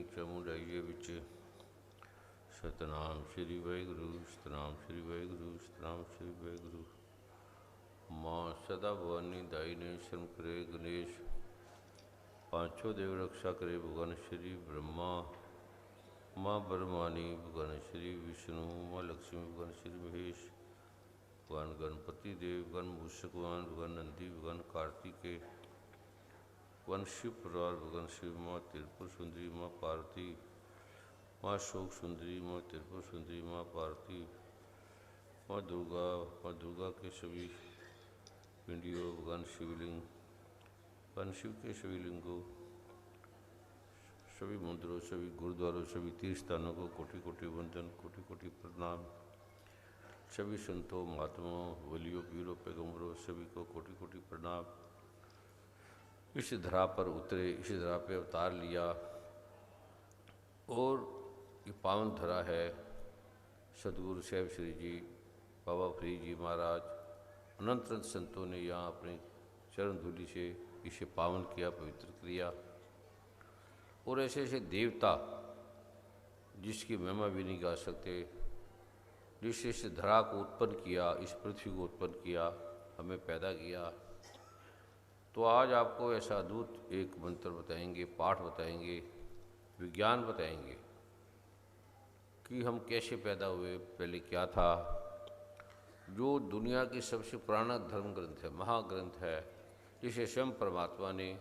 चमुंडाइए बिच सतनाम श्री वाहिगुरु सतनाम श्री वाहिगुरु सतनाम श्री वाहिगुरु। माँ सदा भवानी दाई ने शर्म करे गणेश, पांचों देव रक्षा करे भगवान श्री ब्रह्मा। माँ ब्रह्मानी भगवान श्री विष्णु, माँ लक्ष्मी भगवान श्री महेश, भगवान गणपति देव, भगवान मूषक भगवान, भगवान नंदी, भगवान कार्तिकेय, भगवान शिव परिवार, भगवान शिव, माँ त्रिपुर सुंदरी, माँ पार्वती, माँ शोक सुंदरी, माँ त्रिपुर सुंदरी, माँ पार्वती, माँ दुर्गा के सभी पिंडियों, भगवान शिवलिंग, भगवान शिव के सभी लिंगों, सभी मंदिरों, सभी गुरुद्वारों, सभी तीर्थ स्थानों को कोटि कोटि वंदन, कोटि कोटि प्रणाम। सभी संतों, महात्माओं, वलियों, पीरों, पैगंबरों, सभी को कोटि कोटि प्रणाम। इस धरा पर उतरे, इस धरा पे अवतार लिया और ये पावन धरा है। सदगुरु साहब श्री जी, बाबा फरीद जी महाराज, अनंत अनंत संतों ने यहाँ अपने चरण धूलि से इसे पावन किया, पवित्र किया। और ऐसे ऐसे देवता जिसकी महिमा भी नहीं गा सकते, जिससे इस धरा को उत्पन्न किया, इस पृथ्वी को उत्पन्न किया, हमें पैदा किया। तो आज आपको ऐसा अद्भुत एक मंत्र बताएंगे, पाठ बताएंगे, विज्ञान बताएंगे कि हम कैसे पैदा हुए, पहले क्या था। जो दुनिया की सबसे पुराना धर्म ग्रंथ है, महाग्रंथ है, जिसे स्वयं परमात्मा ने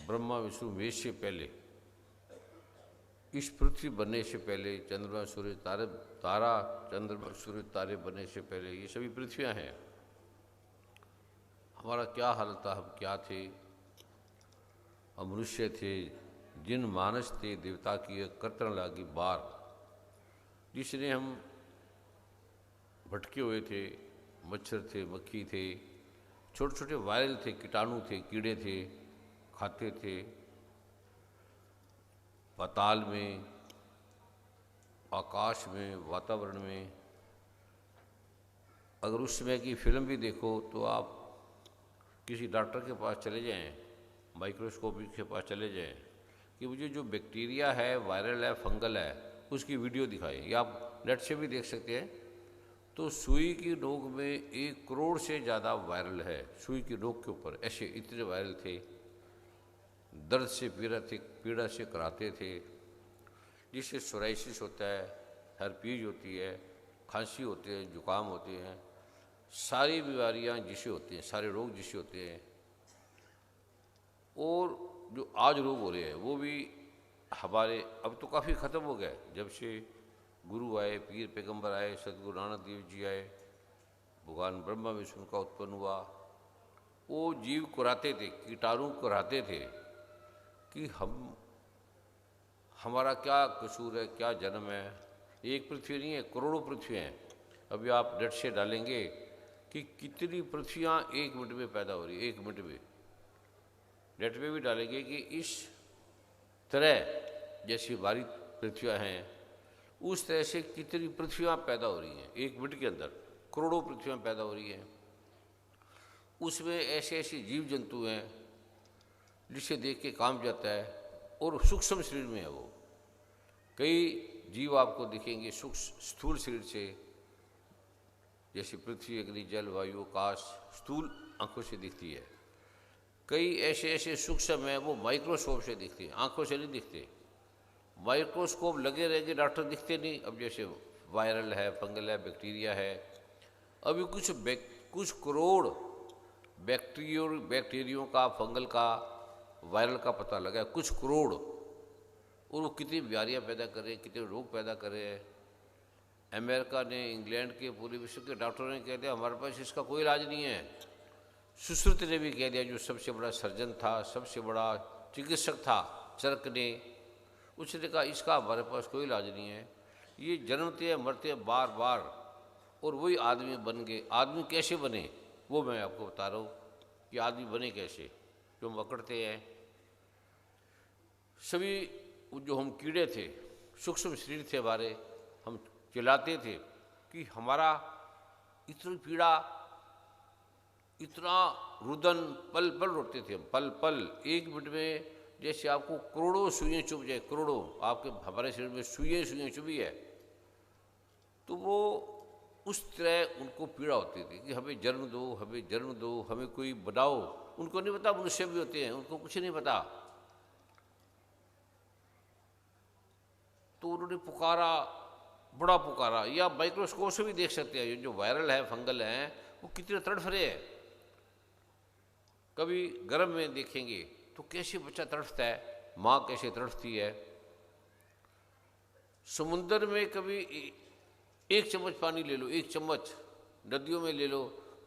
ब्रह्मा विष्णु महेश से पहले, इस पृथ्वी बनने से पहले, चंद्रमा सूर्य चंद्रमा सूर्य तारे बनने से पहले ये सभी पृथ्वियाँ हैं। हमारा क्या हाल था, हम क्या थे। हम मनुष्य थे, जिन मानस थे, देवता की कर्तन लागी बार, जिसने हम भटके हुए थे। मच्छर थे, मक्खी थे, छोटे छोटे वायरल थे, कीटाणु थे, कीड़े थे, खाते थे। पाताल में, आकाश में, वातावरण में। अगर उस समय की फिल्म भी देखो तो आप किसी डॉक्टर के पास चले जाएं, माइक्रोस्कोप के पास चले जाएं कि मुझे जो बैक्टीरिया है, वायरल है, फंगल है, उसकी वीडियो दिखाएं। या आप नेट से भी देख सकते हैं। तो सुई की नोक में 1 करोड़ से ज़्यादा वायरल है। सुई की नोक के ऊपर ऐसे इतने वायरल थे। दर्द से पीड़ा से कराते थे, जिससे सोराइसिस होता है, हर्पीज होती है, खांसी होती है, जुकाम होते हैं, सारी बीमारियां जिसे होती हैं, सारे रोग जिसे होते हैं। और जो आज रोग हो रहे हैं वो भी हमारे अब तो काफ़ी ख़त्म हो गए। जब से गुरु आए, पीर पैगंबर आए, सदगुरु नानक देव जी आए, भगवान ब्रह्मा विष्णु का उत्पन्न हुआ। वो जीव कराते थे, कीटाणु कराते थे कि हमारा क्या कसूर है, क्या जन्म है। एक पृथ्वी नहीं है, करोड़ों पृथ्वी हैं। अभी आप नेट से डालेंगे कि कितनी पृथ्वियाँ 1 मिनट में पैदा हो रही है। 1 मिनट में नेट पे भी डालेंगे कि इस तरह जैसी हमारी पृथ्वियाँ हैं, उस तरह से कितनी पृथ्वियाँ पैदा हो रही हैं। 1 मिनट के अंदर करोड़ों पृथ्वियाँ पैदा हो रही हैं। उसमें ऐसे ऐसे जीव जंतु हैं जिसे देख के काम जाता है, और सूक्ष्म शरीर में है वो। कई जीव आपको दिखेंगे सूक्ष्म स्थूल शरीर से, जैसे पृथ्वी, अग्नि, जल, वायु, आकाश स्थूल आंखों से दिखती है। कई ऐसे ऐसे सूक्ष्म हैं वो माइक्रोस्कोप से दिखते हैं, आंखों से नहीं दिखते। माइक्रोस्कोप लगे रहेंगे, डॉक्टर दिखते नहीं। अब जैसे वायरल है, फंगल है, बैक्टीरिया है, अभी कुछ करोड़ बैक्टीरियों का, फंगल का, वायरल का पता लगा, कुछ करोड़। और वो कितनी बीमारियाँ पैदा कर रहे हैं, कितने रोग पैदा कर रहे हैं। अमेरिका ने, इंग्लैंड के, पूरे विश्व के डॉक्टरों ने कह दिया हमारे पास इसका कोई इलाज नहीं है। सुश्रुत ने भी कह दिया, जो सबसे बड़ा सर्जन था, सबसे बड़ा चिकित्सक था, चरक ने, उसने कहा इसका हमारे पास कोई इलाज नहीं है। ये जन्मते हैं, मरते हैं बार बार, और वही आदमी बन गए। आदमी कैसे बने वो मैं आपको बता रहा हूँ कि आदमी बने कैसे। जो हम अकड़ते हैं, सभी जो हम कीड़े थे, सूक्ष्म शरीर थे हमारे, हम चिल्लाते थे कि हमारा इतनी पीड़ा, इतना रुदन पल पल रोते थे हम, पल पल। एक मिनट में जैसे आपको करोड़ों सुइयाँ चुभ जाए, करोड़ों, आपके हमारे शरीर में सुइयाँ सुइयाँ चुभी है, तो वो उस तरह उनको पीड़ा होती थी कि हमें जन्म दो, हमें जन्म दो, हमें कोई बनाओ। उनको नहीं पता मनुष्य भी होते हैं, उनको कुछ नहीं पता। तो उन्होंने पुकारा, बड़ा पुकारा। या माइक्रोस्कोप से भी देख सकते हैं, ये जो वायरल है, फंगल हैं, वो कितने तड़फ रहे हैं। कभी गर्म में देखेंगे तो कैसे बच्चा तड़फता है, माँ कैसे तड़फती है। समुद्र में कभी एक चम्मच पानी ले लो, एक चम्मच नदियों में ले लो,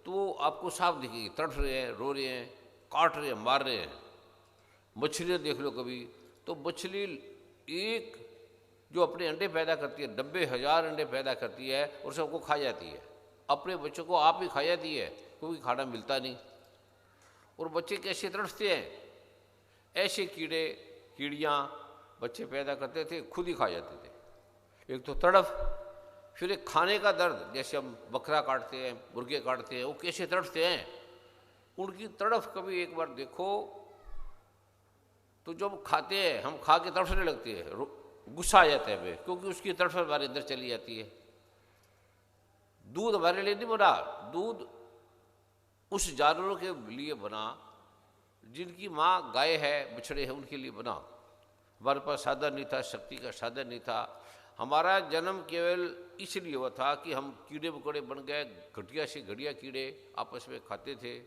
तो वो आपको साफ दिखेगी, तड़फ रहे हैं, रो रहे हैं, काट रहे हैं, मार रहे हैं। मछलियाँ देख लो कभी, तो मछली एक जो अपने अंडे पैदा करती है, 90,000 अंडे पैदा करती है और सबको खा जाती है। अपने बच्चों को आप ही खा जाती है, क्योंकि खाना मिलता नहीं। और बच्चे कैसे तड़फते हैं, ऐसे कीड़े कीड़ियाँ बच्चे पैदा करते थे, खुद ही खा जाते थे। एक तो तड़फ, फिर एक खाने का दर्द। जैसे हम बकरा काटते हैं, मुर्गे काटते हैं, वो कैसे तड़फते हैं, उनकी तड़फ कभी एक बार देखो तो जब खाते हैं हम, खा के तड़फने लगते हैं, गुस्सा आ जाता है हमें, क्योंकि उसकी तड़फ हमारे अंदर चली जाती है। दूध हमारे लिए नहीं बना, दूध उस जानवरों के लिए बना जिनकी माँ गाय है, बछड़े हैं, उनके लिए बना। हमारे पास साधन नहीं था, शक्ति का साधन नहीं था। हमारा जन्म केवल इसलिए हुआ था कि हम कीड़े मकोड़े बन गए, घटिया से घटिया कीड़े आपस में खाते थे।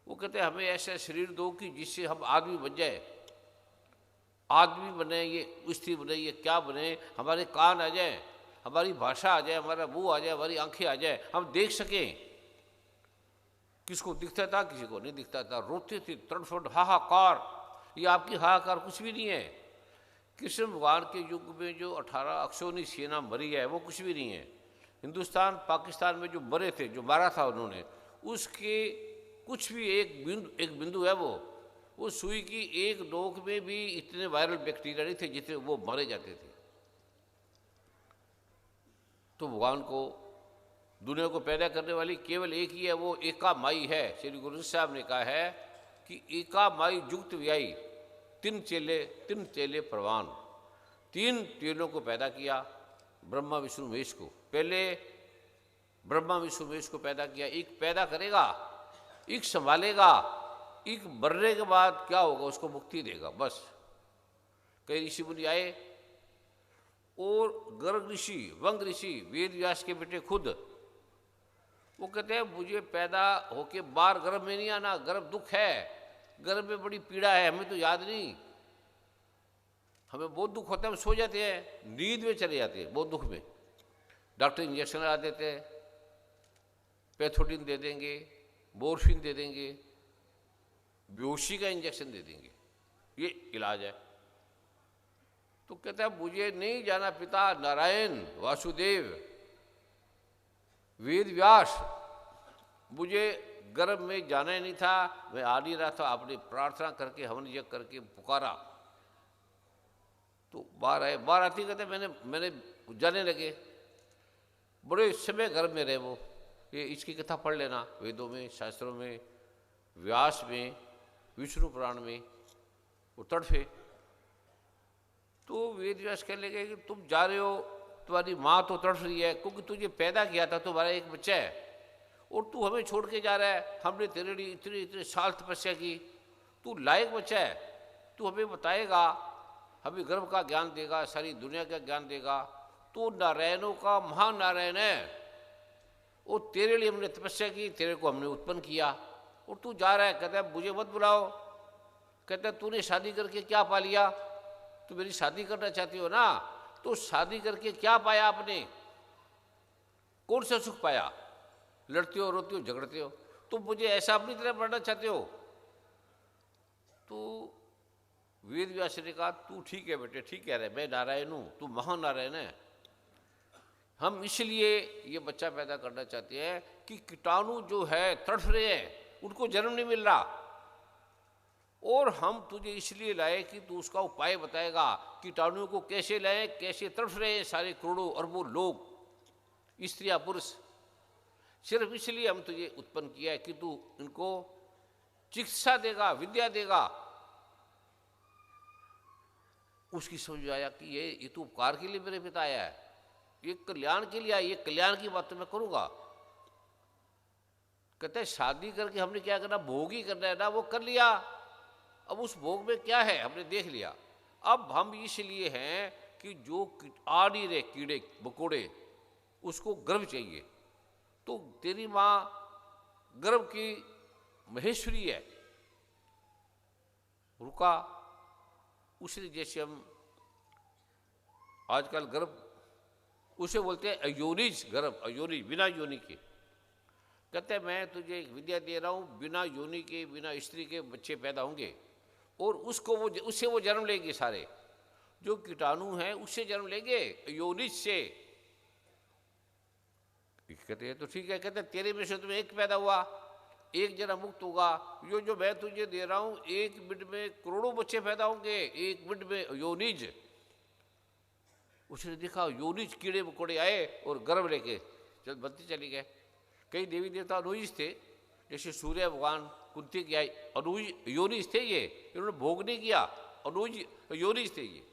वो कहते हैं हमें ऐसा शरीर दो कि जिससे हम आदमी बन जाए, आदमी बने, ये स्त्री बने, ये क्या बने, हमारे कान आ जाए, हमारी भाषा आ जाए, हमारा मुंह आ जाए, हमारी आंखें आ जाए, हम देख सकें। किसको दिखता था, किसी को नहीं दिखता था। रोते थे, तड़फड़, हाहाकार। ये आपकी हाहाकार कुछ भी नहीं है। कृष्ण भगवान के युग में जो 18 अक्षौनी सेना मरी है, वो कुछ भी नहीं है। हिंदुस्तान पाकिस्तान में जो मरे थे, जो मारा था उन्होंने, उसके कुछ भी एक बिंदु है। वो सुई की एक नोक में भी इतने वायरल बैक्टीरिया नहीं थे जितने वो मारे जाते थे। तो भगवान को, दुनिया को पैदा करने वाली केवल एक ही है, वो एका माई है। श्री गुरु साहब ने कहा है कि एका माई जुक्त व्याई, तीन चेले प्रवान। 3 चेलों को पैदा किया, ब्रह्मा विष्णु महेश को। पहले ब्रह्मा विष्णु महेश को पैदा किया। एक पैदा करेगा, एक संभालेगा, एक मरने के बाद क्या होगा, उसको मुक्ति देगा, बस। कई ऋषि मुनि आए, और गर्ग ऋषि, वंग ऋषि, वेद व्यास के बेटे खुद, वो कहते हैं मुझे पैदा होके बाहर गर्भ में नहीं आना, गर्भ दुख है, गर्भ में बड़ी पीड़ा है, हमें तो याद नहीं, हमें बहुत दुख होता है, हम सो जाते हैं, नींद में चले जाते हैं बहुत दुख में। डॉक्टर इंजेक्शन लगा देते हैं, पैथोडिन दे देंगे, मोर्फिन दे देंगे, बेहोशी का इंजेक्शन दे देंगे, ये इलाज है। तो कहता है मुझे नहीं जाना पिता नारायण वासुदेव वेद व्यास, मुझे गर्भ में जाना ही नहीं था, मैं आ नहीं रहा था। आपने प्रार्थना करके, हवन यज्ञ करके पुकारा तो बाहर आए। बाहर आती कहते मैंने जाने लगे, बड़े समय गर्भ में रहे वो। ये इसकी कथा पढ़ लेना, वेदों में, शास्त्रों में, व्यास में, विष्णु पुराण में, वो तड़फे। तो वेद व्यास कहने लगे कि तुम जा रहे हो, तुम्हारी माँ तो तड़फ रही है, क्योंकि तुझे पैदा किया था, तुम्हारा एक बच्चा है, और तू हमें छोड़ के जा रहा है। हमने तेरे लिए इतने इतने साल तपस्या की, तू लायक बच्चा है, तू हमें बताएगा, हमें गर्भ का ज्ञान देगा, सारी दुनिया का ज्ञान देगा। तो नारायणों का महान नारायण है, और तेरे लिए हमने तपस्या की, तेरे को हमने उत्पन्न किया, और तू जा रहा है। कहता है मुझे मत बुलाओ। कहता है तूने शादी करके क्या पा लिया, तू मेरी शादी करना चाहती हो ना, तो शादी करके क्या पाया आपने, कौन सा सुख पाया, लड़ते हो, रोते हो, झगड़ते हो, तो मुझे ऐसा अपनी तरह पढ़ना चाहते हो। तो वेद व्यास ने कहा तू ठीक है बेटे, ठीक कह रहे, मैं नारायण हूँ, तू महान नारायण है। हम इसलिए ये बच्चा पैदा करना चाहते हैं कि कीटाणु जो है तड़फ रहे हैं, उनको जन्म नहीं मिल रहा, और हम तुझे इसलिए लाए कि तू उसका उपाय बताएगा, कीटाणुओं को कैसे लाए, कैसे तड़फ रहे हैं सारे करोड़ों अरबों लोग, स्त्रियां पुरुष। सिर्फ इसलिए हम तुझे उत्पन्न किया है कि तू इनको चिकित्सा देगा, विद्या देगा। उसकी समझ में आया कि ये तो उपकार के लिए मेरे पिता आया है, ये कल्याण के लिए आया, ये कल्याण की बात तो मैं करूंगा। कहते हैं शादी करके हमने क्या करना, भोग ही करना है ना, वो कर लिया। अब उस भोग में क्या है हमने देख लिया। अब हम इसलिए हैं कि जो आ नहीं रहे कीड़े मकोड़े, उसको गर्भ चाहिए। तो तेरी माँ गर्भ की महेश्वरी है, रुका। उसने जैसे हम आजकल गर्भ उसे बोलते हैं अयोनिज गर्भ, अयोनिज बिना योनि के। कहते हैं मैं तुझे एक विद्या दे रहा हूँ, बिना योनि के, बिना स्त्री के बच्चे पैदा होंगे और उससे वो जन्म लेंगे। सारे जो कीटाणु हैं उससे जन्म लेंगे, योनिज से। कहते हैं तो ठीक है। कहते हैं तेरे में से तुम्हें एक पैदा हुआ, एक जना मुक्त होगा। जो मैं तुझे दे रहा हूं, एक मिनट में करोड़ों बच्चे पैदा होंगे, एक मिनट में योनिज। उसने देखा योनिज कीड़े मकोड़े आए और गर्भ लेके चल बनते चले गए। कई देवी देवता अनुज थे, जैसे सूर्य भगवान, कुंती की आई, अनुज योनिज थे। ये इन्होंने भोग नहीं किया, अनुज योनिज थे। ये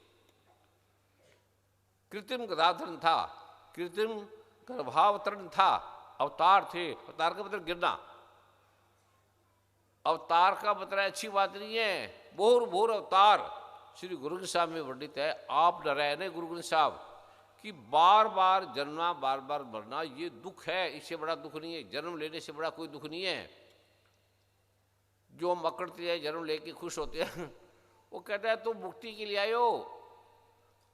कृत्रिम गदाधरण था, कृत्रिम गर्भावतरण था, अवतार थे। अवतार का मतलब गिरना, अवतार का मतलब अच्छी बात नहीं है। बोर बोर अवतार श्री गुरु ग्रंथ साहब में वर्णित है। आप नारायण गुरु ग्रंथ साहब कि बार बार जन्मना, बार बार मरना, ये दुख है, इससे बड़ा दुख नहीं है। जन्म लेने से बड़ा कोई दुख नहीं है। जो हम अकड़ते हैं जन्म लेके खुश होते हैं, वो कहता है तुम मुक्ति के लिए आए हो,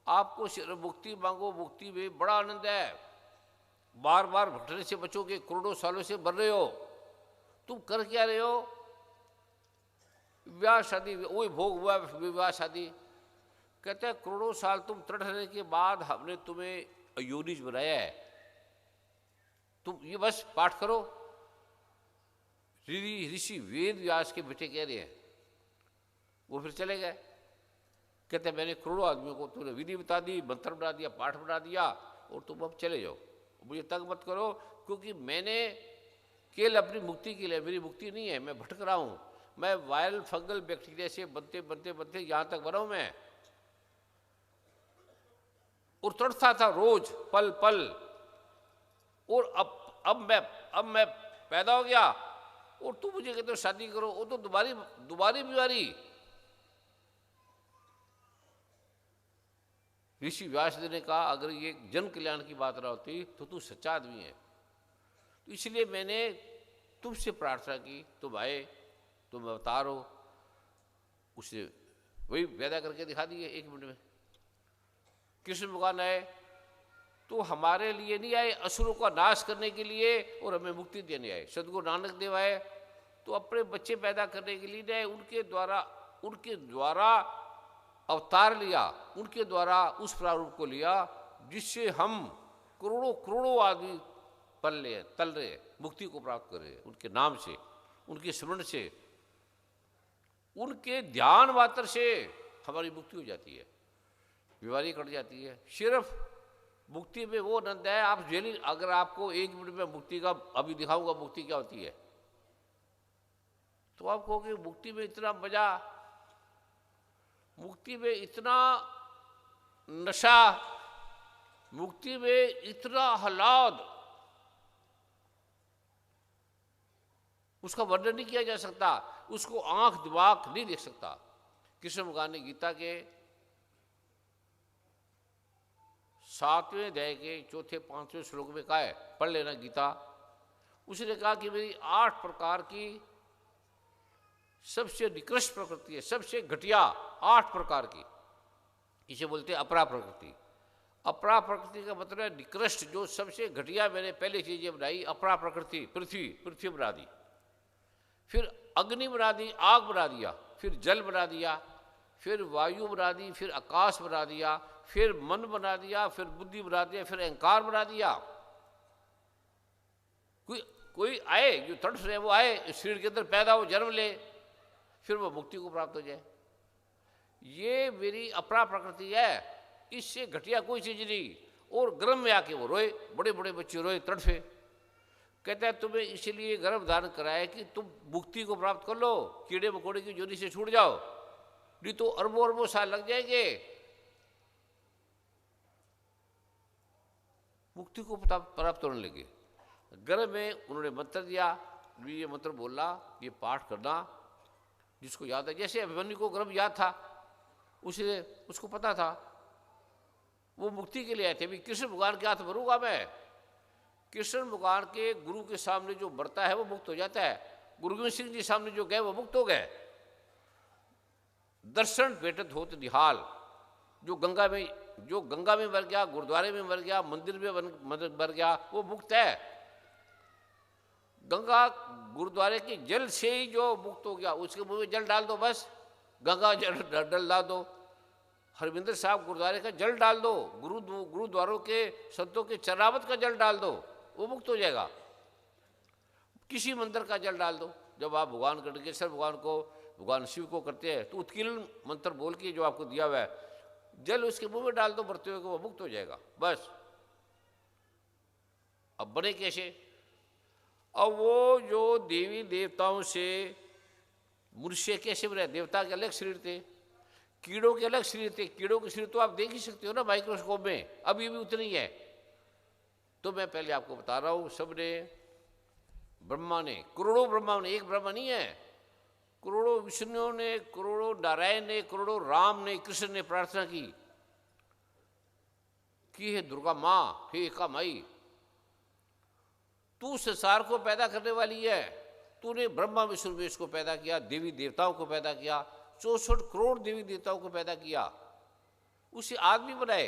आपको सिर्फ मुक्ति मांगो, मुक्ति में बड़ा आनंद है। बार बार भटकने से बचोगे, करोड़ों सालों से मर रहे हो, तुम कर क्या रहे हो? विवाह शादी, वही भोग हुआ, विवाह शादी। कहते हैं करोड़ों साल तुम तड़ रहने के बाद हमने तुम्हें अयोनिज बनाया है, तुम ये बस पाठ करो। ऋषि वेद व्यास के बेटे कह रहे हैं, वो फिर चले गए। कहते हैं मैंने करोड़ों आदमियों को तुमने विधि बता दी, मंत्र बना दिया, पाठ बना दिया, और तुम अब चले जाओ, मुझे तंग मत करो, क्योंकि मैंने केवल अपनी मुक्ति के लिए, मेरी मुक्ति नहीं है, मैं भटक रहा हूँ। मैं वायरल फंगल बैक्टीरिया से बनते बनते बनते यहाँ तक बना हूँ मैं। और तड़ता था रोज पल पल, और अब मैं पैदा हो गया, और तू मुझे कहते हो शादी करो, वो तो दोबारी बीमारी। ऋषि व्यास ने कहा अगर ये जन कल्याण की बात रहा होती तो तू सच्चा आदमी है। तो इसलिए मैंने तुमसे प्रार्थना की, तुम आए, तुम अवतार हो। उसे वही पैदा करके दिखा दिए 1 मिनट में। कृष्ण भगवान आए तो हमारे लिए नहीं आए, असुरों का नाश करने के लिए और हमें मुक्ति देने आए। सदगुरु नानक देव आए तो अपने बच्चे पैदा करने के लिए आए, उनके द्वारा अवतार लिया, उनके द्वारा उस प्रारूप को लिया जिससे हम करोड़ों करोड़ों आदमी तल रहे, मुक्ति को प्राप्त कर रहे। उनके नाम से, उनके स्मरण से, उनके ध्यान मात्र से हमारी मुक्ति हो जाती है, बीमारी कट जाती है। सिर्फ मुक्ति में वो आनंद है। आप जेली, अगर आपको 1 मिनट में मुक्ति का अभी दिखाऊंगा मुक्ति क्या होती है, तो आप कहोगे मुक्ति में इतना मजा, मुक्ति में इतना नशा, मुक्ति में इतना आह्लाद, उसका वर्णन नहीं किया जा सकता, उसको आंख दिमाग नहीं देख सकता। कृष्ण भगवान ने गीता के 7वें अध्याय के 4-5वें श्लोक में कहा है, पढ़ लेना गीता। उसने कहा कि मेरी 8 प्रकार की सबसे निकृष्ट प्रकृति है, सबसे घटिया 8 प्रकार की, इसे बोलते हैं अपरा प्रकृति। अपरा प्रकृति का मतलब है निकृष्ट, जो सबसे घटिया मैंने पहले चीजें बनाई। अपरा प्रकृति, पृथ्वी बना दी, फिर अग्नि बना दी, आग बना दिया, फिर जल बना दिया, फिर वायु बना दी, फिर आकाश बना दिया, फिर मन बना दिया, फिर बुद्धि बना दिया, फिर अहंकार बना दिया। कोई आए जो तड़फ रहे, वो आए शरीर के अंदर पैदा हो, जन्म ले, फिर वो मुक्ति को प्राप्त हो जाए। ये मेरी अपरा प्रकृति है, इससे घटिया कोई चीज नहीं। और गर्भ में आके वो रोए, बड़े बड़े बच्चे रोए, तड़फे। कहता है तुम्हें इसलिए गर्भ धारण कराया कि तुम मुक्ति को प्राप्त कर लो, कीड़े मकोड़े की जोनी से छूट जाओ, नहीं तो अरबों अरबों साल लग जाएंगे मुक्ति को प्राप्त होने लगे। गर्भ में उन्होंने मंत्र दिया, ये मंत्र बोला, ये पाठ करना, जिसको याद है, जैसे अभिमन्यु को गर्भ याद था, उसे उसको पता था, वो मुक्ति के लिए आए थे। भी कृष्ण भगवान के हाथ मरूंगा मैं, कृष्ण भगवान के गुरु के सामने जो मरता है वो मुक्त हो जाता है। गुरु गोविंद सिंह जी सामने जो गए वो मुक्त हो गए। दर्शन भेटत होत निहाल, जो गंगा में मर गया, गुरुद्वारे में मर गया, मंदिर में मर गया, वो मुक्त है। गंगा गुरुद्वारे के जल से ही जो मुक्त हो गया, उसके मुंह में जल डाल दो, बस गंगा जल डाल दो। हरविंदर साहब गुरुद्वारे का जल डाल दो, गुरुद्वारों के संतों के चरणामृत का जल डाल दो, वो मुक्त हो जाएगा। किसी मंदिर का जल डाल दो, जब आप भगवान गढ़केश्वर भगवान को, भगवान शिव को करते हैं तो उत्कीर्ण मंत्र बोल के जो आपको दिया हुआ है जल उसके मुंह में डाल दो मरते हुए, वो मुक्त हो जाएगा बस। अब बने कैसे? अब वो जो देवी देवताओं से मनुष्य कैसे बने? देवता के अलग शरीर थे, कीड़ों के अलग शरीर थे। कीड़ों के शरीर तो आप देख ही सकते हो ना माइक्रोस्कोप में, अभी भी उतनी है। तो मैं पहले आपको बता रहा हूं, सबने, ब्रह्मा ने, करोड़ों ब्रह्मा ने, एक ब्रह्मा नहीं है, करोड़ों विष्णु ने, करोड़ों नारायण ने, करोड़ों राम ने, कृष्ण ने प्रार्थना की है दुर्गा माँ, हे एका माई, तू संसार को पैदा करने वाली है, तूने ब्रह्मा विष्णु महेश को पैदा किया, देवी देवताओं को पैदा किया, 64 करोड़ देवी देवताओं को पैदा किया, उसे आदमी बनाए,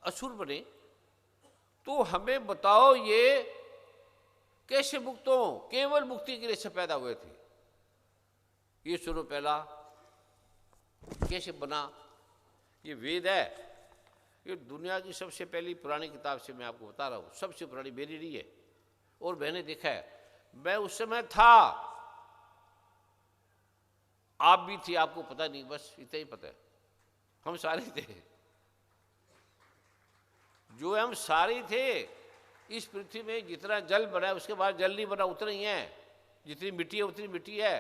असुर बने, तो हमें बताओ ये कैसे मुक्त हो? केवल मुक्ति के लिए से पैदा हुए थे। ये सुनो पहला कैसे बना। ये वेद है, ये दुनिया की सबसे पहली पुरानी किताब से मैं आपको बता रहा हूँ, सबसे पुरानी, मेरी नहीं है, और मैंने देखा है, मैं उस समय था, आप भी थे, आपको पता नहीं, बस इतना ही पता है। हम सारे थे, जो हम सारे थे। इस पृथ्वी में जितना जल बना है उसके बाद जल नहीं बना, उतना ही है। जितनी मिट्टी है उतनी मिट्टी है,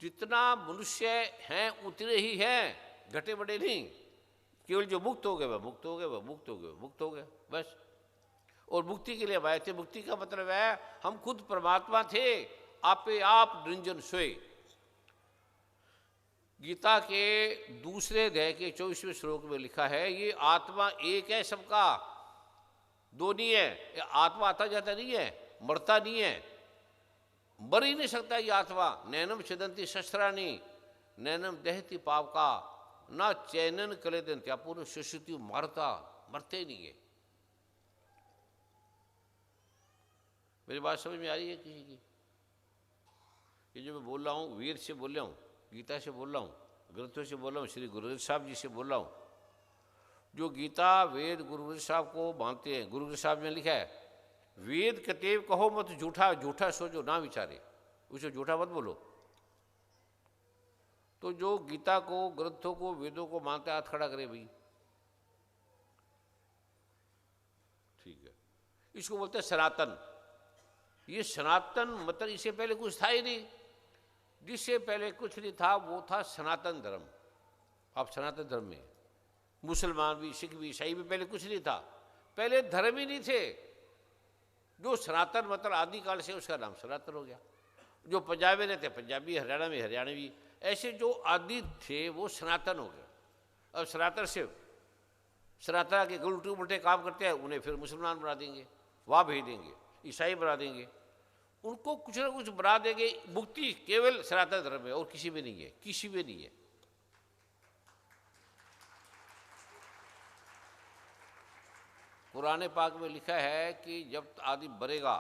जितना मनुष्य हैं उतने ही हैं, घटे बड़े नहीं। केवल जो मुक्त हो गए वह मुक्त हो गए, वह मुक्त हो गए, मुक्त हो गए, बस। और मुक्ति के लिए आए थे। मुक्ति का मतलब है हम खुद परमात्मा थे, आपे आप निरंजन सोए। गीता के दूसरे अध्याय के 24वें श्लोक में लिखा है, ये आत्मा एक है सबका, दो नहीं है। ये आत्मा आता जाता नहीं है, मरता नहीं है, मर ही नहीं सकता ये आत्मा। नैनम छिदंती शस्त्राणी नैनम दहती पाप का ना चैनन कलेदन त्यापूर्ण सुश्रुति, मरता, मरते ही नहीं है। मेरी बात समझ में आ रही है किसी की? ये जो मैं बोल रहा हूँ वेद से बोल रहा हूँ, गीता से बोल रहा हूँ, ग्रंथों से बोल रहा हूँ, श्री गुरुदेव साहब जी से बोल रहा हूँ। जो गीता वेद गुरुदेव साहब को मानते हैं, गुरुदेव साहब ने लिखा है, वेद कतेव कहो मत झूठा, झूठा सोचो ना विचारे, उसे झूठा मत बोलो। तो जो गीता को, ग्रंथों को, वेदों को मानते, हाथ खड़ा करे भाई, ठीक है। इसको बोलते हैं सनातन। ये सनातन मतलब इससे पहले कुछ था ही नहीं, जिससे पहले कुछ नहीं था वो था सनातन धर्म। आप सनातन धर्म में, मुसलमान भी, सिख भी, ईसाई भी, पहले कुछ नहीं था, पहले धर्म ही नहीं थे। जो सनातन मतलब आदिकाल से उसका नाम सनातन हो गया। जो पंजाब में रहते पंजाबी, हरियाणा में हरियाणवी, ऐसे जो आदि थे वो सनातन हो गया। अब सनातन से सनातन के उल्टे उल्टे काम करते हैं, उन्हें फिर मुसलमान बना देंगे, वहाँ भेज देंगे, ईसाई बना देंगे, उनको कुछ ना कुछ बना देंगे। मुक्ति केवल सनातन धर्म है और किसी में नहीं है, किसी में नहीं है। कुरान पाक में लिखा है कि जब आदमी मरेगा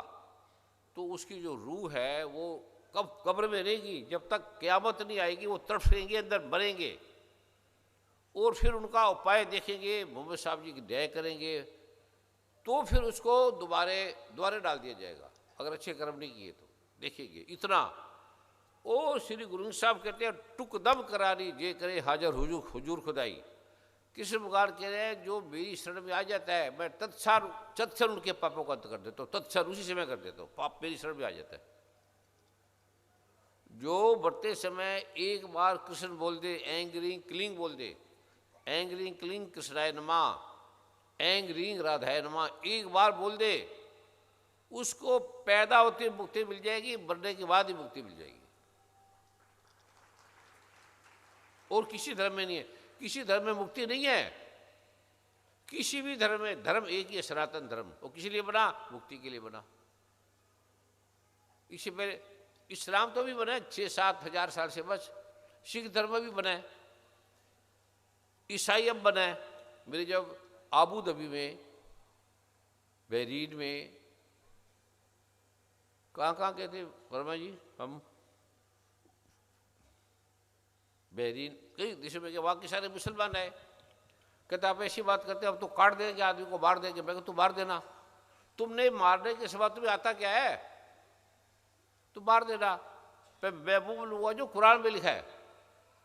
तो उसकी जो रूह है वो कब कब्र में रहेगी, जब तक क़यामत नहीं आएगी। वो तड़फेंगे, अंदर मरेंगे, और फिर उनका उपाय देखेंगे, मोहम्मद साहब जी की दया करेंगे, तो फिर उसको दोबारे डाल दिया जाएगा, अगर अच्छे कर्म नहीं किए तो। देखेंगे इतना। ओ श्री गुरु साहब कहते हैं, टुक दम करारी जे करे हाजर हुजूर खुदाई। कृष्ण भगवान कह रहे हैं जो मेरी शरण में आ जाता है मैं तत्क्षण उनके पापों का अंत कर देता हूँ, तत्क्षण उसी समय कर देता हूँ, पाप मेरी शरण में आ जाता है। जो बढ़ते समय एक बार कृष्ण बोल दे, एंग रिंग क्लिंग बोल दे, एंग रिंग क्लिंग कृष्णाय नमः, एंग रिंग राधाय नमः, एक बार बोल दे, उसको पैदा होते मुक्ति मिल जाएगी, मरने के बाद ही मुक्ति मिल जाएगी। और किसी धर्म में नहीं है, किसी धर्म में मुक्ति नहीं है, किसी भी धर्म में। धर्म एक ही है, सनातन धर्म। वो किसी लिए बना? मुक्ति के लिए बना। इससे पहले इस्लाम तो भी बना 6-7 हजार साल से, बस सिख धर्म भी बना है, ईसाई अब बना है। मेरे जब आबू धाबी में, बहरीन में, कहाँ गए थे वर्मा जी हम, बहरीन कई देशों में, वहाँ के सारे मुसलमान आए। कहते आप ऐसी बात करते हैं, अब तो काट देंगे आदमी को, मार देंगे। मैं तू मार देना, तुमने मारने के सिवा तुम्हें आता क्या है, तू मार देना। मैं वो बोलूँगा जो कुरान में लिखा है।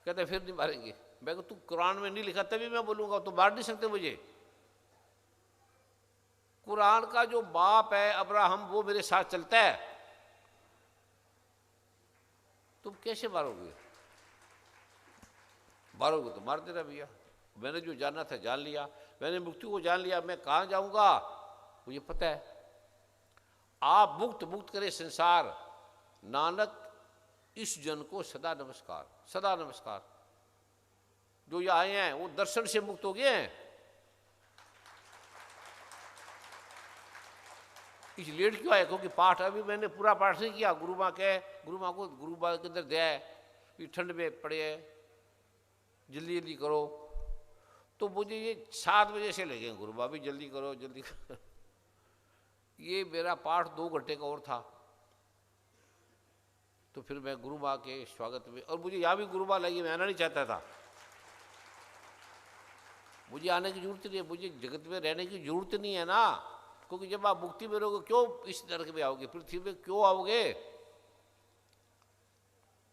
कहते फिर नहीं मारेंगे। मैं तू कुरान में नहीं लिखा तभी मैं बोलूँगा, तो मार नहीं सकते मुझे। कुरान का जो बाप है अब्राहम, वो मेरे साथ चलता है, तुम कैसे मारोगे? मारोगे तो मार देना भैया। मैंने जो जानना था जान लिया, मैंने मुक्ति को जान लिया, मैं कहाँ जाऊँगा मुझे पता है। आप मुक्त करे संसार, नानक इस जन को सदा नमस्कार, सदा नमस्कार। जो ये आए हैं वो दर्शन से मुक्त हो गए हैं। इस लेट क्यों आए? क्योंकि पाठ अभी मैंने पूरा पाठ नहीं किया। गुरु माँ को गुरु माँ के अंदर दया है कि ठंड में पड़े है, जल्दी जल्दी करो। तो मुझे ये 7 बजे से लगे, गुरु माँ भी जल्दी करो जल्दी करो। ये मेरा पाठ 2 घंटे का और था। तो फिर मैं गुरु माँ के स्वागत में, और मुझे यहाँ भी गुरु माँ लगी, मैं आना नहीं चाहता था। मुझे आने की जरूरत नहीं है, मुझे जगत में रहने की जरूरत नहीं है ना। क्योंकि जब आप मुक्ति में रहोगे क्यों इस नरक में आओगे, पृथ्वी में क्यों आओगे?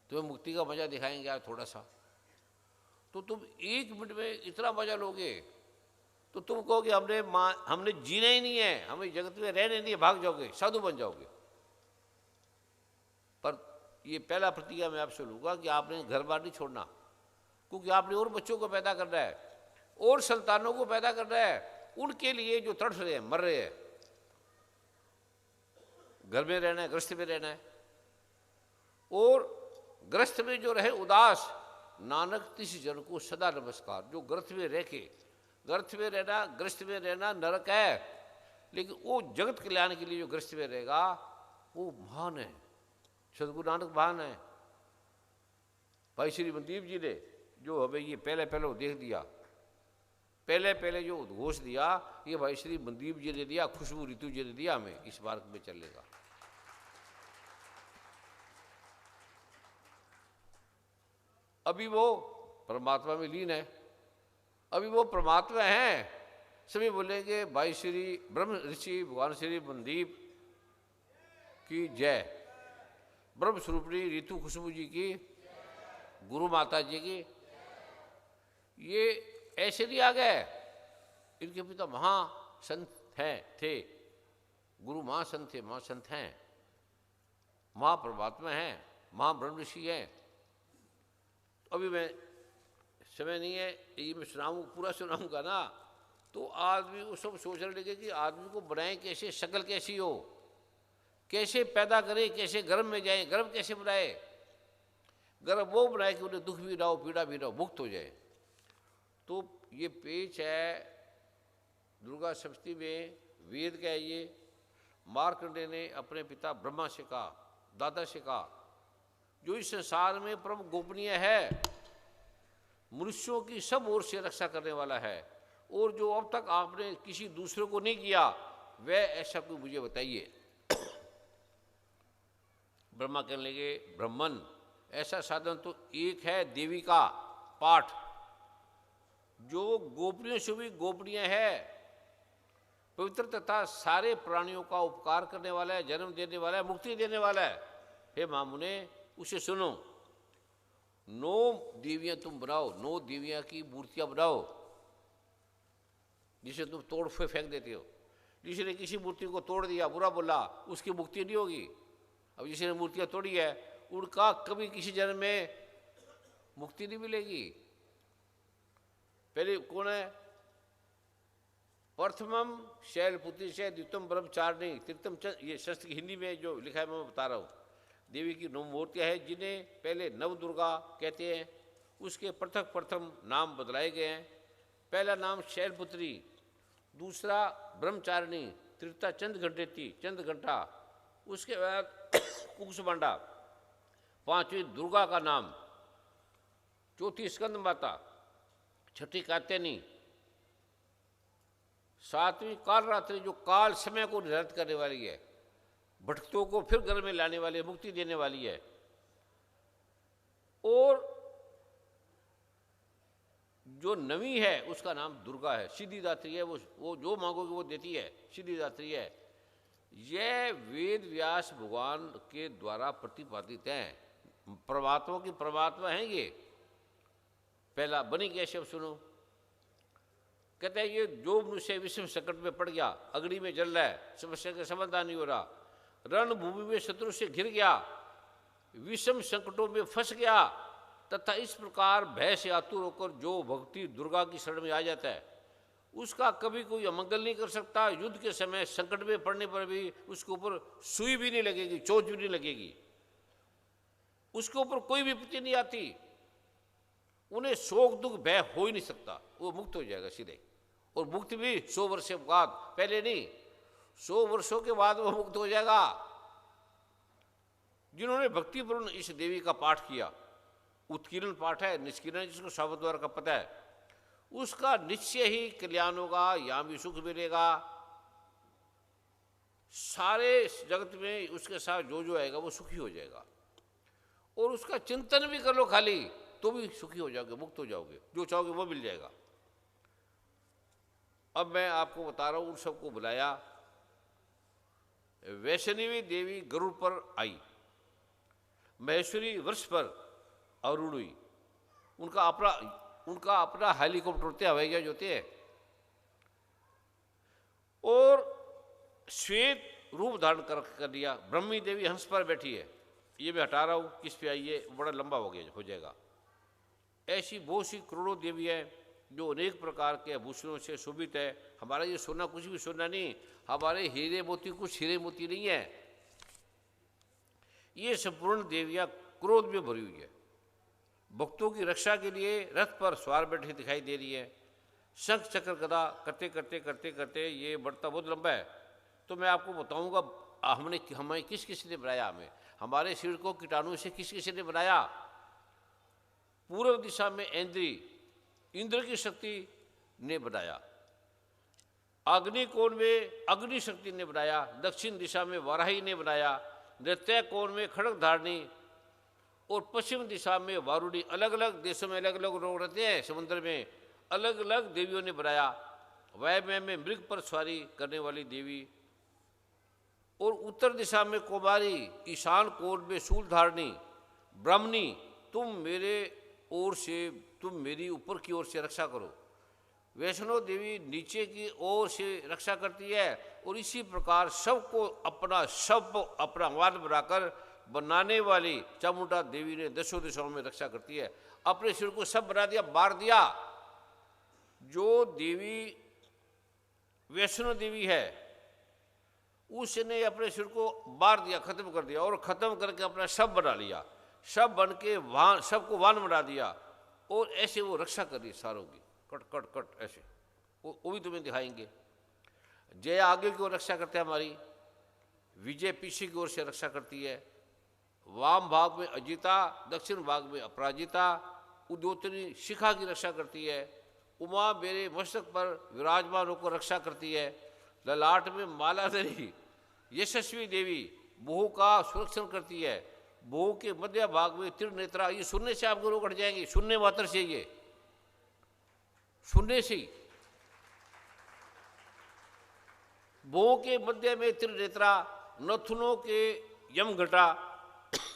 तुम्हें मुक्ति का मजा दिखाएंगे आप थोड़ा सा, तो तुम 1 मिनट में इतना मजा लोगे तो तुम कहोगे हमने जीना ही नहीं है, हमें जगत में रहने नहीं है, भाग जाओगे, साधु बन जाओगे। पर ये पहला प्रतिज्ञा मैं आपसे लूँगा कि आपने घर बार नहीं छोड़ना, क्योंकि आपने और बच्चों को पैदा करना है, और संतानों को पैदा करना है, उनके लिए जो तड़फ रहे हैं, मर रहे हैं। घर में रहना है, गृहस्थ में रहना है, और गृहस्थ में जो रहे उदास, नानक तिस जन को सदा नमस्कार। जो गृहस्थ में रह के, गृहस्थ में रहना, गृहस्थ में रहना नरक है, लेकिन वो जगत कल्याण के लिए जो गृहस्थ में रहेगा वो महान है। सदगुरु नानक महान है। भाई श्री मनदीप जी ने जो हमें ये पहले देख दिया, पहले जो उद्घोष दिया, ये भाई श्री मनदीप जी ने दिया, खुशबू ऋतु जी ने दिया हमें इस मार्ग में चलने का। अभी वो परमात्मा में लीन है, अभी वो परमात्मा हैं। सभी बोलेंगे भाई श्री ब्रह्म ऋषि भगवान श्री मनदीप की जय, ब्रह्म स्वरूपणी ऋतु खुशबू जी की, गुरु माता जी की। ये ऐसे नहीं आ गए, इनके पिता महासंत थे, गुरु महासंत थे, महासंत हैं, महापरमात्मा हैं, महाब्रह्म ऋषि हैं। अभी मैं समय नहीं है, ये मैं पूरा सुनाऊंगा ना तो आदमी वो सब सोचने लगे कि आदमी को बनाए कैसे, शक्ल कैसी हो, कैसे पैदा करे, कैसे गर्भ में जाए, गर्भ कैसे बनाए, गर्भ वो बनाए कि उन्हें दुख भी ना हो, पीड़ा भी ना हो, मुक्त हो जाए। तो ये पेच है दुर्गा सप्तमी में, वेद का है ये। मार्कंडेय ने अपने पिता ब्रह्मा से कहा, दादा से कहा, जो इस संसार में परम गोपनीय है, मनुष्यों की सब ओर से रक्षा करने वाला है, और जो अब तक आपने किसी दूसरे को नहीं किया, वह ऐसा कोई मुझे बताइए। ब्रह्मा कहने लगे, ब्रह्मन ऐसा साधन तो एक है, देवी का पाठ, जो गोपनीय से भी गोपनीय है, पवित्र तथा सारे प्राणियों का उपकार करने वाला है, जन्म देने वाला है, मुक्ति देने वाला है। हे मामुने उसे सुनो। 9 देवियां तुम बनाओ, 9 देवियां की मूर्तियां बनाओ, जिसे तुम तोड़ फेंक देते हो। जिसने किसी मूर्ति को तोड़ दिया, बुरा बोला, उसकी मुक्ति नहीं होगी। अब जिसने मूर्तियाँ तोड़ी है उनका कभी किसी जन्म में मुक्ति नहीं मिलेगी। पहले कौन है? प्रथमम शैलपुत्री से द्वितम ब्रह्मचारिणी तृतीयम ये संस्कृत हिंदी में जो लिखा है मैं बता रहा हूँ। देवी की 9 मूर्तियाँ हैं जिन्हें पहले नव दुर्गा कहते हैं। उसके पृथक प्रथम नाम बदलाए गए हैं। पहला नाम शैलपुत्री, दूसरा ब्रह्मचारिणी, तृतीय चंद घंटा, उसके बाद कुकुसमांडा, 5वीं दुर्गा का नाम, 4थी स्कंद माता, 6ठी कात्यायनी, 7वीं कालरात्रि जो काल समय को निर्धारित करने वाली है, भटकतों को फिर घर में लाने वाली है, मुक्ति देने वाली है। और जो 9वीं है उसका नाम दुर्गा है, सिद्धिदात्री है। वो जो मांगोगे वो देती है, सिद्धिदात्री है। यह वेद व्यास भगवान के द्वारा प्रतिपादित हैं। परमात्मा की परमात्मा हैं ये। पहला बनी कैसे, अब सुनो। कहते हैं ये जो मनुष्य विषम संकट में पड़ गया, अग्नि में जल रहा है, समस्या का समाधान नहीं हो रहा, रणभूमि में शत्रु से घिर गया, विषम संकटों में फंस गया, तथा इस प्रकार भय से आतुर होकर जो भक्ति दुर्गा की शरण में आ जाता है, उसका कभी कोई अमंगल नहीं कर सकता। युद्ध के समय संकट में पड़ने पर भी उसके ऊपर सुई भी नहीं लगेगी, चोट भी नहीं लगेगी, उसके ऊपर कोई विपत्ति नहीं आती, उन्हें शोक दुख भय हो ही नहीं सकता, वो मुक्त हो जाएगा सीधे। और मुक्ति भी 100 वर्ष के बाद, पहले नहीं, 100 वर्षों के बाद वो मुक्त हो जाएगा। जिन्होंने भक्तिपूर्ण इस देवी का पाठ किया, उत्कीर्ण पाठ है, निष्कीर्ण जिसको शब्द द्वारा का पता है, उसका निश्चय ही कल्याण होगा, यहाँ भी सुख मिलेगा। सारे जगत में उसके साथ जो आएगा वो सुखी हो जाएगा। और उसका चिंतन भी कर लो खाली तो भी सुखी हो जाओगे, मुक्त हो जाओगे, जो चाहोगे वो मिल जाएगा। अब मैं आपको बता रहा हूं, उन सबको बुलाया। वैष्णवी देवी गरुड़ पर आई, महेश्वरी वृक्ष पर आरूढ़ हुई। उनका अपना हेलीकॉप्टर होते हैं, हवाई जहाज होते हैं, और श्वेत रूप धारण कर लिया। ब्रह्मी देवी हंस पर बैठी है। ये मैं हटा रहा हूं, किस पे आई है, बड़ा लंबा हो जाएगा। ऐसी बहुत सी करोड़ों देवी है जो अनेक प्रकार के आभूषणों से शोभित है। हमारा ये सोना कुछ भी सोना नहीं, हमारे हीरे मोती कुछ हीरे मोती नहीं है। ये संपूर्ण देवियां क्रोध में भरी हुई है। भक्तों की रक्षा के लिए रथ पर सवार बैठी दिखाई दे रही है। शंख चक्र गदा करते करते करते करते ये बढ़ता बहुत लंबा है। तो मैं आपको बताऊंगा हमें किस ने बनाया, हमारे शरीर को कीटाणु से किस ने बनाया। पूर्व दिशा में इंद्र की शक्ति ने बनाया, अग्नि कोण में अग्नि शक्ति ने बनाया, दक्षिण दिशा में वाराही ने बनाया, नृत्य कोण में खड़ग धारणी और पश्चिम दिशा में वारुणी। अलग अलग देशों में अलग अलग लोग रहते हैं, समुद्र में अलग अलग देवियों ने बनाया। वायव्य में मृग पर सवारी करने वाली देवी, और उत्तर दिशा में कुमारी, ईशान कोण में शूल धारणी ब्राह्मणी। तुम मेरी ऊपर की ओर से रक्षा करो। वैष्णो देवी नीचे की ओर से रक्षा करती है। और इसी प्रकार सबको अपना वाद बनाने वाली चामुंडा देवी ने 10 दिशाओं में रक्षा करती है। अपने सिर को सब बना दिया, बार दिया। जो देवी वैष्णो देवी है उसने अपने सिर को बार दिया, खत्म कर दिया, और खत्म करके अपना शव बना लिया। शव बन के वाहन, सबको वाहन बना दिया, और ऐसे वो रक्षा कर रही सारों की, कट कट कट ऐसे। वो भी तुम्हें दिखाएंगे। जय आगे की ओर रक्षा करते हैं हमारी, विजय पीछे की ओर से रक्षा करती है। वाम भाग में अजिता, दक्षिण भाग में अपराजिता। उद्योतनी शिखा की रक्षा करती है। उमा मेरे मस्तक पर विराजमान होकर रक्षा करती है। ललाट में माला धरी यशस्वी देवी बहु का सुरक्षण करती है। बहु के मध्य भाग में त्रिनेत्रा। ये सुनने से आपको रोग हट जाएंगे, सुनने मात्र से, ये सुनने से ही। बहु के मध्य में त्रिनेत्रा, नथुनों के यमघटा,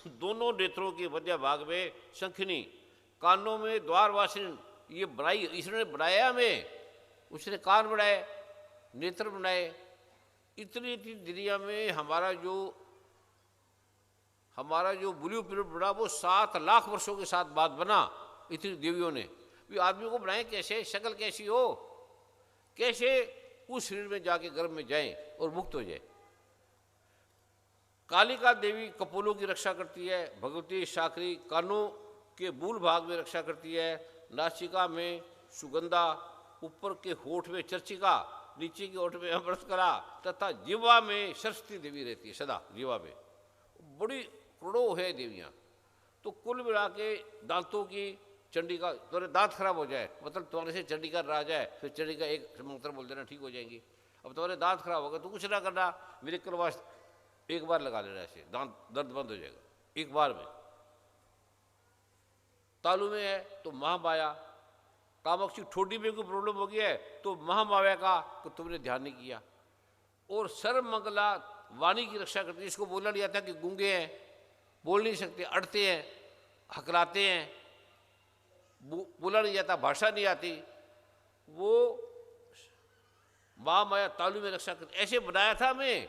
दोनों नेत्रों के मध्य भाग में शंखिनी, कानों में द्वारवासिनी। ये बनाई इसने बनाया हमें, उसने कान बढ़ाए, नेत्र बनाए। इतनी इतनी दुनिया में हमारा जो ब्लू प्रिंट बना वो 7 लाख वर्षों के साथ बाद बना इतनी देवियों ने। भी आदमी को बनाए कैसे, शक्ल कैसी हो, कैसे उस शरीर में जाके गर्भ में जाएं और मुक्त हो जाए। कालिका देवी कपोलों की रक्षा करती है, भगवती शाकरी कानों के मूल भाग में रक्षा करती है, नासिका में सुगंधा, ऊपर के होठ में चर्चिका, नीचे के होठ में अमृतकला तथा जीवा में सरस्वती देवी रहती है सदा। जीवा में बड़ी करोड़ों है देवियाँ। तो कुल मिला के दांतों की चंडिका, तुम्हारे दांत खराब हो जाए मतलब तुम्हारे से चंडिका राज है, फिर चंडिका एक मंत्र बोल देना ठीक हो जाएंगी। अब तुम्हारे दांत खराब हो गए तो कुछ ना करना, मेरे करवास एक बार लगा लेना, ऐसे दांत दर्द बंद हो जाएगा एक बार में। तालू में है तो महामाया, कामाक्षी ठोडी में कोई प्रॉब्लम हो गया है तो महामाया का तो तुमने ध्यान नहीं किया। और सर्वमंगला वाणी की रक्षा करती है, इसको बोलना नहीं आता कि गूंगे हैं, बोल नहीं सकते, अड़ते हैं, हकलाते हैं, बोला नहीं जाता, भाषा नहीं आती, वो महामाया तालू में रक्षा करती। ऐसे बनाया था मैं,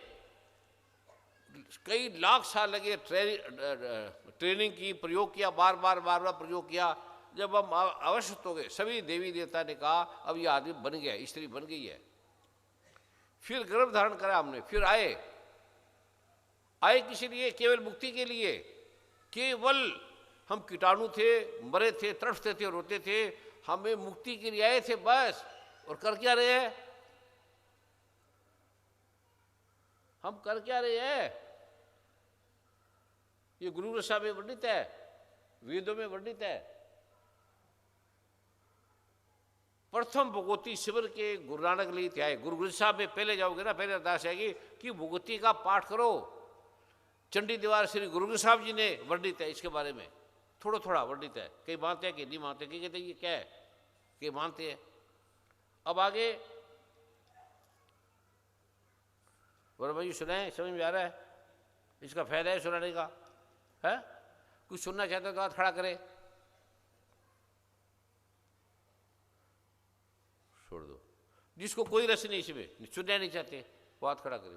कई लाख साल लगे, ट्रेनिंग की, प्रयोग किया, बार बार प्रयोग किया। जब हम अवश्य हो गए, सभी देवी देवता ने कहा अब ये आदमी बन गया, स्त्री बन गई है। फिर गर्भ धारण करा हमने, फिर आए किसी लिए, केवल मुक्ति के लिए। केवल हम कीटाणु थे, मरे थे, तड़फते थे, रोते थे, हमें मुक्ति के लिए आए थे बस। और कर क्या रहे हैं हम, कर क्या रहे हैं? ये गुरु रसा में वर्णित है, वेदों में वर्णित है। प्रथम भगवती शिविर के गुरु नानक लेते आए। गुरु ग्रंथ साहब में पहले जाओगे ना, पहले अरदास आएगी कि भगवती का पाठ करो। चंडी दीवार श्री गुरु ग्रंथ साहब जी ने वर्णित है इसके बारे में, थोड़ा थोड़ा वर्णित है। कई मानते हैं कि नहीं मानते, कई कहते हैं ये क्या है, कई मानते हैं। अब आगे वर्मा जी सुनाए, समझ में आ रहा है? इसका फायदा है सुनाने का, है? कुछ सुनना चाहते हो तो हाथ खड़ा करे, छोड़ दो। जिसको कोई रस नहीं इसमें, सुनना नहीं चाहते, वो हाथ खड़ा करे।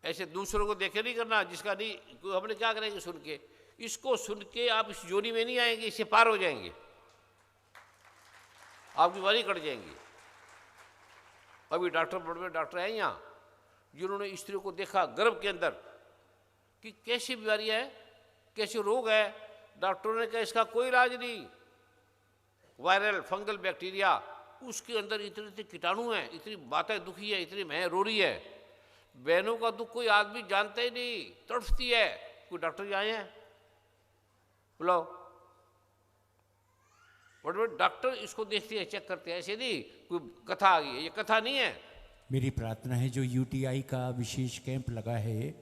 ऐसे दूसरों को देखे नहीं करना, जिसका नहीं, हमने क्या करेंगे सुन के। इसको सुन के आप इस जोनी में नहीं आएंगे, इससे पार हो जाएंगे, आपकी बारी कट जाएंगी। अभी डॉक्टर बड़े बड़े डॉक्टर हैं यहाँ, जिन्होंने स्त्रियों को देखा गर्भ के अंदर कि कैसी बीमारियाँ है, कैसे रोग है। डॉक्टरों ने कहा इसका कोई इलाज नहीं, वायरल फंगल बैक्टीरिया, उसके अंदर इतने इतने कीटाणु हैं, इतनी बातें दुखी है, इतनी मैं रो रही है। बहनों का दुख कोई आदमी जानता ही नहीं, तड़फती है। कोई डॉक्टर आए हैं, बुलाओ। बड़े बड़े डॉक्टर इसको देखते हैं, चेक करते हैं, ऐसे नहीं कोई कथा आ गई, ये कथा नहीं है। मेरी प्रार्थना है जो यूटीआई का विशेष कैंप लगा है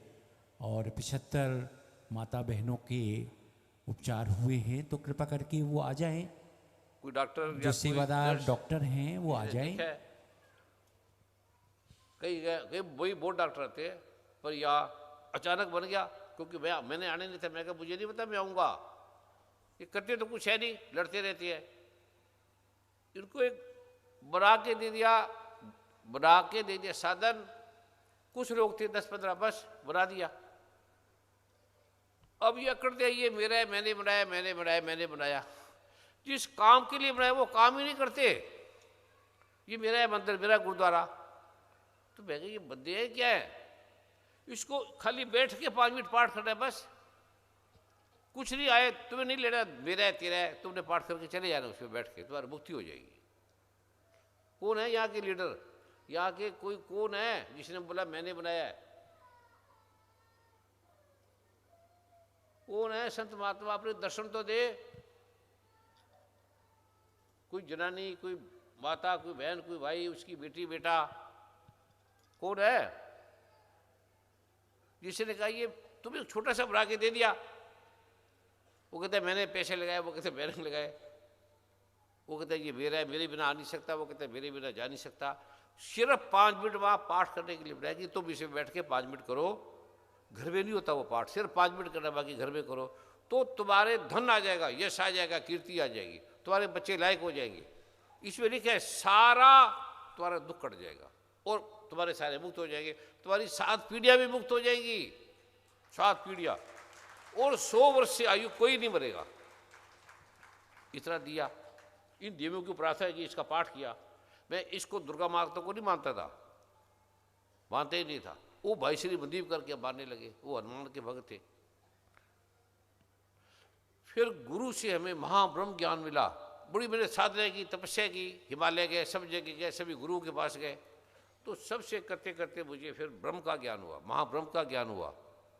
और 75 माता बहनों के उपचार हुए हैं, तो कृपा करके वो आ जाएं। कोई डॉक्टर जो सेवादार डॉक्टर हैं वो आ जाएं। कई वही बहुत डॉक्टर आते हैं, पर या अचानक बन गया, क्योंकि मैंने आने नहीं था, मैं कहा मुझे नहीं पता मैं आऊँगा। ये करते तो कुछ है नहीं, लड़ते रहती है। इनको एक बना के दे दिया साधन। कुछ लोग थे 10-15, बस बना दिया। अब ये करते ये मेरा है, मैंने बनाया। जिस काम के लिए बनाया वो काम ही नहीं करते। ये मेरा है मंदिर, मेरा गुरुद्वारा, तो मैं ये बंदे हैं क्या है? इसको खाली बैठ के 5 मिनट पाठ करना है बस, कुछ नहीं आए, तुम्हें नहीं लेना, मेरा है तेरा है, तुमने पाठ करके चले जाना उसमें बैठ के, तुम्हारी मुक्ति हो जाएगी। कौन है यहाँ के लीडर? यहाँ के कोई कौन है जिसने बोला मैंने बनाया है? कौन है संत महात्मा? अपने दर्शन तो दे। कोई जनानी, कोई माता, कोई बहन, कोई भाई, उसकी बेटी बेटा, कौन है जिसने कहा ये तुम्हें छोटा सा बना के दे दिया? वो कहता है मैंने पैसे लगाए, वो कहते मैंने लगाए, वो कहता है ये मेरा है, मेरे बिना आ नहीं सकता, वो कहता है मेरे बिना जा नहीं सकता। सिर्फ 5 मिनट वहाँ पाठ करने के लिए बनाएगी, तुम इसे बैठ के 5 मिनट करो। घर में नहीं होता वो पाठ, सिर्फ 5 मिनट करना, बाकी घर में करो, तो तुम्हारे धन आ जाएगा, यश आ जाएगा, कीर्ति आ जाएगी। तुम्हारे बच्चे लायक हो जाएंगे। इसमें लिखा है सारा तुम्हारा दुख कट जाएगा और तुम्हारे सारे मुक्त हो जाएंगे, तुम्हारी 7 पीढ़ियां भी मुक्त हो जाएंगी, 7 पीढ़ियां, और 100 वर्ष से आयु कोई नहीं मरेगा। इतना दिया। इन देवियों की प्रार्थना है जी, इसका पाठ किया। मैं इसको दुर्गा माता को नहीं मानता था, मानते ही नहीं था। वो भाई श्री मंदीप करके मानने लगे, वो हनुमान के भक्त थे। फिर गुरु से हमें महाब्रह्म ज्ञान मिला। बड़ी मैंने साधना की, तपस्या की, हिमालय गए, सब जगह गए, सभी गुरुओं के पास गए, तो सबसे करते करते मुझे फिर ब्रह्म का ज्ञान हुआ, महाब्रह्म का ज्ञान हुआ।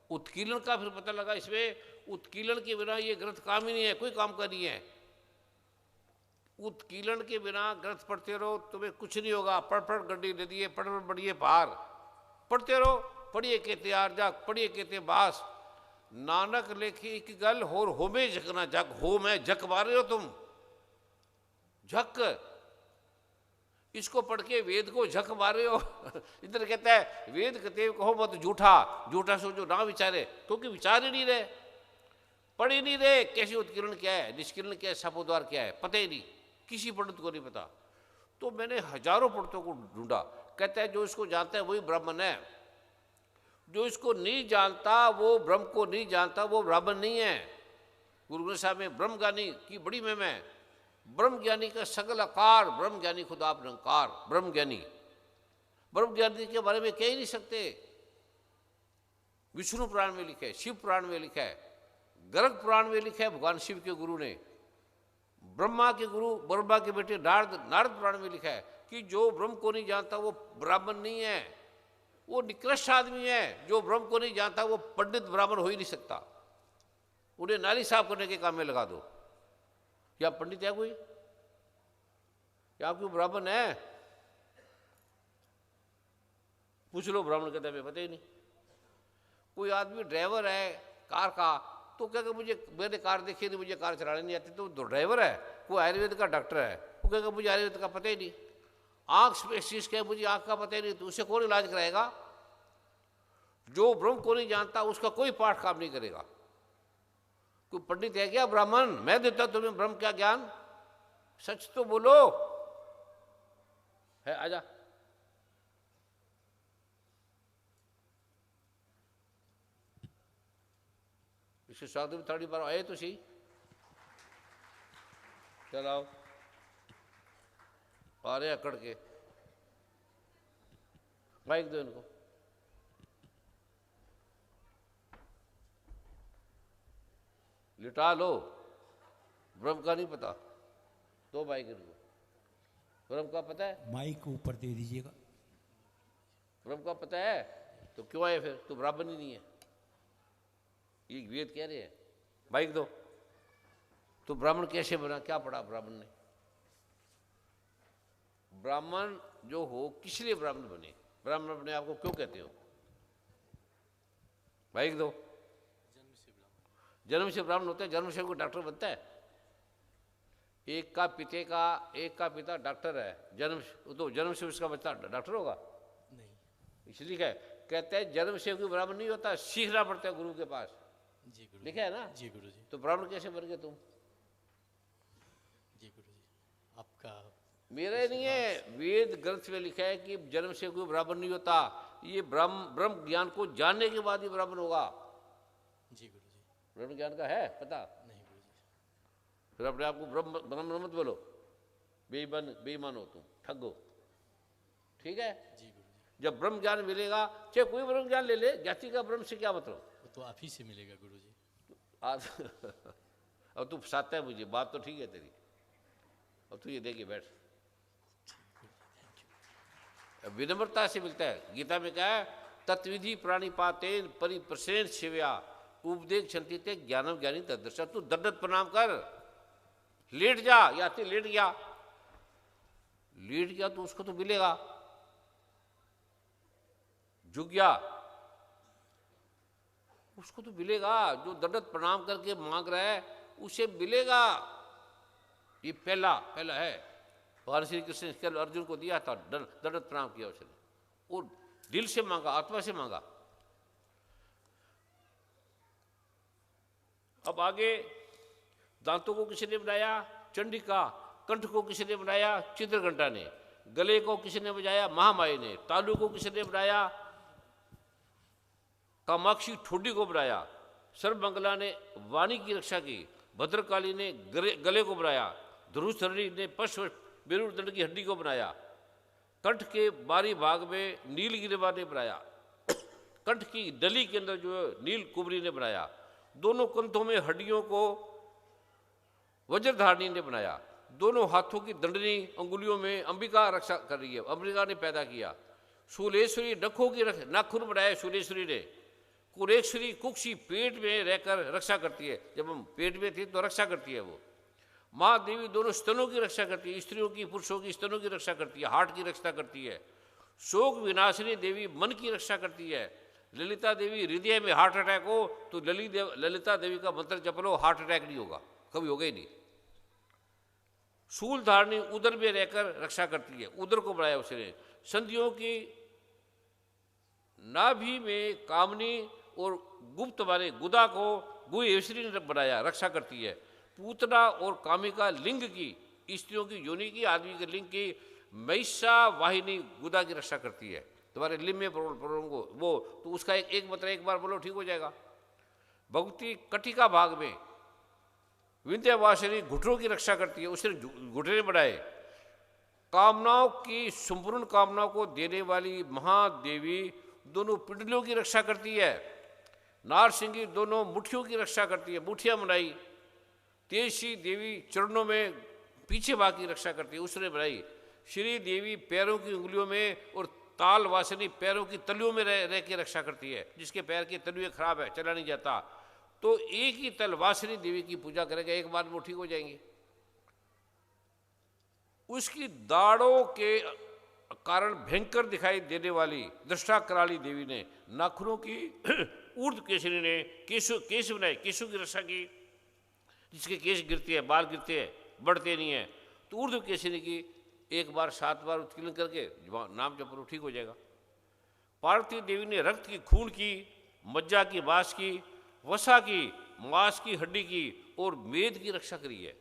उत्कीलन का फिर पता लगा। इसमें उत्कीलन के बिना ये ग्रंथ काम ही नहीं है, कोई काम का नहीं है। उत्कीलन के बिना ग्रंथ पढ़ते रहो तुम्हें कुछ नहीं होगा। पढ़ पढ़ गड्डी नदी है, पढ़ पढ़ बढ़िए पार, पढ़ते रहो। पढ़िए के तैयार जाग, पढ़िए के बास, नानक लेखी एक गल होर होमे झकना जग। हो में झक मार रहे हो तुम, झक। इसको पढ़ के वेद को झक मार रहे हो। इधर कहता है वेद कहते कहो मत झूठा, झूठा सोचो ना विचारे, तो कि विचार ही नहीं रहे, पढ़ ही नहीं रहे। कैसी उत्कीर्ण क्या है, निष्कीर्ण क्या है, सपोद्वार क्या है, पता ही नहीं, किसी पंडित को नहीं पता। तो मैंने हजारों पंडितों को ढूंढा। कहता है जो इसको जानता है वही ब्राह्मण है, जो इसको नहीं जानता वो ब्रह्म को नहीं जानता, वो ब्राह्मण नहीं है। गुरु ग्रंथ साहब में ब्रह्म ज्ञानी की बड़ी महिमा है। ब्रह्म ज्ञानी का सगल आकार, ब्रह्म ज्ञानी खुदा निरंकार। ब्रह्म ज्ञानी, ब्रह्म ज्ञानी के बारे में कह ही नहीं सकते। विष्णु पुराण में लिखा है, शिव पुराण में लिखा है, गर्ग पुराण में लिखा है भगवान शिव के गुरु ने। ब्रह्मा के गुरु, ब्रह्मा के बेटे नारद पुराण में लिखा है कि जो ब्रह्म को नहीं जानता वो ब्राह्मण नहीं है, वो निकृष्ट आदमी है। जो ब्रह्म को नहीं जानता वो पंडित ब्राह्मण हो ही नहीं सकता। उन्हें नाली साफ करने के काम में लगा दो। क्या पंडित है कोई, क्या कोई ब्राह्मण है? पूछ लो, ब्राह्मण कहते हैं पता ही नहीं। कोई आदमी ड्राइवर है कार का, तो क्या मुझे, मैंने कार देखी नहीं, मुझे कार चलाने नहीं आती, तो ड्राइवर है। कोई आयुर्वेद का डॉक्टर है, वो कहेगा मुझे आयुर्वेद का पता ही नहीं। आंख स्पेशलिस्ट है, मुझे आंख का पता ही नहीं, तो उसे कौन इलाज कराएगा? जो ब्रह्म को नहीं जानता उसका कोई पाठ काम नहीं करेगा। कोई पंडित है क्या ब्राह्मण? मैं देता तुम्हें ब्रह्म का ज्ञान, सच तो बोलो। है आजा, इसके स्वागत में थोड़ी बार आए तो सही। चलाओ, आ रहे अकड़ के, माइक दो इनको। लिटा लो, ब्रह्म का नहीं पता तो माइक इनको। ब्रह्म का पता है? माइक ऊपर दे दीजिएगा। ब्रह्म का पता है तो क्यों आए फिर? तो ब्राह्मण ही नहीं है, ये वेद कह रहे हैं। माइक दो। तो ब्राह्मण कैसे बना, क्या पढ़ा ब्राह्मण ने? ब्राह्मण जो हो, किस लिए ब्राह्मण बने? ब्राह्मण अपने आप को क्यों कहते हो? माइक दो। जन्म से ब्राह्मण होता है, जन्म से कोई डॉक्टर बनता है? एक का पिता डॉक्टर है, जन्म से उसका बच्चा डॉक्टर होगा नहीं। इसलिए कहते हैं जन्म से कोई ब्राह्मण नहीं होता, सीखना पड़ता है गुरु के पास। जी गुरु लिखा है ना? जी गुरु जी। तो ब्राह्मण कैसे बन गए तुम? जी गुरु जी, आपका मेरा नहीं है, वेद ग्रंथ में लिखा है कि जन्म से कोई ब्राह्मण नहीं होता। ये ब्रह्म ज्ञान को जानने के बाद ही ब्राह्मण होगा। जी गुरु जी। ब्रह्म ज्ञान का है पता? नहीं गुरु जी। फिर अपने आप को ब्रह्म मत बोलो, बेईमान हो तुम, ठग हो। ठीक है? जी गुरु जी। जब ब्रह्म ज्ञान मिलेगा, चाहे कोई ब्रह्म ज्ञान ले ले, जाति का ब्रह्म से क्या मतलब? वो तो आप ही से मिलेगा गुरु जी। आज अब तू फंसाता है मुझे, बात तो ठीक है तेरी। अब तू ये देखे बैठ, विनम्रता से मिलता है। गीता में क्या है? तत्विधि प्राणिपातेन परिप्रसेन शिव्या उपदेश छंती ते ज्ञानम ज्ञानी तदृशा। तू दंडवत प्रणाम कर, लेट जा, या तो लेट गया तो उसको तो मिलेगा। झुक गया उसको तो मिलेगा। जो दंडवत प्रणाम करके मांग रहा है उसे मिलेगा। ये पहला है। भगवान श्री कृष्ण ने अर्जुन को दिया था, दंडवत प्रणाम किया उसने, और दिल से मांगा, आत्मा से मांगा। अब आगे दांतों को किसने बनाया? चंडिका। कंठ को किसने बनाया? चित्रघंटा ने। गले को किसने बजाया? महामाई ने। तालु को किसने बनाया? कामाक्षी ठोडी को बनाया। सर्वमंगला ने वाणी की रक्षा की। भद्रकाली ने गले को बनाया। ध्रुवसरणी ने पश्व मेरुदंड की हड्डी को बनाया। कंठ के बारी भाग में नीलगिरिवा ने बनाया। कंठ की डली के अंदर जो है नील कुबरी ने बनाया। दोनों कंधों में हड्डियों को वज्रधारणी ने बनाया। दोनों हाथों की दंडनी अंगुलियों में अंबिका रक्षा कर रही है, अंबिका ने पैदा किया। शूलेश्वरी नखों की नाखून बनाया शूलेश्वरी ने। कुरेश्वरी कुक्षी पेट में रहकर रक्षा करती है, जब हम पेट में थे तो रक्षा करती है वो। माँ देवी दोनों स्तनों की रक्षा करती है, स्त्रियों की पुरुषों की स्तनों की रक्षा करती है, हार्ट की रक्षा करती है। शोक विनाशिनी देवी मन की रक्षा करती है। ललिता देवी हृदय में हार्ट अटैक हो तो ललिता देवी का मंत्र जप लो, हार्ट अटैक नहीं होगा, कभी होगा ही नहीं। शूल धारणी उदर में रहकर रक्षा करती है, उदर को बनाया उसने। संधियों की नाभि में कामनी और गुप्त वाले गुदा को गुहेश्वरी ने बनाया, रक्षा करती है। पूतना और कामिका लिंग की, स्त्रियों की योनि की, आदमी के लिंग की महिषा वाहिनी गुदा की रक्षा करती है। तुम्हारे लिंग में प्रॉब्लम को वो तो उसका एक मंत्र एक बार बोलो ठीक हो जाएगा। भक्ति कटिका भाग में विंध्यवासिनी घुटनों की रक्षा करती है, उसने घुटने बनाए। कामनाओं की संपूर्ण कामनाओं को देने वाली महादेवी दोनों पिंडलियों की रक्षा करती है। नारसिंगी दोनों मुठियों की रक्षा करती है, मुठियां बनाई। तेजसी देवी चरणों में पीछे भाग की रक्षा करती है, उसने बनाई। श्री देवी पैरों की उंगलियों में और ताल वासिनी पैरों की तलियों में रह के रक्षा करती है। जिसके पैर की तलियां खराब है, चला नहीं जाता, तो एक ही तल वासिनी देवी की पूजा करेगा, एक बार वो ठीक हो जाएंगे। उसकी दाढ़ों के कारण भयंकर दिखाई देने वाली दृष्टा कराली देवी ने नाखूनों की ऊर्ध्व केसरी ने केश बनाए, केशों की रक्षा की। जिसके केश गिरते हैं, बाल गिरते हैं, बढ़ते नहीं है, तो ऊर्ध्व केसरी की एक बार 7 बार उत्कीर्ण करके नाम जप लो, ठीक हो जाएगा। पार्वती देवी ने रक्त की, खून की, मज्जा की, मांस की, वसा की, मांस की, हड्डी की और मेद की रक्षा करी है,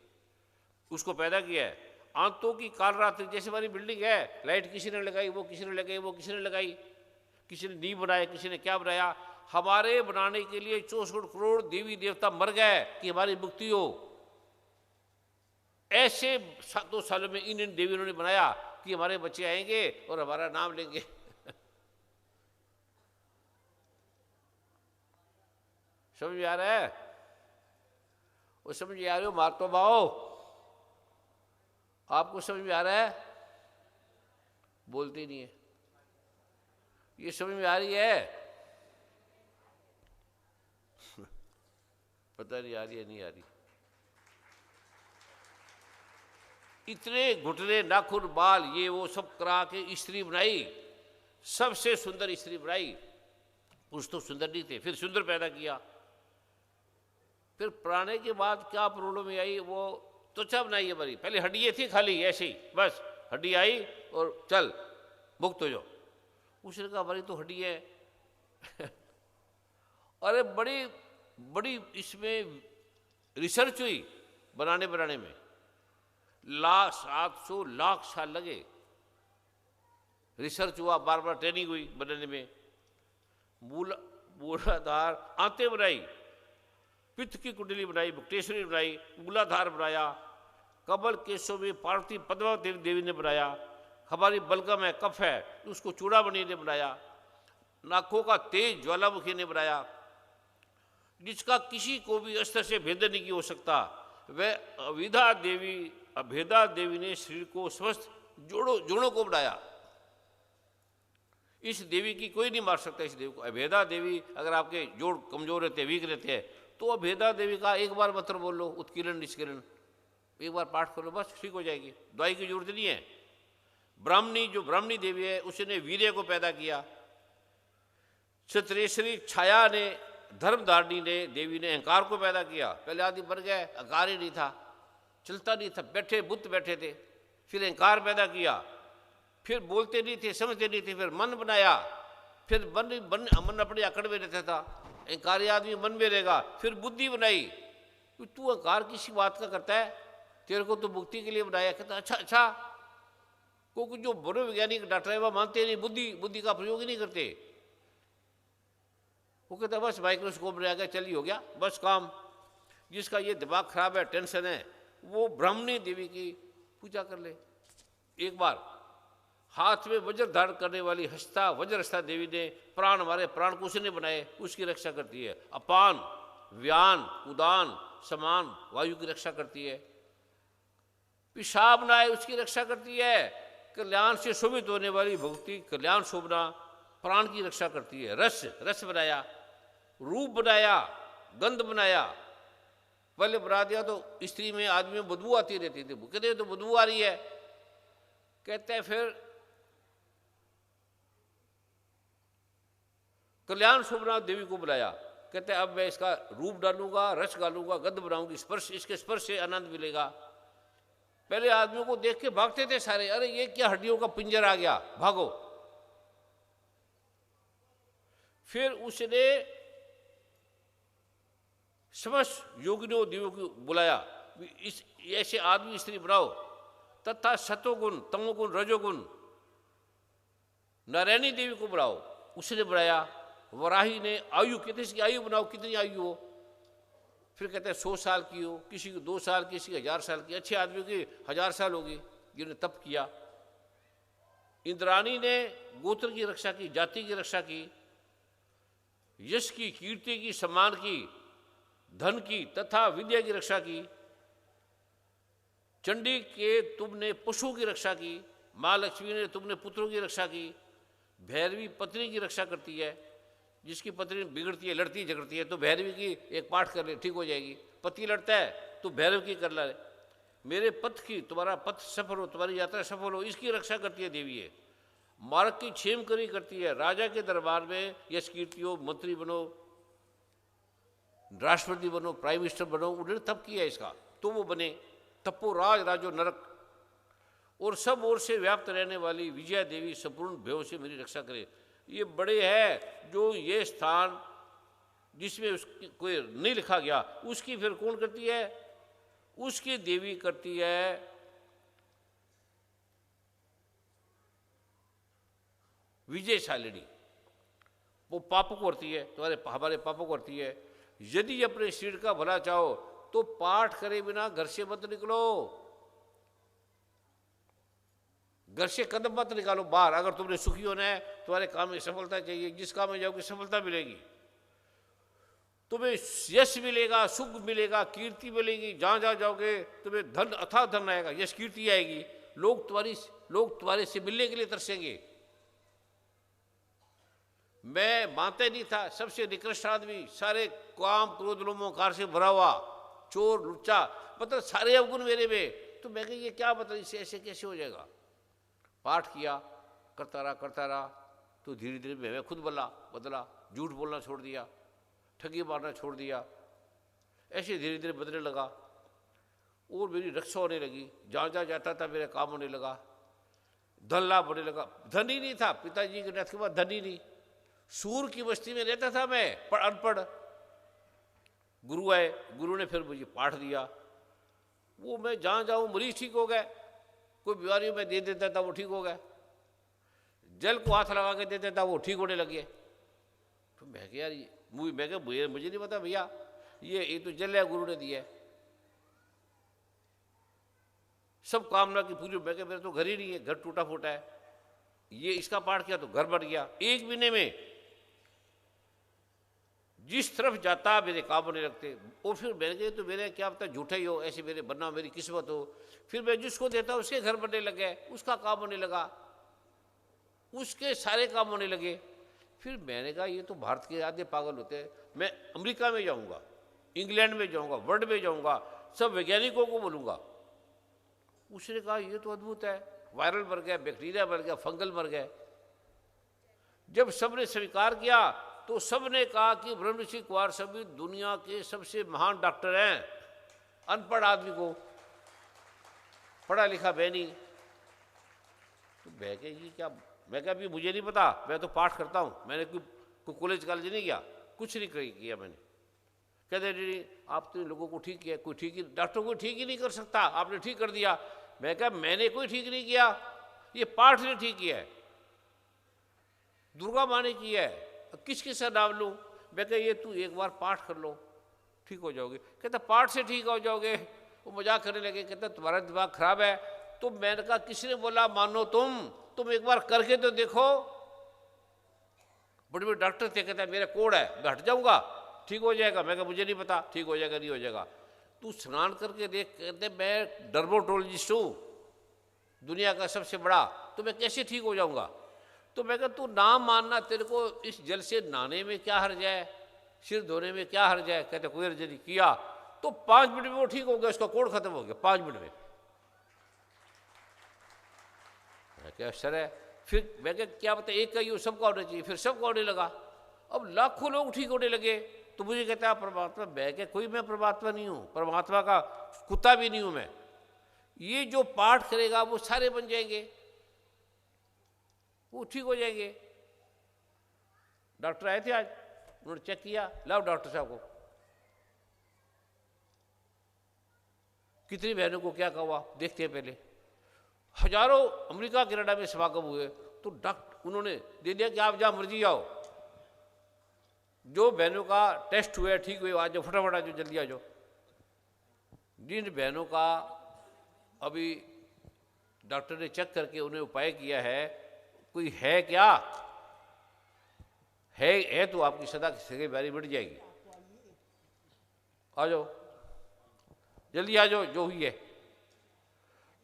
उसको पैदा किया है। आंतों की काल रात्रि, जैसे हमारी बिल्डिंग है, लाइट किसी ने लगाई, वो किसी ने लगाई, वो किसी ने लगाई, किसी ने नींव बनाया, किसी ने क्या बनाया। हमारे बनाने के लिए 64 करोड़ देवी देवता मर गए कि हमारी मुक्ति हो। ऐसे 7 सालों में इन देवियों ने बनाया कि हमारे बच्चे आएंगे और हमारा नाम लेंगे। समझ में आ रहा है? वो समझ में आ रहे हो? मार तो बाओ, आपको समझ में आ रहा है? बोलते नहीं है। ये समझ में आ रही है? पता नहीं आ रही है, नहीं आ रही। इतने घुटने, नाखून, बाल, ये वो सब करा के स्त्री बनाई, सबसे सुंदर स्त्री बनाई। पुरुष तो सुंदर नहीं थे, फिर सुंदर पैदा किया। फिर प्राणे के बाद क्या प्रॉब्लम आई, वो त्वचा बनाई हमारी। पहले हड्डियाँ थी खाली ऐसे ही, बस हड्डी आई और चल मुक्त हो जाओ। उसने कहा हमारी तो हड्डी है। अरे बड़ी बड़ी इसमें रिसर्च हुई बनाने में, 700 लाख साल लगे। रिसर्च हुआ, बार बार ट्रेनिंग हुई बनाने में। मूलाधार आंतें बनाई, पित्त की कुंडली बनाई, मुक्तेश्वरी बनाई, मूलाधार बनाया। कमल केशव में पार्वती पद्मा देवी ने बनाया। हमारी बलगम है, कफ है, उसको चूड़ामणि ने बनाया। नाकों का तेज ज्वालामुखी ने बनाया, जिसका किसी को भी अस्त्र से भेदन नहीं हो सकता। वह अभेदा देवी ने शरीर को स्वस्थ जोड़ों को बनाया। इस देवी की कोई नहीं मार सकता। इस देवी को अभेदा देवी, अगर आपके जोड़ कमजोर रहते हैं, वीक रहते हैं, तो अभेदा देवी का एक बार मंत्र बोल लो, उत्कीर्ण निष्कीर्ण, एक बार पाठ कर लो, बस ठीक हो जाएगी, दवाई की जरूरत नहीं है। ब्राह्मणी देवी है, उसने वीर्य को पैदा किया। क्षत्रेश्वरी छाया ने, धर्मधारिणी ने, देवी ने अहंकार को पैदा किया। पहले आदमी बन गए, अहंकार ही नहीं था, चलता नहीं था, बैठे बुत बैठे थे। फिर अहंकार पैदा किया, फिर बोलते नहीं थे, समझते नहीं थे, फिर मन बनाया। फिर मन अपने अकड़ में रहता था, अहंकारी आदमी मन में रहेगा। फिर बुद्धि बनाई, तू अहंकार किसी बात का करता है, तेरे को तो मुक्ति के लिए बनाया। कहता अच्छा अच्छा, क्योंकि जो मनोवैज्ञानिक डॉक्टर है वह मानते नहीं, बुद्धि का प्रयोग ही नहीं करते। वो कहता बस माइक्रोस्कोप में आ गया, चल ही हो गया बस काम। जिसका ये दिमाग खराब है, टेंशन है, वो ब्राह्मणी देवी की पूजा कर ले। एक बार हाथ में वज्र धारण करने वाली हस्ता वज्रहस्ता देवी ने प्राण, हमारे प्राण को उसने बनाए, उसकी रक्षा करती है। अपान, व्यान, उदान, समान वायु की रक्षा करती है। पेशाब ना आए उसकी रक्षा करती है। कल्याण से शोभित होने वाली भक्ति, कल्याण शोभना, प्राण की रक्षा करती है। रस बनाया, रूप बनाया, गंध बनाया। पहले बना दिया तो स्त्री में, आदमी में बदबू आती रहती थी। कहते तो बदबू आ रही है। कहते हैं फिर कल्याण शोभना देवी को बुलाया। कहते हैं अब मैं इसका रूप डालूंगा, रस डालूंगा, गंध बनाऊंगी, स्पर्श, इसके स्पर्श से आनंद मिलेगा। पहले आदमियों को देख के भागते थे सारे, अरे ये क्या हड्डियों का पिंजर आ गया, भागो। फिर उसने समस्त योगिनियों देवियों को बुलाया, इस ऐसे आदमी स्त्री बनाओ, तथा सतोगुण, तमोगुण, रजोगुण नारायणी देवी को बुलाओ। उसने बुलाया। वराही ने आयु, कितनी इसकी आयु बनाओ, कितनी आयु हो। फिर कहते हैं 100 साल की हो, किसी की 2 साल, किसी की 1000 साल की। अच्छे आदमी की 1000 साल होगी जिन्होंने तप किया। इंद्राणी ने गोत्र की रक्षा की, जाति की रक्षा की, यश की, कीर्ति की, सम्मान की, धन की तथा विद्या की रक्षा की। चंडी के तुमने पशुओं की रक्षा की। माँ लक्ष्मी ने तुमने पुत्रों की रक्षा की। भैरवी पत्नी की रक्षा करती है। जिसकी पत्नी बिगड़ती है, लड़ती झगड़ती है, तो भैरवी की एक पाठ कर ले, ठीक हो जाएगी। पति लड़ता है तो भैरव की कर ले। मेरे पथ की, तुम्हारा पथ सफल हो, तुम्हारी यात्रा सफल हो, इसकी रक्षा करती है देवी है। मार्ग की क्षेम करी करती है। राजा के दरबार में यश कीर्ति हो, मंत्री बनो, राष्ट्रपति बनो, प्राइम मिनिस्टर बनो, उन्होंने तप किया इसका, तो वो बने। तपो राज राजो नरक। और सब ओर से व्याप्त रहने वाली विजया देवी संपूर्ण भयों से मेरी रक्षा करे। ये बड़े है जो ये स्थान जिसमें उसकी कोई नहीं लिखा गया, उसकी फिर कौन करती है? उसकी देवी करती है विजयशालिनी। वो पापों को करती है, तुम्हारे हमारे पापों को करती है। यदि अपने शरीर का भला चाहो तो पाठ करे बिना घर से मत निकलो, घर से कदम मत निकालो बाहर। अगर तुमने सुखी होना है, तुम्हारे काम में सफलता चाहिए, जिस काम में जाओगे सफलता मिलेगी, तुम्हें यश मिलेगा, सुख मिलेगा, कीर्ति मिलेगी। जहां जहां जाओगे तुम्हें धन, अथाह धन आएगा, यश कीर्ति आएगी। लोग तुम्हारे से मिलने के लिए तरसेंगे। मैं मानते नहीं था, सबसे निकृष्ट आदमी, सारे काम क्रोध लोभ मोहकार से भरा हुआ, चोर लुच्चा, मतलब सारे अवगुण मेरे में। तो मैं कही ये क्या, मतलब इससे ऐसे कैसे हो जाएगा? पाठ किया, करता रहा तो धीरे धीरे मैं खुद बदला। झूठ बोलना छोड़ दिया, ठगी मारना छोड़ दिया, ऐसे धीरे धीरे बदलने लगा। और मेरी रक्षा होने लगी। जहाँ जहाँ जाता था मेरा काम होने लगा, धन लाभ होने लगा। धन ही नहीं था, पिताजी के डेथ के बाद धन ही नहीं। सूर की बस्ती में रहता था मैं, पर अनपढ़। गुरु आए, गुरु ने फिर मुझे पाठ दिया। वो मैं जहाँ जाऊँ मरीज ठीक हो गए, कोई बीमारी में दे देता था वो ठीक हो गया, जल को हाथ लगा के दे देता था वो ठीक होने लगे। तो मैं क्या यार, मुझे नहीं पता भैया, ये तो जल है गुरु ने दिया है। सब कामना की पूरी। मैं मेरे तो घर ही नहीं है, घर टूटा फूटा है। ये इसका पाठ किया तो घर बन गया। एक महीने में जिस तरफ जाता मेरे काम होने लगते। और फिर मैंने कहा तो मेरे क्या पता झूठा ही हो, ऐसे मेरे बनना मेरी किस्मत हो। फिर मैं जिसको देता उसके घर बनने लगे, उसका काम होने लगा, उसके सारे काम होने लगे। फिर मैंने कहा ये तो भारत के आधे पागल होते हैं। मैं अमेरिका में जाऊंगा, इंग्लैंड में जाऊंगा, वर्ल्ड में जाऊंगा, सब वैज्ञानिकों को बोलूंगा। उसने कहा ये तो अद्भुत है, वायरल मर गया, बैक्टीरिया मर गया, फंगल मर गया। जब सबने स्वीकार किया तो सबने कहा कि ब्रह्मऋषि कुमार स्वामी दुनिया के सबसे महान डॉक्टर हैं। अनपढ़ आदमी को पढ़ा लिखा बहनी। तो बह के ये क्या, मैं क्या, अभी मुझे नहीं पता, मैं तो पाठ करता हूँ, मैंने कोई कॉलेज कॉलेज नहीं किया, कुछ नहीं किया मैंने। कहते नहीं आप तो इन लोगों को ठीक किया, कोई ठीक ही डॉक्टर को ठीक ही नहीं कर सकता, आपने ठीक कर दिया। मैं कहा मैंने कोई ठीक नहीं किया, ये पाठ ने ठीक किया है, दुर्गा माँ ने किया है, किस किस का नाम लूँ? मैं कहा ये तू एक बार पाठ कर लो ठीक हो जाओगे। कहता पाठ से ठीक हो जाओगे? वो मजाक करने लगे, कहता तुम्हारा दिमाग खराब है। तो मैंने कहा किसने बोला मानो तुम एक बार करके तो देखो। बड़े बड़े डॉक्टर थे, कहता मेरा कोड है, मैं हट जाऊंगा ठीक हो जाएगा। मैं कहा मुझे नहीं पता ठीक हो जाएगा नहीं हो जाएगा, तू स्नान करके देख। कहते मैं डर्मोटोलॉजिस्ट हूँ, दुनिया का सबसे बड़ा, तो मैं कैसे ठीक हो जाऊंगा? तो मैं कहा तू नाम मानना, तेरे को इस जल से नहाने में क्या हर्ज है, सिर धोने में क्या हर्ज है? कहते कोई हर्ज नहीं। किया तो 5 मिनट में वो ठीक हो गया, उसका कोड खत्म हो गया 5 मिनट में। क्या सर है? फिर मैं क्या बता, एक का ही सबको होना चाहिए, फिर सबको होने लगा। अब लाखों लोग ठीक होने लगे। तो मुझे कहता है परमात्मा, मैं क्या कोई मैं परमात्मा नहीं हूँ, परमात्मा का कुत्ता भी नहीं हूँ मैं। ये जो पाठ करेगा वो सारे बन जाएंगे, वो ठीक हो जाएंगे। डॉक्टर आए थे आज, उन्होंने चेक किया, लाओ डॉक्टर साहब को। कितनी बहनों को क्या कहा देखते हैं पहले। हजारों अमेरिका कनाडा में समागम हुए, तो डॉक्टर उन्होंने दे दिया कि आप जहाँ मर्जी आओ, जो बहनों का टेस्ट हुआ ठीक हुए आ जाओ, फटाफट आ जाओ, जल्दी आ जाओ। जिन बहनों का अभी डॉक्टर ने चेक करके उन्हें उपाय किया है, कोई है क्या है तो आपकी सदा की सगी बारी मिट जाएगी। आ जाओ जल्दी आ जाओ, जो हुई है।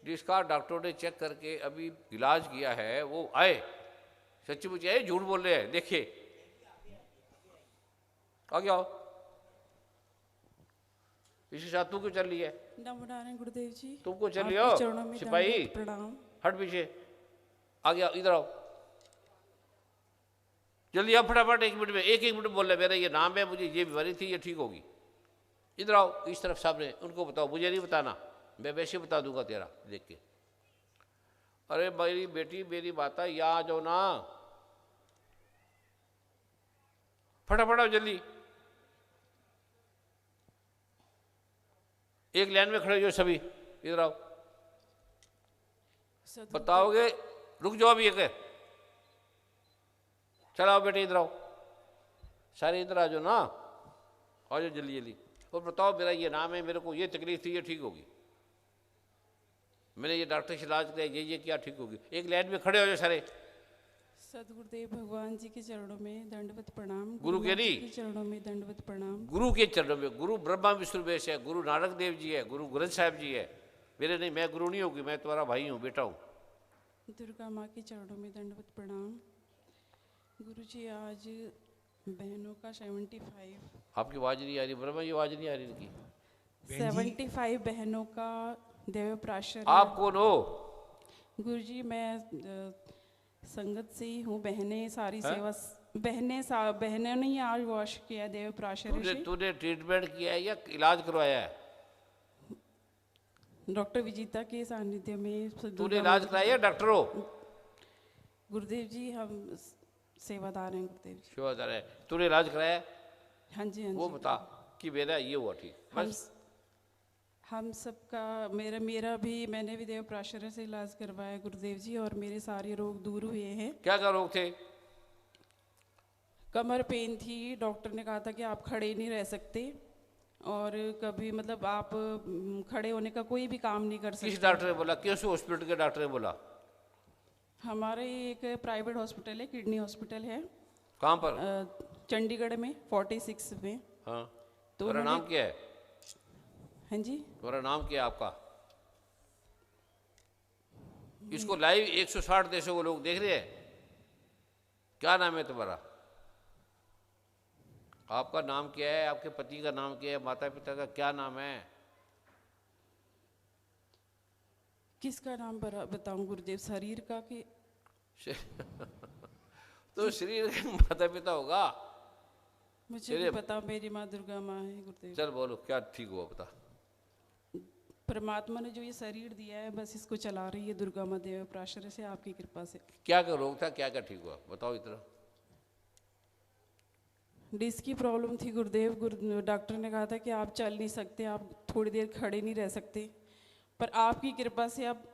जिसका डॉक्टर ने चेक करके अभी इलाज किया है वो आए, सच्ची मुझे आए, झूठ बोल रहे हैं। देखिए आ गया, इसके साथ तू क्यों चल रही है? नारायण गुरुदेव जी, तुमको चल रही हो सिपाही, प्रणाम। हट पीछे, आ गया, इधर आओ जल्दी आओ फटाफट, 1 मिनट में, एक मिनट बोल रहे मेरा ये नाम है, मुझे ये बीमारी थी, ये ठीक होगी। इधर आओ इस तरफ सामने, उनको बताओ, मुझे नहीं बताना, मैं वैसे बता दूंगा तेरा देख के। अरे मेरी बेटी मेरी माता यहाँ आ जाओ ना, फटाफट आओ जल्दी। एक लाइन में खड़े हो सभी, इधर आओ। बताओगे, रुक जाओ अभी एक, चलाओ बेटे इधर आओ, सारे इधर आ जाओ ना, आ जाओ जल्दी जल्दी। और बताओ मेरा ये नाम है, मेरे को ये तकलीफ थी, ये ठीक होगी, मैंने ये डॉक्टर से इलाज किया, ये क्या ठीक होगी। एक लाइन में खड़े हो जाओ सारे। सदगुरुदेव भगवान जी के चरणों में दंडवत प्रणाम। गुरु के नहीं, के चरणों में दंडवत प्रणाम। गुरु के चरणों में। गुरु ब्रह्मा विष्णु वेश है, गुरु नानक देव जी है, गुरु ग्रंथ साहब जी है, मेरे नहीं, मैं गुरु नहीं होगी, मैं तुम्हारा भाई हूँ, बेटा हूँ। दुर्गा माँ के चरणों में दंडवत प्रणाम। गुरु जी आज बहनों का 75, आपकी आवाज नहीं आ रही ब्रह्मा, ये आवाज नहीं आ रही इनकी। 75 बहनों का देव प्राशर। आप कौन हो? गुरु जी मैं संगत से ही हूँ, बहनें सारी सेवा, बहनों ने ही आज वॉश किया देव प्राशर से। तूने ट्रीटमेंट किया है या इलाज करवाया है? डॉक्टर विजिता के सानिध्य में तूने इलाज कराया डॉक्टर हो? गुरुदेव जी हम सेवादार हैं गुरुदेव जी। सेवादार है, तूने इलाज कराया? हाँ जी हाँ जी। वो बता कि मेरा ये हुआ ठीक बस। हम सबका मेरा भी, मैंने भी देव प्राशर से इलाज करवाया गुरुदेव जी, और मेरे सारे रोग दूर हुए हैं। क्या क्या रोग थे? कमर पेन थी, डॉक्टर ने कहा था कि आप खड़े नहीं रह सकते, और कभी मतलब आप खड़े होने का कोई भी काम नहीं कर सकते। किस डॉक्टर ने बोला? किस हॉस्पिटल के डॉक्टर ने बोला? हमारे एक प्राइवेट हॉस्पिटल है, किडनी हॉस्पिटल है। कहाँ पर? चंडीगढ़ में 46 में। हाँ, तो तुम्हारा नाम क्या है? हाँ जी, तुम्हारा नाम क्या है आपका? इसको लाइव 160 देशों को लोग देख रहे हैं। क्या नाम है तुम्हारा? आपका नाम क्या है? आपके पति का नाम क्या है? माता पिता का क्या नाम है? किसका नाम बताऊं गुरुदेव? शरीर का कि तो शरीर का माता पिता होगा। मुझे नहीं पता, मेरी माँ दुर्गा माँ है गुरुदेव। चल बोलो क्या ठीक हुआ बता। परमात्मा ने जो ये शरीर दिया है, बस इसको चला रही है दुर्गा माँ देव प्राशर से, आपकी कृपा से। क्या क्या रोग था, क्या क्या ठीक हुआ बताओ इतना। डिस्क की प्रॉब्लम थी गुरुदेव। डॉक्टर ने कहा था कि आप चल नहीं सकते, आप थोड़ी देर खड़े नहीं रह सकते, पर आपकी कृपा से आप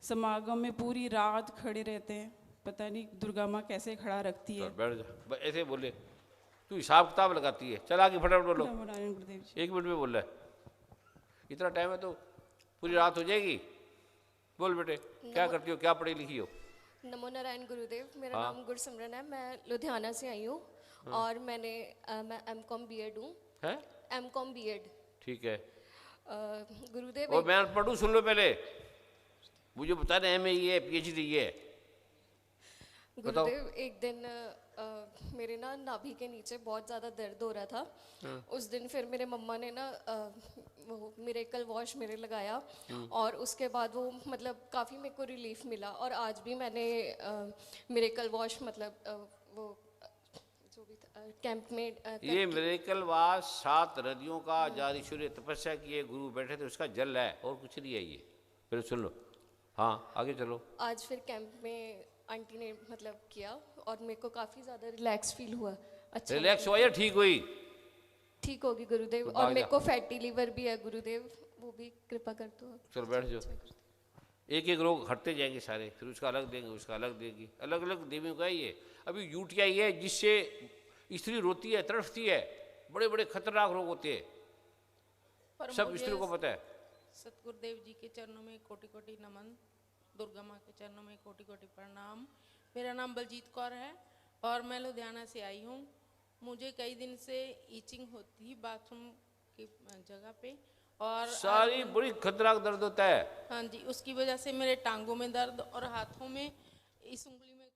समागम में पूरी रात खड़े रहते हैं। पता नहीं दुर्गा माँ कैसे खड़ा रखती है। चल बैठ जा, बस ऐसे बोले, तू हिसाब किताब लगाती है। चल आगे फटाफट बोलो, नमो नारायण गुरुदेव जी। 1 मिनट में बोल रहा है, इतना टाइम है तो पूरी रात हो जाएगी। बोल बेटे, क्या करती हो, क्या पढ़ी लिखी हो? नमो नारायण गुरुदेव, मेरा हाँ। नाम गुरसिमरन है। मैं लुधियाना से आई हूँ और मैं M.Com B.Ed हूँ। है M.Com B.Ed। ठीक है। गुरुदेव और मैं पढ़ूँ, सुन लो पहले, मुझे बता रहे MA ये है, PhD ये है। बताओ। गुरुदेव एक दिन मेरे ना नाभि के नीचे बहुत ज़्यादा दर्द हो रहा था। उस दिन फिर मेरे मम्मा ने ना वो मिरेकल वॉश मेरे लगाया और उसके बाद वो मतलब काफ़ी मेरे को रिलीफ मिला। और आज भी मैंने मिरेकल वॉश मतलब वो जो भी कैंप में ये मिरेकल वास 7 नदियों का जारी सूर्य तपस्या किए गुरु बैठे थे, उसका जल है और कुछ नहीं है ये। फिर सुन लो, हाँ आगे चलो। आज फिर कैंप में आंटी ने मतलब किया और मेरे को काफ़ी ज़्यादा रिलैक्स फील हुआ। अच्छा रिलैक्स हुआ या ठीक हुई? ठीक होगी गुरुदेव। तो और भाग मेरे जा। को फैटी लीवर भी है गुरुदेव, वो भी कृपा कर दो। चलो बैठ जाओ। एक एक रोग हटते जाएंगे सारे, फिर उसका अलग देंगे, उसका अलग देगी। अलग अलग देवियों का ये। अभी UTI है जिससे स्त्री रोती है, तड़फती है, बड़े बड़े खतरनाक रोग होते हैं, पर सब मुझे स्त्री को पता है। सतगुरुदेव जी के चरणों में कोटि कोटि नमन, दुर्गा माँ के चरणों में कोटि कोटि प्रणाम। मेरा नाम बलजीत कौर है और मैं लुधियाना से आई हूँ। मुझे कई दिन से ईचिंग होती बाथरूम की जगह पे और सारी बड़ी खतरनाक दर्द होता है। हाँ जी, उसकी वजह से मेरे टांगों में दर्द और हाथों में, इस उंगली में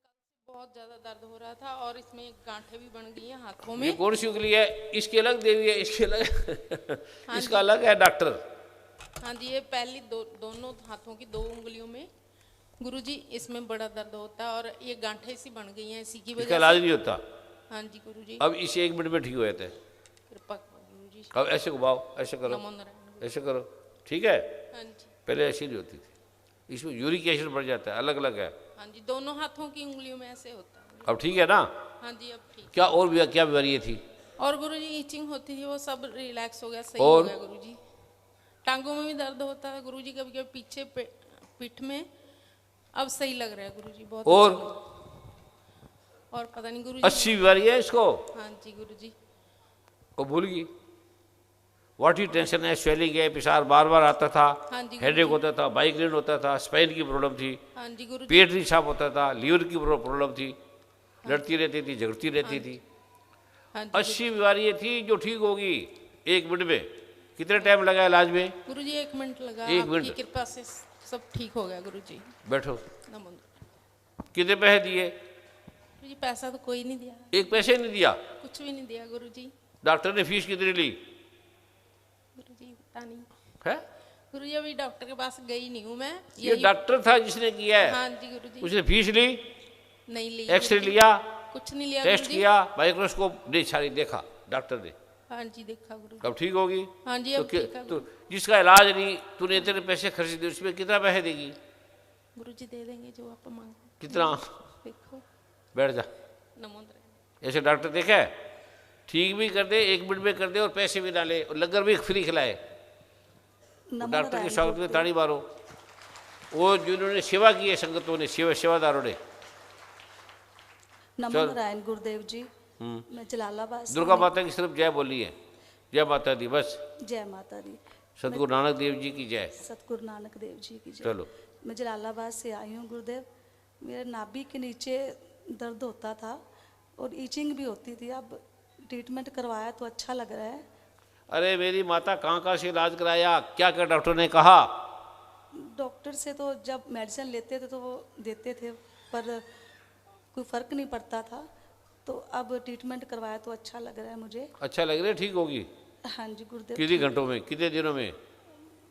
बहुत ज़्यादा दर्द हो रहा था और इसमें गांठें भी बन गई हैं हाथों में। ये कौन सी उंगली है? इसकी अलग देवी है, इसकी अलग हाँ इसका अलग है डॉक्टर। हाँ जी, ये पहली दोनों हाथों की 2 उंगलियों में गुरुजी इसमें बड़ा दर्द होता है और ये गांठें सी बन गई हैं, इसी की इसका वजह इलाज से। नहीं होता। हाँ जी गुरुजी, अब इसे 1 मिनट में ठीक हो जाता है। कृपा करो गुरुजी। अब ऐसे घुमाओ, ऐसे करो, नमो नारायण। ऐसे करो, ठीक है। हाँ जी, पहले ऐसी नहीं होती थी, इसमें यूरिक एसिड बढ़ जाता है, अलग अलग है। हाँ जी, दोनों हाथों की उंगलियों में ऐसे होता है। अब ठीक है ना? हाँ जी, अब ठीक। क्या और भी क्या बीमारी थी? और गुरुजी ईचिंग होती थी, वो सब रिलैक्स हो गया, सही और? हो गया गुरुजी। टांगों में भी दर्द होता है गुरुजी, कभी कभी पीछे पीठ में, अब सही लग रहा है गुरुजी, बहुत और? अच्छा लग रहा है। और पता नहीं गुरुजी। 80 बीमारी है इसको। हाँ जी गुरुजी। वो भूल गई। वाटी टेंशन है, स्वेलिंग है, पिसार बार बार आता था, हाँ जी हेडेक गुरुजी। होता था, माइग्रेन होता था, स्पाइन की प्रॉब्लम थी, हाँ जी गुरुजी। पेट नहीं साफ होता था, लीवर की प्रॉब्लम थी, लड़ती रहती थी, झगड़ती रहती थी। हाँ जी 80 बीमारियाँ थी जो ठीक होगी 1 मिनट में। कितने टाइम लगा इलाज में? गुरुजी 1 मिनट लगा, 1 आपकी मिनट। कृपा से सब ठीक हो गया गुरुजी। बैठो। नमो नारायण। कितने पैसे दिए? गुरुजी पैसा तो कोई नहीं दिया, 1 पैसे नहीं दिया। कुछ भी नहीं दिया गुरुजी। डॉक्टर ने फीस कितनी ली गुरुजी पता नहीं। है? गुरुजी अभी डॉक्टर के पास गई नहीं हूँ मैं। ये डॉक्टर था जिसने किया है, हाँ जी गुरुजी। उसने फीस ली, नहीं ली एक्सरे गुरुजी। लिया, कुछ नहीं लिया टेस्ट गुरुजी। किया, माइक्रोस्कोप नहीं सारी देखा डॉक्टर ने। हाँ जी देखा गुरुजी। कब ठीक होगी? हाँ जी तो, अब ठीक है तो जिसका इलाज नहीं, तूने इतने पैसे खर्च दिए, उसमें कितना पैसे देगी? गुरुजी दे देंगे जो आप मांगो। कितना? देखो। बैठ जा। नमो नारायण। ऐसे डॉक्टर देखा है? ठीक भी कर दे, 1 मिनट में कर दे और पैसे भी डाले और लंगर भी फ्री खिलाए। डॉक्टर के स्वागत में ताड़ी मारो। वो जिन्होंने सेवा की है संगतों ने, सेवादारों ने। नमो चल। नारायण गुरुदेव जी। मैं जलालाबाद से दुर्गा हूँ। माता की सिर्फ जय बोली है, जय माता दी बस। जय माता दी। सतगुरु नानक देव जी की जय। सतगुरु नानक देव जी की जय। चलो। मैं जलालाबाद से आई हूँ गुरुदेव। मेरे नाभि के नीचे दर्द होता था और ईचिंग भी होती थी। अब ट्रीटमेंट करवाया तो अच्छा लग रहा है। अरे मेरी माता, कहाँ से इलाज कराया, क्या क्या डॉक्टर ने कहा? डॉक्टर से तो जब मेडिसिन लेते थे तो वो देते थे, पर कोई फ़र्क नहीं पड़ता था। तो अब ट्रीटमेंट करवाया तो अच्छा लग रहा है मुझे। अच्छा लग रहा है, ठीक होगी? हाँ जी गुरुदेव। कितने घंटों में, कितने दिनों में?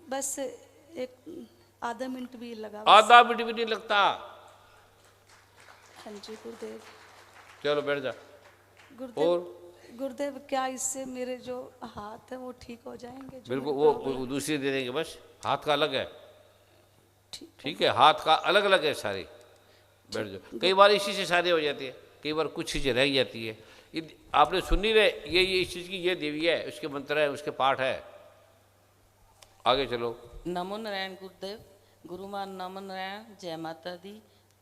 बस एक आधा मिनट भी लगा बस। आधा मिनट भी नहीं लगता। हाँ जी गुरुदेव। चलो बैठ जा। गुरुदेव और? गुरुदेव क्या इससे मेरे जो हाथ है वो ठीक हो जाएंगे? जो बिल्कुल, मेरी प्रॉब्लम वो दूसरी दे देंगे बस। हाथ का अलग है, ठीक ठीक है, हाथ का अलग अलग है सारे। बैठ जाओ। कई बार इसी से सारे हो जाती है, कई बार कुछ चीज़ें रह जाती है। आपने सुन नहीं रहे, ये इस चीज़ की ये देवी है, उसके मंत्र है, उसके पाठ है। आगे चलो। नमो नारायण गुरुदेव, गुरुमान नमो नारायण, जय माता दी,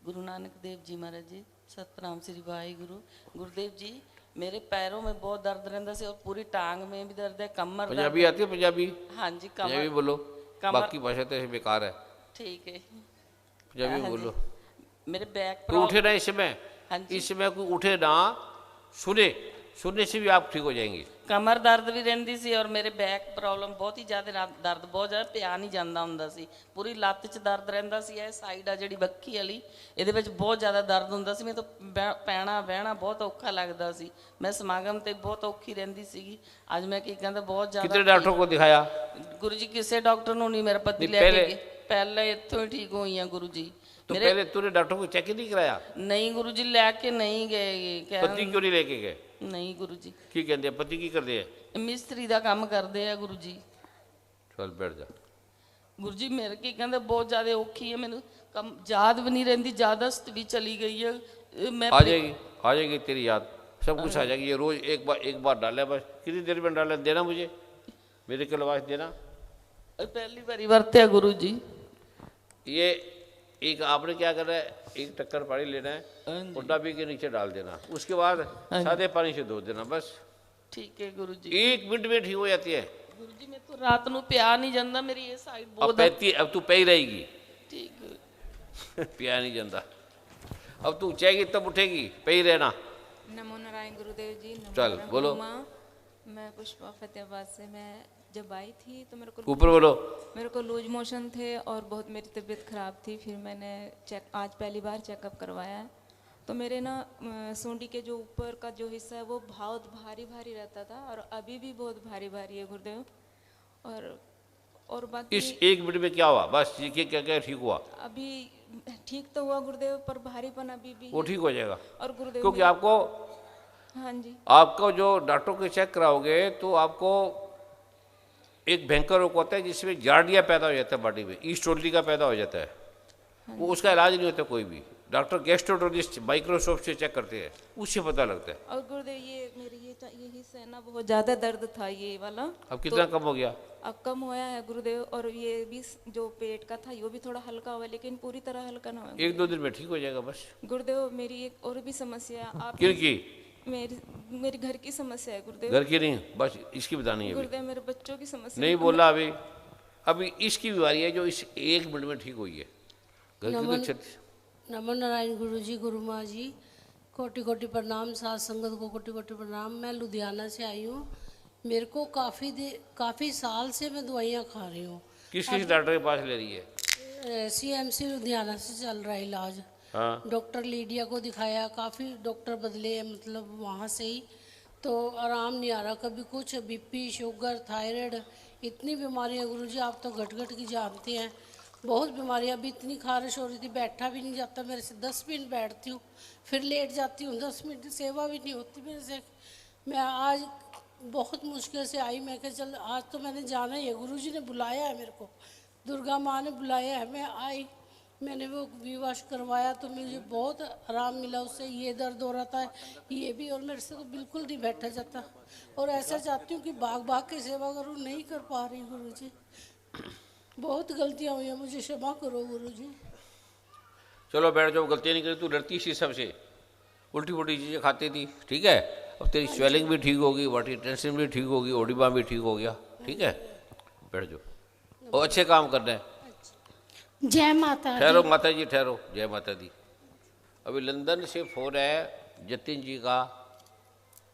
गुरु नानक देव जी महाराज जी, सतनाम श्री वाहिगुरु। गुरुदेव जी मेरे पैरों में बहुत दर्द रहता से और पूरी टांग में भी दर्द है, कमर पंजाबी आती है? पंजाबी? हाँ जी, पंजाबी बोलो, बाकी भाषा तो ऐसे बेकार है। ठीक है, पंजाबी बोलो। मेरे बैक कोई उठे ना इस समय, इस समय कोई उठे ना, सुनने से भी आप ठीक हो जाएंगे। कमर दर्द भी रहती सी और मेरे बैक प्रॉब्लम बहुत ही ज़्यादा, दर्द बहुत ज़्यादा, ਪਿਆ नहीं ਜਾਂਦਾ ਹੁੰਦਾ ਸੀ, पूरी ਲੱਤ 'ਚ ਦਰਦ ਰਹਿੰਦਾ ਸੀ। ਇਹ ਸਾਈਡ ਆ ਜਿਹੜੀ ਬੱਕੀ ਵਾਲੀ, ਇਹਦੇ ਵਿੱਚ ਬਹੁਤ ਜ਼ਿਆਦਾ ਦਰਦ ਹੁੰਦਾ ਸੀ। ਮੈਨੂੰ ਤਾਂ ਪੈਣਾ ਬਹਿਣਾ ਬਹੁਤ ਔਖਾ ਲੱਗਦਾ ਸੀ। ਮੈਂ ਸਮਾਗਮ ਤੇ ਬਹੁਤ ਔਖੀ ਰਹਿੰਦੀ ਸੀਗੀ। ਅੱਜ ਮੈਂ ਕੀ ਕਹਿੰਦਾ ਬਹੁਤ ਜ਼ਿਆਦਾ। कितने डॉक्टर को दिखाया? ਗੁਰੂ ਜੀ ਕਿਸੇ ਡਾਕਟਰ ਨੂੰ ਨਹੀਂ, ਮੇਰਾ ਪਤੀ ਲੈ ਕੇ ਗਏ। ਪਹਿਲੇ ਇੱਥੋਂ ਹੀ ਠੀਕ ਹੋਈ ਆ ਗੁਰੂ ਜੀ। तो पहले तूने डॉक्टर को चेक ही नहीं कराया? नहीं गुरु जी, लैके नहीं गए। पति क्यों नहीं लेके गए? नहीं गुरु जी। की कहते हैं पति की कर दिए? मिस्त्री का काम करते हैं गुरु जी। चल बैठ जा। गुरु जी मेरे की कहते बहुत ज़्यादा औखी है, मैंने कम याद भी नहीं रहती, ज़्यादा भी चली गई है। मैं आ जाएगी तेरी याद, सब कुछ आ जाएगी। ये रोज एक बार डाले बस। कितनी देर में डाले देना मुझे, मेरे के आवाज देना। पहली बारी बरते गुरु जी। ये एक आपने क्या करना है, एक टक्कर पानी लेना है और डब्बी के नीचे डाल देना, उसके बाद सादे पानी से धो देना बस। ठीक है गुरु जी। 1 मिनट में ठीक हो जाती है। गुरु जी मैं तो रात को प्या नहीं जाता, मेरी ये साइड बहुत अब तू पई रहेगी। ठीक है। प्या नहीं जाता, अब तू चाहेगी तब उठेगी, पई रहना। नमो नारायण गुरुदेव जी। नमो चल नारायण बोलो। गुरुमाँ, मैं पुष्पा फतेहाबाद से, मैं जब आई थी तो मेरे ऊपर बोलो। को लूज मोशन थे और बहुत मेरी तबीयत ख़राब थी। फिर मैंने आज पहली बार चेकअप करवाया है, तो मेरे ना सूंडी के जो ऊपर का जो हिस्सा है वो बहुत भारी भारी रहता था और अभी भी बहुत भारी भारी है गुरुदेव। और बाकी इस 1 मिनट में क्या हुआ, बस ये क्या ठीक हुआ? अभी ठीक तो हुआ गुरुदेव, पर भारीपन अभी भी वो ठीक हो जाएगा। और गुरुदेव क्योंकि आपको, हाँ जी, आपको जो डॉक्टर को चेक कराओगे तो आपको एक भयंकर रोग होता है जिसमें जार्डिया पैदा हो जाता है बॉडी में, ईस्टोली का पैदा हो जाता है। वो उसका इलाज नहीं होता कोई भी, डॉक्टर गैस्ट्रोन्टरोलॉजिस्ट माइक्रोस्कोप से चेक करते हैं, उससे पता लगता है। और गुरुदेव ये मेरी ये हिस्सा है ना, बहुत ज़्यादा दर्द था ये वाला। अब कितना कम हो गया? अब कम होया है गुरुदेव, और ये भी जो पेट का था ये भी थोड़ा हल्का हुआ, लेकिन पूरी तरह हल्का ना हुआ। 1-2 दिन में ठीक हो जाएगा बस। गुरुदेव मेरी एक और भी समस्या है। आप किनकी? मेरी घर की समस्या है गुरुदेव। घर की नहीं, बस इसकी बतानी है। गुरुदेव मेरे बच्चों की समस्या नहीं बोला अभी इसकी बीमारी है जो इस 1 मिनट में ठीक हुई है। घर की तो नमो नारायण गुरु जी, गुरु माँ जी, कोटि कोटि प्रणाम, साथ संगत को कोटि कोटि प्रणाम। मैं लुधियाना से आई हूँ। मेरे को काफ़ी साल से मैं दवाइयाँ खा रही हूँ। किस डॉक्टर के पास ले रही है? CMC लुधियाना से चल रहा है इलाज। हाँ। डॉक्टर लीडिया को दिखाया, काफ़ी डॉक्टर बदले हैं, मतलब वहाँ से ही तो आराम नहीं आ रहा। कभी कुछ BP, शुगर, थायराइड, इतनी बीमारियाँ गुरु जी आप तो घट घट की जानते हैं। बहुत बीमारियाँ, अभी इतनी खारिश हो रही थी, बैठा भी नहीं जाता मेरे से। 10 मिनट बैठती हूँ फिर लेट जाती हूँ, 10 मिनट की सेवा भी नहीं होती मेरे से। मैं आज बहुत मुश्किल से आई, मैं कहा चल आज तो मैंने जाना ही है, गुरु जी ने बुलाया है मेरे को, दुर्गा माँ ने बुलाया है। मैं आई, मैंने वो विवाश करवाया तो मुझे बहुत आराम मिला उससे। ये दर्द हो रहा था ये भी, और मेरे से तो बिल्कुल नहीं बैठा जाता। और ऐसा चाहती हूँ कि भाग भाग के सेवा करूँ, नहीं कर पा रही गुरु जी। बहुत गलतियाँ हुई हैं, मुझे क्षमा करो गुरु जी। चलो बैठ जाओ, गलतियाँ नहीं करी। तू डरती इसी सबसे, उल्टी पुल्टी चीज़ें खाती थी, ठीक है। अब तेरी स्वेलिंग भी ठीक होगी, बॉडी टेंशन भी ठीक होगी, ओडिबा भी ठीक हो गया, ठीक है। बैठ जाओ और अच्छे काम करना है। जय माता दी। ठहरो माता जी, ठहरो। जय माता दी। अभी लंदन से फोन है जतिन जी का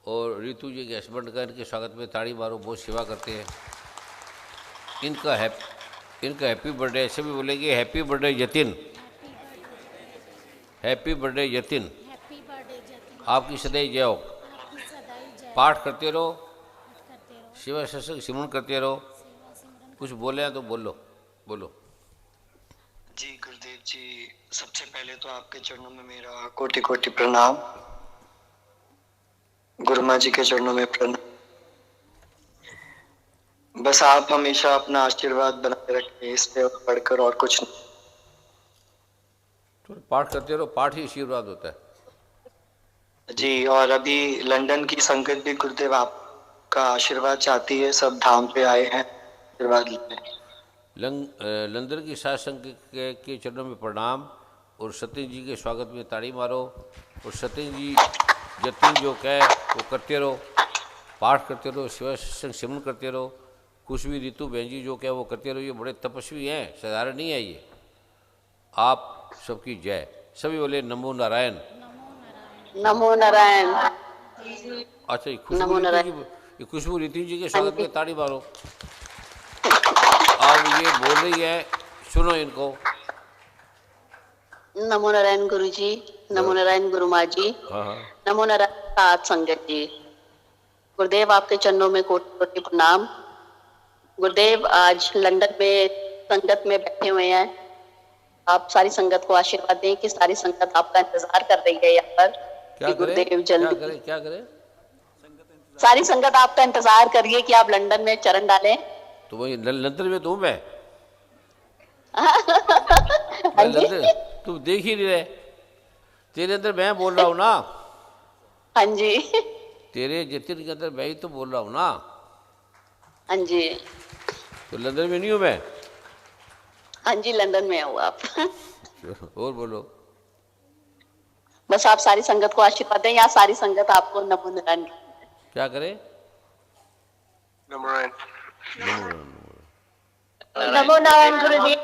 और रितु जी के हस्बैंड का। इनके स्वागत में ताड़ी मारो, बहुत सेवा करते हैं। इनका हैप्पी बर्थडे। ऐसे भी बोलेंगे happy birthday Jatin, happy birthday Jatin. आपकी सदैव जय हो। पाठ करते रहो, सेवा सत्संग सिमरन करते रहो। कुछ बोले हैं तो बोलो। जी गुरुदेव जी, सबसे पहले तो आपके चरणों में मेरा कोटि कोटि प्रणाम। गुरु माँ जी के चरणों में प्रणाम। बस आप हमेशा अपना आशीर्वाद बनाए रखें, इस पे बढ़कर और कुछ नहीं। तो पाठ करते रहो, पाठ ही आशीर्वाद होता है। जी, और अभी लंदन की संगत भी गुरुदेव आपका आशीर्वाद चाहती है, सब धाम पे आए हैं आशीर्वाद लेने। लंदन की साध संगत के चरणों में प्रणाम और सत्येंद्र जी के स्वागत में ताड़ी मारो और सत्येंद्र जी जतिन जो कहे वो करते रहो, पाठ करते रहो, सेवा सत्संग सिमरन करते रहो। कुछ भी ऋतु बहन जी जो कहे वो करते रहो। ये बड़े तपस्वी हैं, साधारण नहीं है ये। आप सबकी जय। सभी बोले नमो नारायण। नमो नारायण। अच्छा, ये खुशबू ऋतु जी के स्वागत में ताड़ी मारो। अब ये बोल रही है, सुनो इनको। नमो नारायण गुरु जी, नमो नारायण गुरु माँ जी, नमो नारायण साध संगत जी। गुरुदेव आपके चरणों में कोटि कोटि प्रणाम। गुरुदेव आज लंदन में संगत में बैठे हुए हैं, आप सारी संगत को आशीर्वाद दें कि सारी संगत आपका इंतजार कर रही है यहाँ पर। क्या गुरुदेव जल्दी क्या करे? सारी संगत आपका इंतजार करिए कि आप लंदन में चरण डालें। तो वही लंदन में तुम है तुम देख ही नहीं रहे। तेरे अंदर मैं बोल रहा हूँ ना। हाँ जी। तेरे जतिन के अंदर मैं ही तो बोल रहा हूँ ना। हाँ जी। तो लंदन में नहीं हूँ मैं। हाँ जी, लंदन में हो आप। और बोलो। बस आप सारी संगत को आशीर्वाद दें, या सारी संगत आपको नमो नारायण। क्या करे? नमो नारायण। नमो नारायण गुरु जी।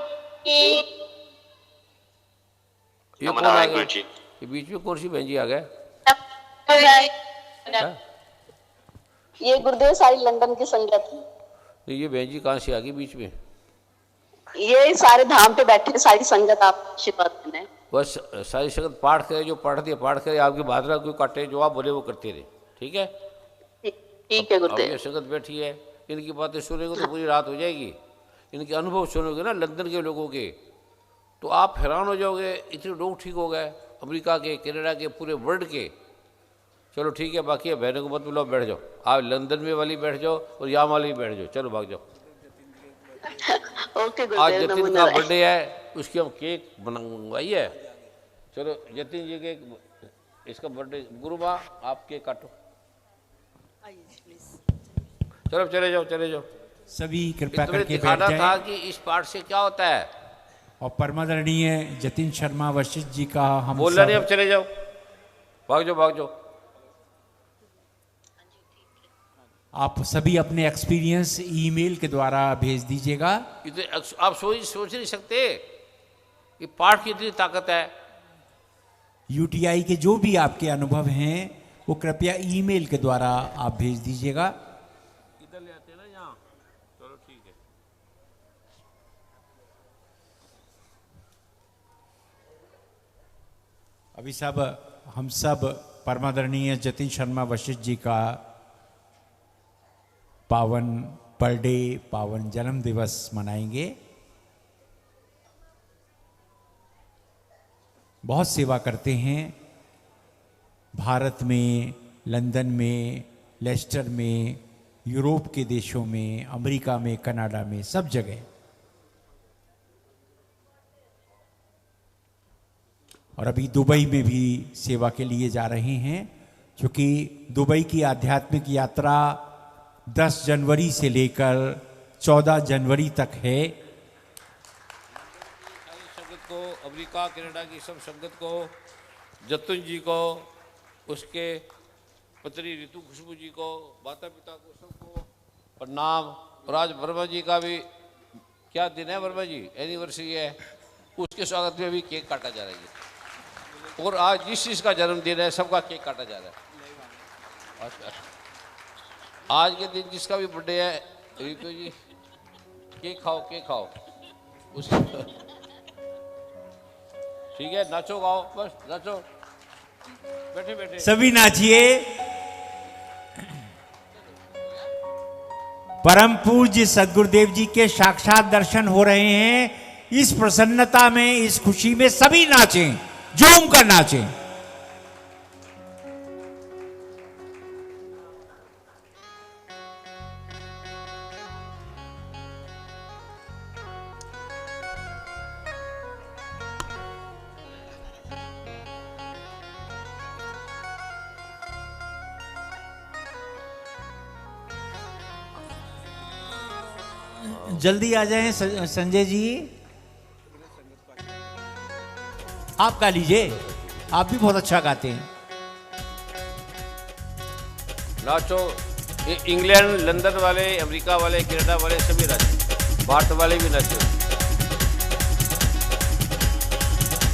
ये कौन आ गया? ये बीच में कौन सी बहन जी आ गए? ये गुरुदेव सारी लंदन की संगत। ये बहन जी कहाँ से आ गई बीच में? ये सारे धाम पे बैठे सारी संगत आप आशीर्वाद देने। बस सारी संगत पाठ करे, जो पढ़ दिए पाठ करे, आपकी बादरा कोई काटे, जो आप बोले वो करते रहे। ठीक है? ठीक है गुरुदेव। ये संगत बैठी है, इनकी बातें सुनेंगे तो पूरी रात हो जाएगी। इनके अनुभव सुनोगे ना लंदन के लोगों के, तो आप हैरान हो जाओगे। इतने लोग ठीक हो गए, अमेरिका के, कनाडा के, पूरे वर्ल्ड के। चलो ठीक है, बाकी है बहनों को मत बुलाओ, बैठ जाओ। आप लंदन में वाली बैठ जाओ और यहाँ वाली बैठ जाओ। चलो भाग जाओ। ओके आज जतिन का बर्थडे है, उसकी हम केक बनवाई है। चलो जतिन जी के इसका बर्थडे। गुरु माँ आप केक काटो। चलो चले जाओ, चले जाओ। सभी कृपया करके बैठ दिखाना जाएं। था कि इस पाठ से क्या होता है। और परमादरणीय जतिन शर्मा वशिष्ठ जी का हम बोलना नहीं, अब चले जाओ, भाग जाओ, भाग जाओ। आप सभी अपने एक्सपीरियंस ईमेल के द्वारा भेज दीजिएगा। आप सोच नहीं सकते कि पाठ की इतनी ताकत है। यूटीआई के जो भी आपके अनुभव हैं वो कृपया ईमेल के द्वारा आप भेज दीजिएगा। इधर ले आते हैं ना यहाँ। चलो ठीक है। अभी हम सब परमादरणीय जतिन शर्मा वशिष्ठ जी का पावन बर्थडे, पावन जन्म दिवस मनाएंगे। बहुत सेवा करते हैं भारत में, लंदन में, लेस्टर में, यूरोप के देशों में, अमेरिका में, कनाडा में, सब जगह। और अभी दुबई में भी सेवा के लिए जा रहे हैं, क्योंकि दुबई की आध्यात्मिक यात्रा 10 जनवरी से लेकर 14 जनवरी तक है। संगत को, अमेरिका कनाडा की सब संगत को, जतिन जी को, उसके पत्नी ऋतु खुशबू जी को, माता पिता को, सबको प्रणाम। और आज वर्मा जी का भी क्या दिन है? वर्मा जी एनिवर्सरी है, उसके स्वागत में भी केक काटा जा रहा है। और आज जिस का जन्मदिन है सबका केक काटा जा रहा है। आज के दिन जिसका भी बर्थडे है, ऋतु जी केक खाओ, केक खाओ। ठीक है, नाचो गाओ, बस नाचो, बैठे बैठे सभी नाचिए। परम पूज्य सदगुरुदेव जी के साक्षात दर्शन हो रहे हैं। इस प्रसन्नता में, इस खुशी में सभी नाचें, झूम कर नाचें। जल्दी आ जाएं संजय जी, आप गा लीजिए, आप भी बहुत अच्छा गाते हैं। नाचो, ये इंग्लैंड, लंदन वाले, अमेरिका वाले, कनाडा वाले सभी नाचे, भारत वाले भी नाचे,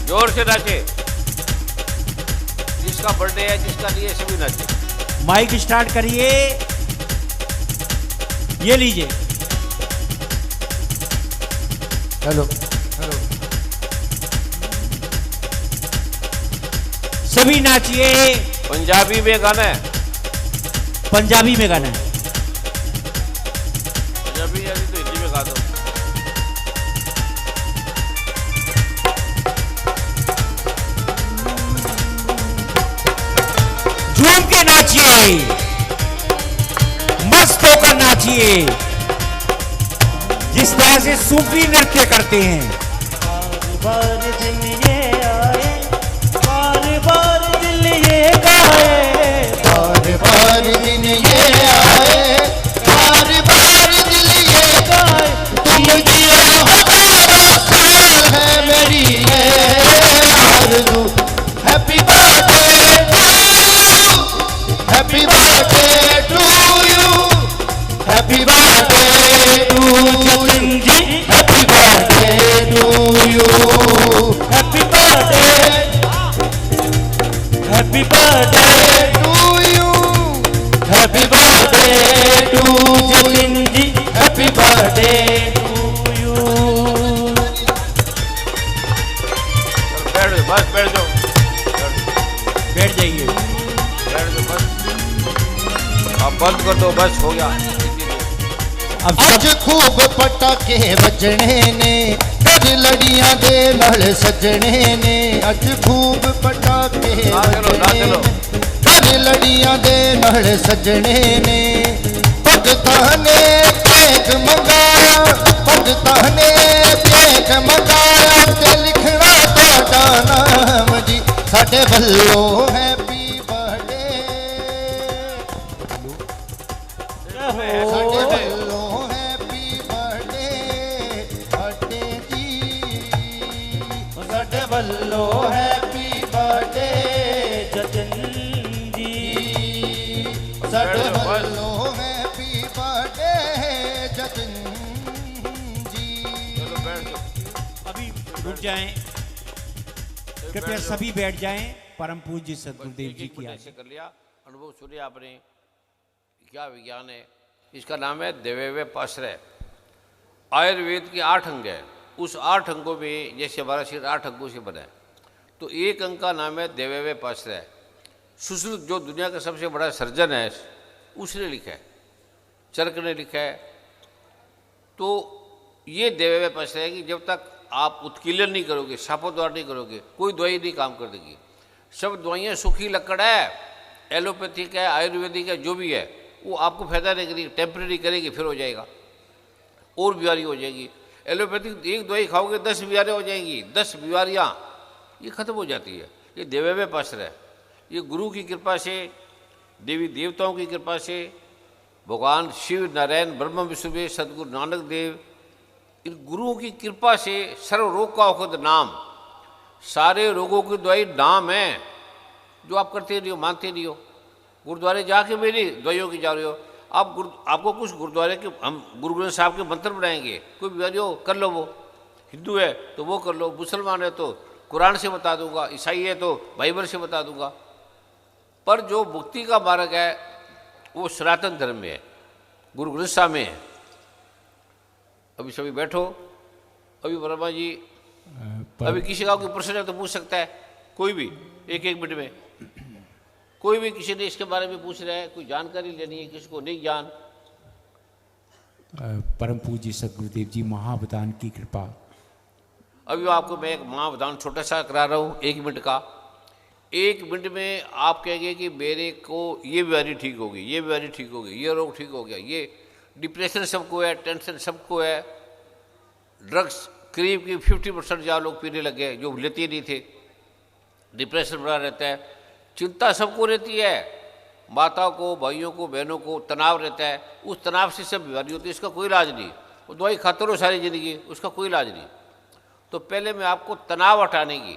जोर से नाचे, जिसका बर्थडे है जिसका नहीं है सभी नाचे। माइक स्टार्ट करिए, ये लीजिए। हेलो हेलो, सभी नाचिए। पंजाबी में गाना है, पंजाबी में गाना है। पंजाबी यानी तो हिंदी में गा दो। झूम के नाचिए, मस्त होकर नाचिए, जिस तरह से सूफी नृत्य करते हैं। बार दिन ये आए, बार दिल ये गाए, बार दिन ये आए, बार दिल ये गाए, तुम जियो हमारा साल है मेरी ये आरज़ू। Happy birthday to you, happy birthday to you, happy birthday to Jatin ji, happy birthday to you, happy birthday, happy birthday to you, happy birthday to Jatin ji, happy birthday to you. बैठ जाओ, बस बैठ जाओ, बैठ जाइए, बैठ जाओ बस, अब बंद कर दो, बस हो गया। अज खूब पटाके बजने ने, घर लड़ियां दे नाल सजने ने, अज खूब पटाके बजने ने, घर लड़ियां दे नाल सजने ने। भगतां ने केक मंगाया, भगतां ने केक मंगाया, ते लिखना तुहाडा नाम जी, साडे वल्लों हैप्पी बर्थडे, साडे वल्लों हैप्पी बर्थडे बर्थडे जी, साडे वल्लों हैप्पी बर्थडे जतिन जी, साडे वल्लों हैप्पी बर्थडे जतिन जी। चलो बैठ जाओ। अभी रुक जाएं, कृपया सभी बैठ जाएं। परम पूज्य सदगुरुदेव जी की ऐसे कर लिया, अनुभव सुनिए आपने, क्या विज्ञान है। इसका नाम है देवव्य पाश्रय। आयुर्वेद के 8 अंग हैं, उस 8 अंगों में जैसे हमारा शरीर 8 अंगों से बना है, तो एक अंग का नाम है देवव्य पाश्रय। सुश्रुत जो दुनिया का सबसे बड़ा सर्जन है उसने लिखा है, चरक ने लिखा है। तो ये देवव्य पाश्रय है कि जब तक आप उत्कीलन नहीं करोगे, शापोद्वार नहीं करोगे, कोई दवाई नहीं काम कर देगी। सब दवाइयाँ सूखी लकड़ है, एलोपैथिक है, आयुर्वेदिक है, जो भी है वो आपको फायदा नहीं करेगी, टेम्परेरी करेगी, फिर हो जाएगा और बीमारी हो जाएगी। एलोपैथिक एक दवाई खाओगे 10 बीमारियाँ हो जाएंगी, 10 बीमारियाँ ये खत्म हो जाती है। ये देवव्य पाश्रय है। ये गुरु की कृपा से, देवी देवताओं की कृपा से, भगवान शिव, नारायण, ब्रह्म, विष्णु, सदगुरु नानक देव, इन गुरुओं की कृपा से सर्व रोग का औषध नाम, सारे रोगों की दवाई नाम है। जो आप करते नहीं हो, मानते नहीं हो, गुरुद्वारे जाके मेरी दवाइयों की जा रहे हो आप। आपको कुछ गुरुद्वारे के हम गुरु ग्रंथ साहब के मंत्र बनाएंगे, कोई बीमारी हो कर लो, वो हिंदू है तो वो कर लो, मुसलमान है तो कुरान से बता दूंगा, ईसाई है तो बाइबल से बता दूंगा। पर जो मुक्ति का मार्ग है वो सनातन धर्म में है, गुरु ग्रंथ साहब में है। अभी सभी बैठो, अभी वर्मा जी, अभी किसी का कोई प्रश्न है तो पूछ सकता है, कोई भी 1-1 मिनट में। कोई भी किसी ने इसके बारे में पूछ रहा है, कोई जानकारी लेनी है, किसी को नहीं जान। परम पूज्य सदगुरुदेव जी महावदान की कृपा। अभी आपको मैं एक महावदान छोटा सा करा रहा हूँ, 1 मिनट का। 1 मिनट में आप कहेंगे कि मेरे को ये बीमारी ठीक होगी, ये बीमारी ठीक होगी, ये रोग ठीक हो गया, ये डिप्रेशन सबको है, टेंशन सबको है, ड्रग्स करीब की 50% ज़्यादा लोग पीने लग गए जो लेते नहीं थे, डिप्रेशन बड़ा रहता है, चिंता सबको रहती है, माता को, भाइयों को, बहनों को तनाव रहता है, उस तनाव से सब बीमारी होती है। इसका कोई इलाज नहीं, वो दवाई खाते रहो सारी ज़िंदगी, उसका कोई इलाज नहीं। तो पहले मैं आपको तनाव हटाने की,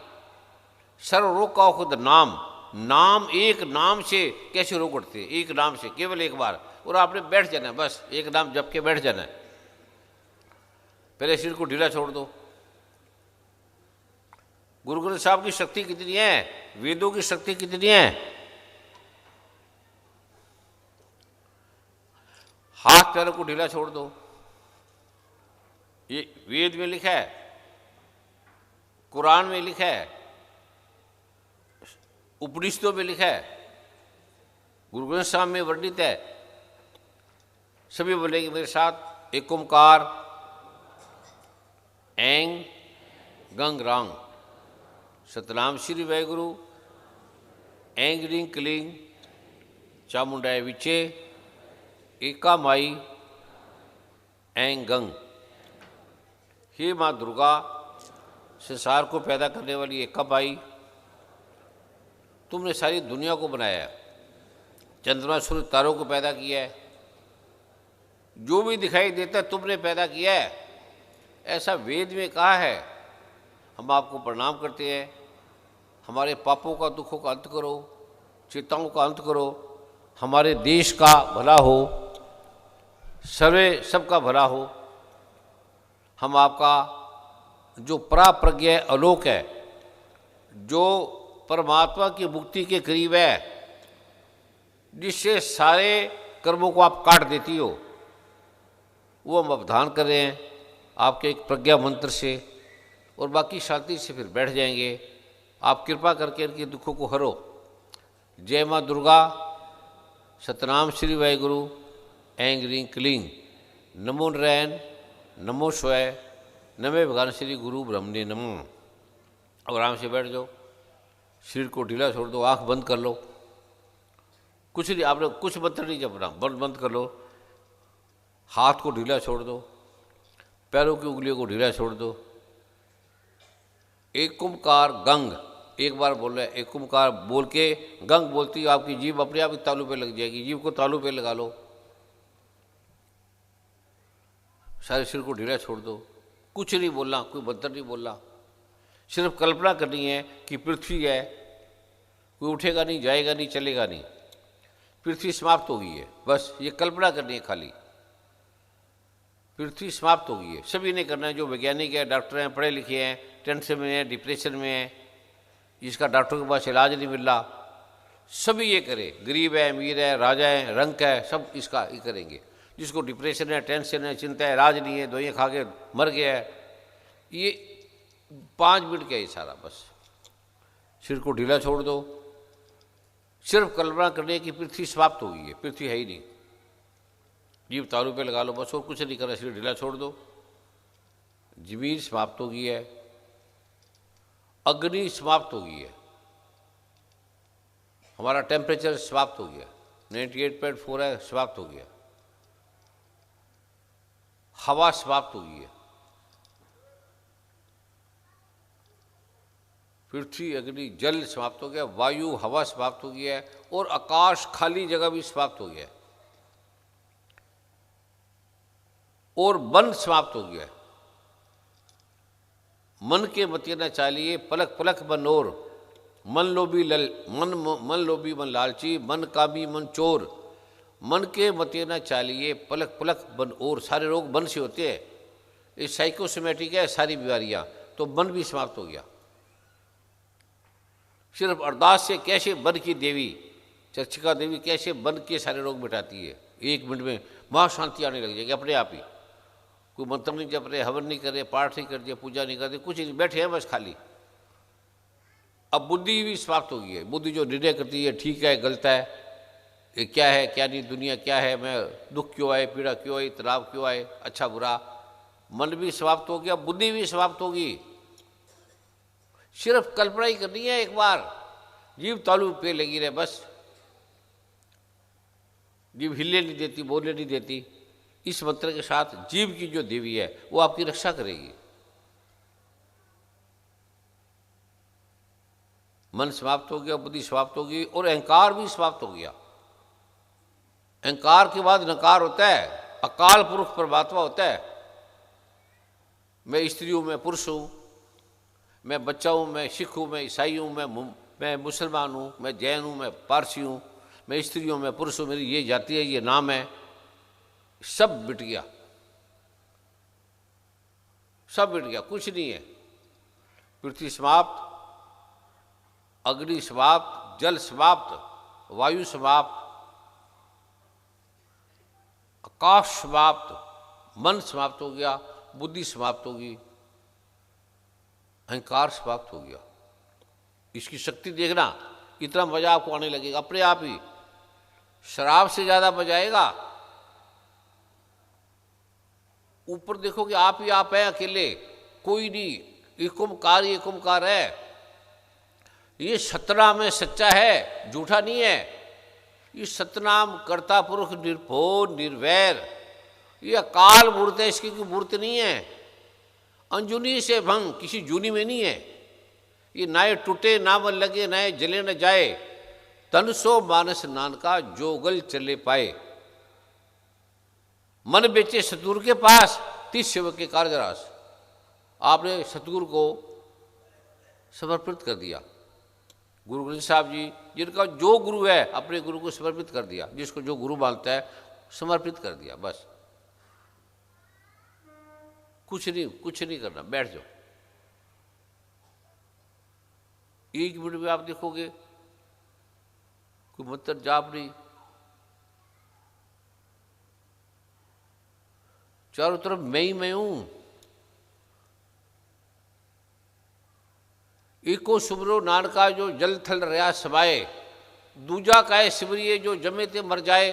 सर्व रोग का खुद नाम, नाम, एक नाम से कैसे रोग उठते हैं, एक नाम से, केवल एक बार, और आपने बैठ जाना है, बस एक नाम जप के बैठ जाना है। पहले शरीर को ढीला छोड़ दो। गुरु ग्रंथ साहब की शक्ति कितनी है, वेदों की शक्ति कितनी है। हाथ पैरों को ढीला छोड़ दो। ये वेद में लिखा है, कुरान में लिखा है, उपनिषदों में लिखा है, गुरु ग्रंथ साहब में वर्णित है। सभी बोलेंगे मेरे साथ, एक ओंकार ऐंग गंग रांग, सतनाम श्री वाहेगुरु, ऐंग रिंग क्लिंग चामुंडाय विचे, एका माई ऐंग गंग। हे माँ दुर्गा, संसार को पैदा करने वाली एका माई, तुमने सारी दुनिया को बनाया है, चंद्रमा सूर्य तारों को पैदा किया है, जो भी दिखाई देता है तुमने पैदा किया है, ऐसा वेद में कहा है। हम आपको प्रणाम करते हैं। हमारे पापों का, दुखों का अंत करो, चिंताओं का अंत करो, हमारे देश का भला हो, सर्वे सबका भला हो। हम आपका जो पराप्रज्ञ आलोक है, जो परमात्मा की मुक्ति के करीब है, जिससे सारे कर्मों को आप काट देती हो, वो हम अवधान कर रहे हैं आपके एक प्रज्ञा मंत्र से, और बाकी शांति से फिर बैठ जाएंगे। आप कृपा करके इनके दुखों को हरो। जय माँ दुर्गा, सतनाम श्री वाहेगुरु, ऐंग रिंग क्लिंग, नमो नारायण, नमो स्वय, नमे भगवान श्री गुरु ब्रह्मणे नमो। अब आराम से बैठ जाओ, शरीर को ढीला छोड़ दो, आंख बंद कर लो, कुछ नहीं, आपने कुछ मंत्र नहीं जपना, बंद कर लो। हाथ को ढीला छोड़ दो, पैरों की उंगलियों को ढीला छोड़ दो। एक ओंकार गंग, एक बार बोल रहे, एक ओंकार बोल के गंग बोलती, आपकी जीभ अपने आप ही तालू पे लग जाएगी। जीभ को तालू पे लगा लो, सारे शरीर को ढीला छोड़ दो, कुछ नहीं बोलना, कोई मंत्र नहीं बोलना, सिर्फ कल्पना करनी है कि पृथ्वी है, कोई उठेगा नहीं, जाएगा नहीं, चलेगा नहीं, पृथ्वी समाप्त हो गई है, बस ये कल्पना करनी है खाली, पृथ्वी समाप्त हो गई है। सभी ने करना है, जो वैज्ञानिक है, डॉक्टर हैं, पढ़े लिखे हैं, टेंशन में हैं, डिप्रेशन में हैं, जिसका डॉक्टर के पास इलाज नहीं मिल रहा, सभी ये करे, गरीब है, अमीर है, राजा है, रंक है, सब इसका ये करेंगे। जिसको डिप्रेशन है, टेंशन है, चिंता है, इलाज नहीं है, दवाइयाँ खा के मर गया है, ये 5 मिनट का ये सारा, बस सिर को ढीला छोड़ दो। सिर्फ कल्पना करने की पृथ्वी समाप्त हो गई है, पृथ्वी है ही नहीं, जीव तालू पे लगा लो, बस और कुछ नहीं करना, सिर ढीला छोड़ दो। जमीन समाप्त हो गई है, अग्नि समाप्त हो गई है, हमारा टेम्परेचर समाप्त हो गया, 98.4 है, समाप्त हो गया। हवा समाप्त हो गई है, पृथ्वी अग्नि जल समाप्त हो गया, वायु हवा समाप्त हो गया है, और आकाश खाली जगह भी समाप्त हो गया है, और मन समाप्त हो गया है। मन के मते न चालिए पलक पलक मन और, मन लोभी मन लालची, मन कामी मन चोर, मन के मते न चालिए पलक पलक मन और। सारे रोग मन से होते हैं, ये साइकोसोमेटिक है सारी बीमारियां, तो मन भी समाप्त हो गया। सिर्फ अरदास से कैसे मन की देवी चर्चिका देवी कैसे मन के सारे रोग मिटाती है, 1 मिनट में महाशांति आने लग जाएगी अपने आप ही। कोई मंत्र नहीं जप रहे, हवन नहीं कर रहे, पाठ नहीं कर रहे, पूजा नहीं करते, कुछ नहीं, बैठे हैं बस खाली। अब बुद्धि भी समाप्त हो गई है, बुद्धि जो निर्णय करती है ठीक है गलत है, ये क्या है क्या नहीं, दुनिया क्या है, मैं दुख क्यों आए, पीड़ा क्यों आई, तनाव क्यों आए, अच्छा बुरा, मन भी समाप्त हो गया, बुद्धि भी समाप्त होगी। सिर्फ कल्पना ही करनी है, एक बार जीव तालू पे लगी रहे, बस जीव हिले नहीं देती, बोलने नहीं देती। इस मंत्र के साथ जीव की जो देवी है वो आपकी रक्षा करेगी। मन समाप्त हो गया, बुद्धि समाप्त हो गई, और अहंकार भी समाप्त हो गया। अहंकार के बाद नकार होता है, अकाल पुरुष परमात्मा होता है, मैं स्त्री हूँ, मैं पुरुष हूँ, मैं बच्चा हूँ, मैं सिख हूँ, मैं ईसाई हूँ, मैं मुसलमान हूँ, मैं जैन हूँ, मैं पारसी हूँ, मैं स्त्री हूँ, मैं पुरुष हूँ, मेरी ये जाति है, ये नाम है, सब मिट गया, सब मिट गया, कुछ नहीं है। पृथ्वी समाप्त, अग्नि समाप्त, जल समाप्त, वायु समाप्त, आकाश समाप्त, मन समाप्त हो गया, बुद्धि समाप्त होगी, अहंकार समाप्त हो गया। इसकी शक्ति देखना, इतना मजा आपको आने लगेगा अपने आप ही। शराब से ज्यादा मजा आएगा। ऊपर देखो कि आप ही आप हैं अकेले, कोई नहीं, एक ओंकार है। ये सतनाम है, सच्चा है, झूठा नहीं है। ये सतनाम कर्ता पुरुष निर्भो निर्वैर, ये अकाल मूर्त है, इसकी कोई मूर्त नहीं है। अंजुनी से भंग, किसी जूनी में नहीं है। ये नाए टूटे ना मन लगे, नाए जले न जाए, तन सो मानस नानका जोगल चले पाए। मन बेचे सतगुरु के पास, तीस सेवक के कार्यरास। आपने सतगुरु को समर्पित कर दिया। गुरु ग्रंथ साहब जी, जिनका जो गुरु है अपने गुरु को समर्पित कर दिया, जिसको जो गुरु मानता है समर्पित कर दिया, बस। कुछ नहीं करना, बैठ जाओ। एक मिनट में आप देखोगे कोई मंत्र जाप नहीं, चारों तरफ मैं ही मैं हूं। एको सुमरो नानका जो जल थल रहा समाए, दूजा काए सिमरिए जो जमे ते मर जाए।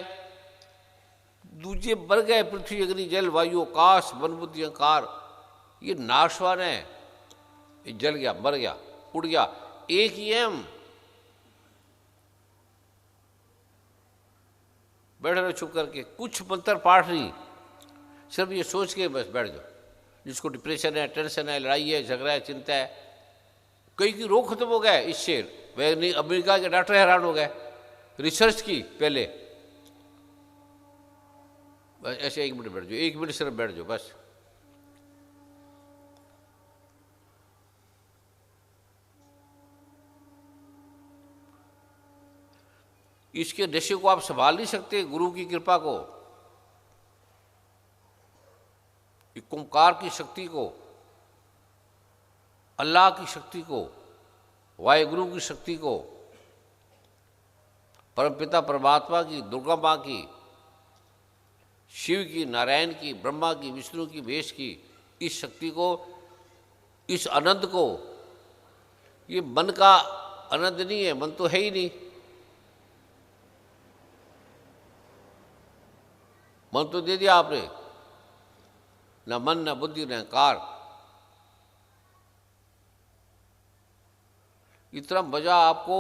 दूजे मर गए पृथ्वी अग्नि जल वायु आकाश मन बुद्धि अहंकार, ये नाशवान है, ये जल गया, मर गया, उड़ गया। एक ही है हम। बैठ रहे चुप करके, कुछ मंत्र पाठ नहीं, सिर्फ ये सोच के बस बैठ जाओ। जिसको डिप्रेशन है, टेंशन है, लड़ाई है, झगड़ा है, चिंता है, कई की रोग खत्म हो गया इससे। वैज्ञानिक अमेरिका के डॉक्टर हैरान हो गए, रिसर्च की पहले। बस ऐसे एक मिनट बैठ जाओ, एक मिनट सिर्फ बैठ जाओ बस। इसके नशे को आप संभाल नहीं सकते गुरु की कृपा को, ओंकार की शक्ति को, अल्लाह की शक्ति को, वाहेगुरु की शक्ति को, परमपिता परमात्मा की, दुर्गा माँ की, शिव की, नारायण की, ब्रह्मा की, विष्णु की, महेश की, इस शक्ति को, इस आनंद को। ये मन का आनंद नहीं है, मन तो है ही नहीं। मन तो दे दिया आपने, न मन न बुद्धि न अहंकार। इतना मजा आपको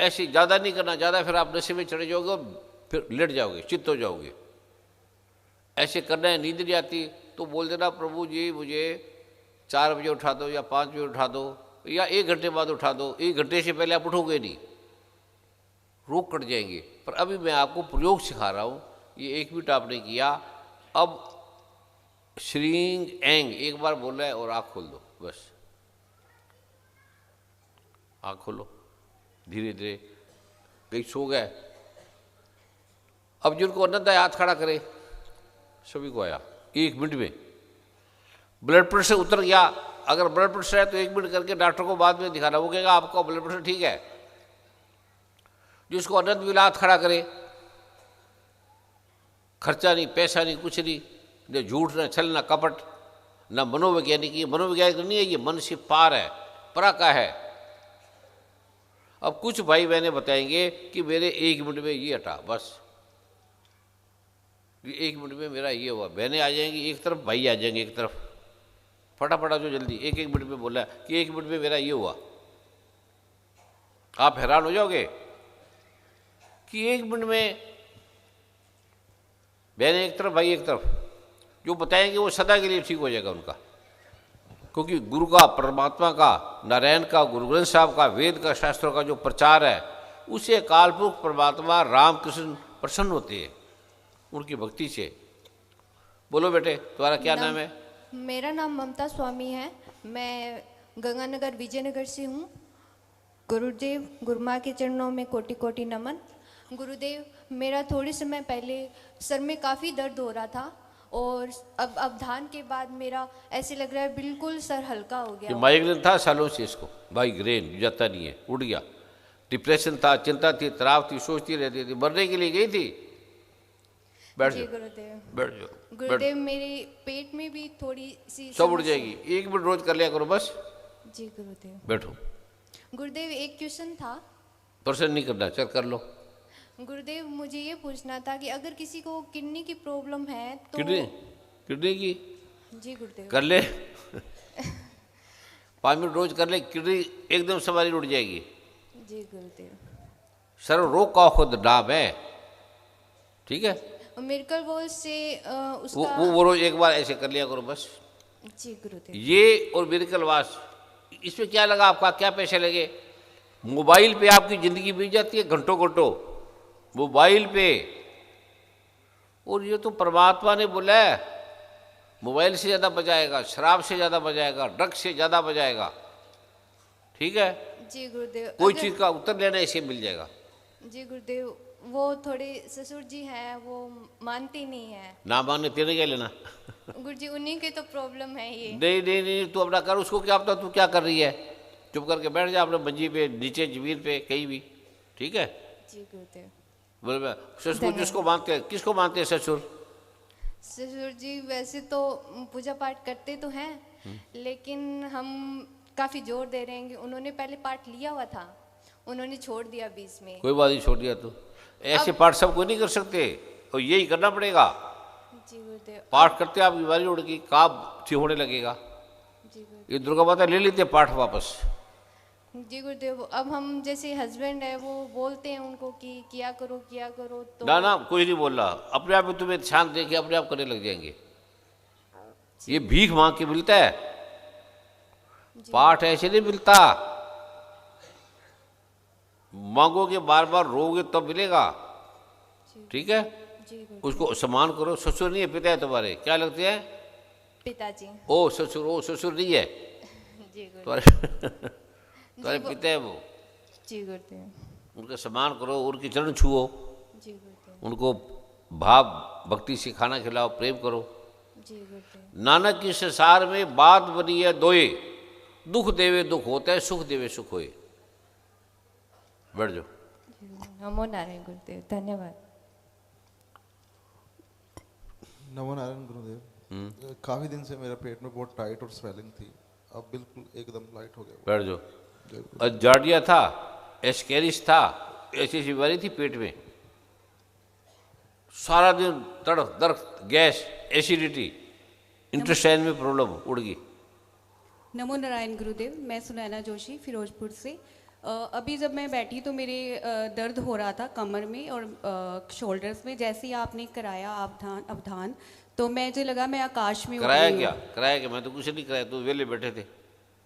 ऐसे ज़्यादा नहीं करना, ज़्यादा फिर आप नशे में चढ़े जाओगे और फिर लेट जाओगे, चित्त हो जाओगे। ऐसे करना है, नींद नहीं आती तो बोल देना प्रभु जी मुझे 4 बजे उठा दो या 5 बजे उठा दो या 1 घंटे बाद उठा दो। 1 घंटे से पहले आप उठोगे नहीं, रोग कट जाएंगे। पर अभी मैं आपको प्रयोग सिखा रहा हूँ। ये 1 मिनट आपने किया, अब श्रींग एंग एक बार बोला है और आँख खोल दो बस। आँख खोलो धीरे धीरे, कई सो गए। अब जिनको आनंद आया हाथ खड़ा करे, सभी को आया 1 मिनट में। ब्लड प्रेशर उतर गया, अगर ब्लड प्रेशर है तो 1 मिनट करके डॉक्टर को बाद में दिखाना, वो कहेगा आपका ब्लड प्रेशर ठीक है। जिसको आनंद मिला हाथ खड़ा करे। खर्चा नहीं, पैसा नहीं, कुछ नहीं, न झूठ न छल न कपट न मनोवैज्ञानिक। ये मनोवैज्ञानिक नहीं है, ये मन से पार है, परा का है। अब कुछ भाई बहने बताएंगे कि मेरे 1 मिनट में ये हटा, बस 1 मिनट में मेरा ये हुआ। बहनें आ जाएंगी एक तरफ, भाई आ जाएंगे एक तरफ, फटाफटा जो जल्दी 1 मिनट में बोला कि 1 मिनट में मेरा ये हुआ। आप हैरान हो जाओगे कि 1 मिनट में बहनें एक तरफ, भाई एक तरफ। जो बताएंगे वो सदा के लिए ठीक हो जाएगा उनका, क्योंकि गुरु का, परमात्मा का, नारायण का, गुरु ग्रंथ साहब का, वेद का, शास्त्रों का जो प्रचार है, उसे कालपुरुष परमात्मा राम कृष्ण प्रसन्न होते हैं उनकी भक्ति से। बोलो बेटे, तुम्हारा क्या नाम है? मेरा नाम ममता स्वामी है, मैं गंगानगर विजयनगर से हूँ। गुरुदेव गुरुमा के चरणों में कोटि कोटि नमन। गुरुदेव, मेरा थोड़े समय पहले सर में काफ़ी दर्द हो रहा था और अब अवधान के बाद मेरा ऐसे लग रहा है बिल्कुल सर हल्का हो गया। माइग्रेन था सालों से इसको, माइग्रेन जाता नहीं है, उड़ गया। डिप्रेशन था, चिंता थी, तनाव थी, सोचती रहती थी, मरने के लिए गई थी। बैठ जाओ बैठ जाओ। गुरुदेव, मेरे पेट में भी थोड़ी सी सब उड़ जाएगी। 1 मिनट रोज कर लिया करो बस। जी गुरुदेव। बैठो। गुरुदेव, एक क्वेश्चन था। प्रश्न नहीं करना, चल कर लो। गुरुदेव, मुझे ये पूछना था कि अगर किसी को किडनी की प्रॉब्लम है तो किडनी की जी गुरुदेव कर ले 5 मिनट रोज कर ले, किडनी एकदम सवारी उड़ जाएगी। जी गुरुदेव। सर्व रोग का खुद नाम है, ठीक है। मिरेकल वॉल से उसका वो रोज एक बार ऐसे कर लिया करो बस। जी गुरुदेव। ये और मिरेकल वास, इसमें क्या लगा आपका, क्या पैसे लगे? मोबाइल पे आपकी जिंदगी बीत जाती है घंटों घंटों मोबाइल पे। और ये तो परमात्मा ने बोला है, मोबाइल से ज़्यादा बजाएगा, शराब से ज़्यादा बजाएगा, ड्रग्स से ज़्यादा बजाएगा, ठीक है। जी गुरुदेव। कोई चीज़ का उत्तर लेना इसे मिल जाएगा। जी गुरुदेव, वो थोड़े ससुर जी हैं, वो मानते नहीं है। ना माने तेरे क्या लेना गुरुजी, उन्हीं के तो प्रॉब्लम है ये। नहीं, तू अपना कर, उसको क्या पता तू क्या कर रही है। चुप करके बैठ जा अपने मंजी पे, नीचे जमीन पे, कहीं भी, ठीक है। जी गुरुदेव। बोले ससुर किसको मानते हैं, किसको मानते हैं ससुर? ससुर जी वैसे तो पूजा पाठ करते तो हैं, लेकिन हम काफ़ी जोर दे रहे हैं कि उन्होंने पहले पाठ लिया हुआ था, उन्होंने छोड़ दिया बीच में। कोई बात नहीं, छोड़ दिया तो ऐसे पाठ सब कोई नहीं कर सकते, और यही करना पड़ेगा। जी गुरुदेव। पाठ करते आप बीमारी उड़ेगी, काम ठीक होने लगेगा। ये दुर्गा माता ले लेते पाठ वापस। जी गुरुदेव। अब हम जैसे हस्बैंड है वो बोलते हैं उनको कि किया करो तो ना कोई नहीं बोल रहा, अपने आप में तुम्हें ध्यान दे के अपने आप करने लग जाएंगे। ये भीख मांग के मिलता है, पाठ ऐसे नहीं मिलता। मांगोगे बार बार, रोगे तब मिलेगा, ठीक है। उसको सम्मान करो। ससुर नहीं है, पिता है तुम्हारे, क्या लगते हैं? पिताजी। ओ ससुर नहीं है तुम्हारे पिता है वो। जी गुरुदेव। उनका सम्मान करो, उनके चरण छुओ, जी गुरुदेव। उनको भाव भक्ति से खाना खिलाओ, प्रेम करो। जी गुरुदेव। नानक की संसार में बात बनी है दोए, दुख देवे दुख होता है, सुख देवे सुख होए। बैठ जाओ। नमो नारायण गुरुदेव, धन्यवाद। नमो नारायण गुरुदेव। काफ़ी दिन से मेरा पेट में बहुत टाइट और स्वेलिंग थी, अब बिल्कुल एकदम लाइट हो गया। बैठ जाओ। जार्डिया था, एस्केरिस था, ऐसी बीमारी थी पेट में, सारा दिन तड़फ दर्द, गैस, एसिडिटी, इंटेस्टाइन में प्रॉब्लम, उड़ गई। नमो नारायण गुरुदेव, मैं सुनैना जोशी फिरोजपुर से। अभी जब मैं बैठी तो मेरे दर्द हो रहा था कमर में और शोल्डर्स में। जैसे ही आपने कराया अवधान तो मुझे लगा मैं आकाश में कराया क्या? मैं तो कुछ नहीं कराया, तो वेले बैठे थे।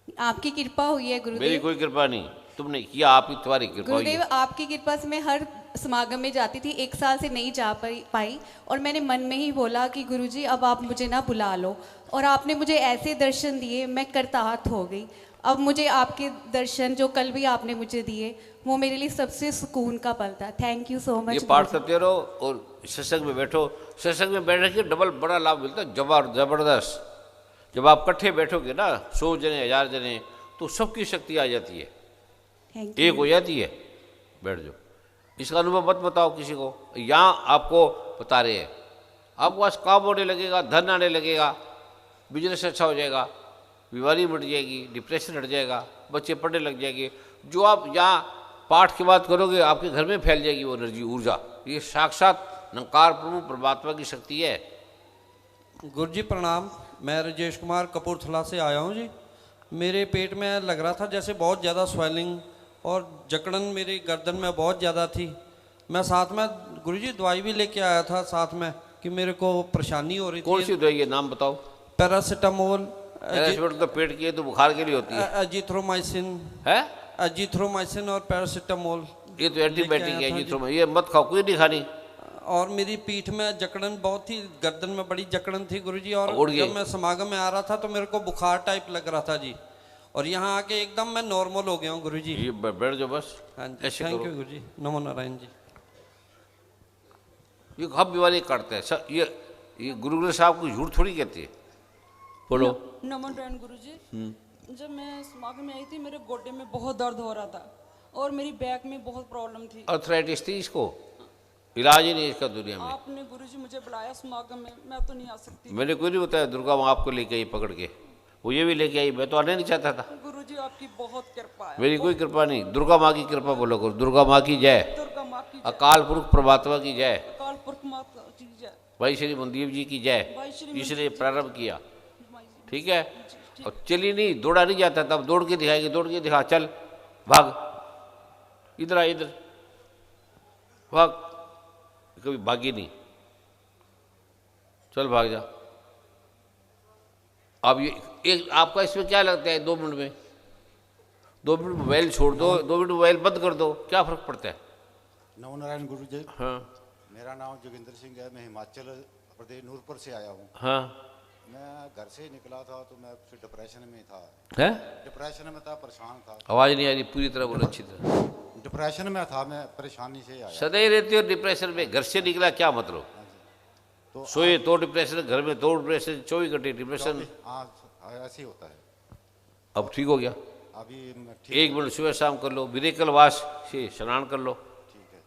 आपकी कृपा हुई है गुरुदेव। मेरी कोई कृपा नहीं, तुमने किया, आप ही तुम्हारी कृपा हुई है। गुरुदेव, आपकी कृपा से मैं हर समागम में जाती थी, 1 साल से नहीं जा पाई और मैंने मन में ही बोला कि गुरुजी अब आप मुझे ना बुला लो, और आपने मुझे ऐसे दर्शन दिए, मैं करताहत हो गई। अब मुझे आपके दर्शन जो कल भी आपने मुझे दिए, वो मेरे लिए सबसे सुकून का पल था। Thank you so much. ये पाठ करते रहो और सत्संग में बैठो। सत्संग में बैठने के डबल बड़ा लाभ मिलता है, जबरदस्त। जब आप इकट्ठे बैठोगे ना, 100 जने 1000 जने, तो सबकी शक्ति आ जाती है, एक हो जाती है। बैठ जाओ। इसका अनुभव मत बताओ किसी को, यहाँ आपको बता रहे हैं। आपके पास काम होने लगेगा, धन आने लगेगा, बिजनेस अच्छा हो जाएगा, बीमारी मिट जाएगी, डिप्रेशन हट जाएगा, बच्चे पढ़ने लग जाएंगे। जो आप यहाँ पाठ की बात करोगे, आपके घर में फैल जाएगी वो एनर्जी, ऊर्जा। ये साक्षात निरंकार प्रभु परमात्मा की शक्ति है। गुरु जी प्रणाम, मैं राजेश कुमार कपूरथला से आया हूँ जी। मेरे पेट में लग रहा था जैसे बहुत ज़्यादा स्वेलिंग और जकड़न मेरी गर्दन में बहुत ज़्यादा थी। मैं साथ में गुरु जी दवाई भी लेके आया था साथ में, कि मेरे को परेशानी हो रही थी। कौन सी दवाई है, नाम बताओ? पैरासीटामोल। पैरासीटामोल तो पेट की है, तो बुखार के लिए होती है। एजिथ्रोमाइसिन है, एजिथ्रोमाइसिन और पैरासीटामोल। ये तो एंटीबायोटिक है, एजिथ्रोमाइसिन। ये मत खाओ, कोई नहीं खानी। और मेरी पीठ में जकड़न बहुत थी, गर्दन में बड़ी जकड़न थी गुरुजी। और उड़ गई। जब मैं समागम में आ रहा था तो मेरे को बुखार टाइप लग रहा था जी, और यहाँ आके एकदम मैं नॉर्मल हो गया हूँ गुरुजी। ये बैठ जाओ बस। हाँ जी, ऐसे थैंक करो। यू गुरुजी, नमो नारायण जी। ये कब बीमारी काटता है सर? ये गुरु ग्रंथ साहब को झूठ थोड़ी कहती है। बोलो। नमन नारायण गुरु जी, जब मैं समागम में आई थी मेरे गोड्डे में बहुत दर्द हो रहा था और मेरी बैक में बहुत प्रॉब्लम थी। अर्थराइटिस थी इसको, इलाज ही नहीं इसका दुनिया में। आपने गुरुजी मुझे बुलाया समागम में, मैं तो नहीं आ सकती। मैंने कोई नहीं बताया, दुर्गा माँ आपको लेके आई पकड़ के, वो ये भी लेके आई, मैं तो आने नहीं चाहता था। गुरुजी आपकी बहुत कृपा है। मेरी कोई कृपा नहीं, दुर्गा माँ की कृपा बोलो करो। दुर्गा माँ की जय, दुर्गा माँ की जय, अकाल पुरख परमात्मा की जय, अकाल पुरख माता की जय, भाई श्री मनदीप जी की जय, इसने प्रारंभ किया। ठीक है, और चली नहीं, दौड़ा नहीं जाता, तब दौड़ के दिखाएगी, दौड़ के दिखा, चल भाग, इधर आ, इधर भाग, कभी भागी नहीं, चल भाग जा। अब ये एक आपका इसमें क्या लगता है, 2 मिनट में, 2 मिनट मोबाइल छोड़ दो, 2 मिनट मोबाइल बंद कर दो, क्या फर्क पड़ता है? नमो नारायण गुरु जी। हाँ, मेरा नाम जोगिंदर सिंह है, मैं हिमाचल प्रदेश नूरपुर से आया हूँ। हाँ, मैं घर से निकला था तो मैं फिर डिप्रेशन में था। है? डिप्रेशन में था, परेशान था। आवाज नहीं आ रही, पूरी तरह बोलो, अच्छी तरह। डिप्रेशन में था मैं, परेशानी से आया। सदैव रहते हो डिप्रेशन में, घर से निकला क्या मतलब? तो सोए तो डिप्रेशन, घर में तो डिप्रेशन, 24 घंटे डिप्रेशन। हाँ, ऐसे ही होता है। अब ठीक हो गया? अभी मैं 1 मिनट सुबह शाम कर लो, विरेकल वास से स्नान कर लो। ठीक है।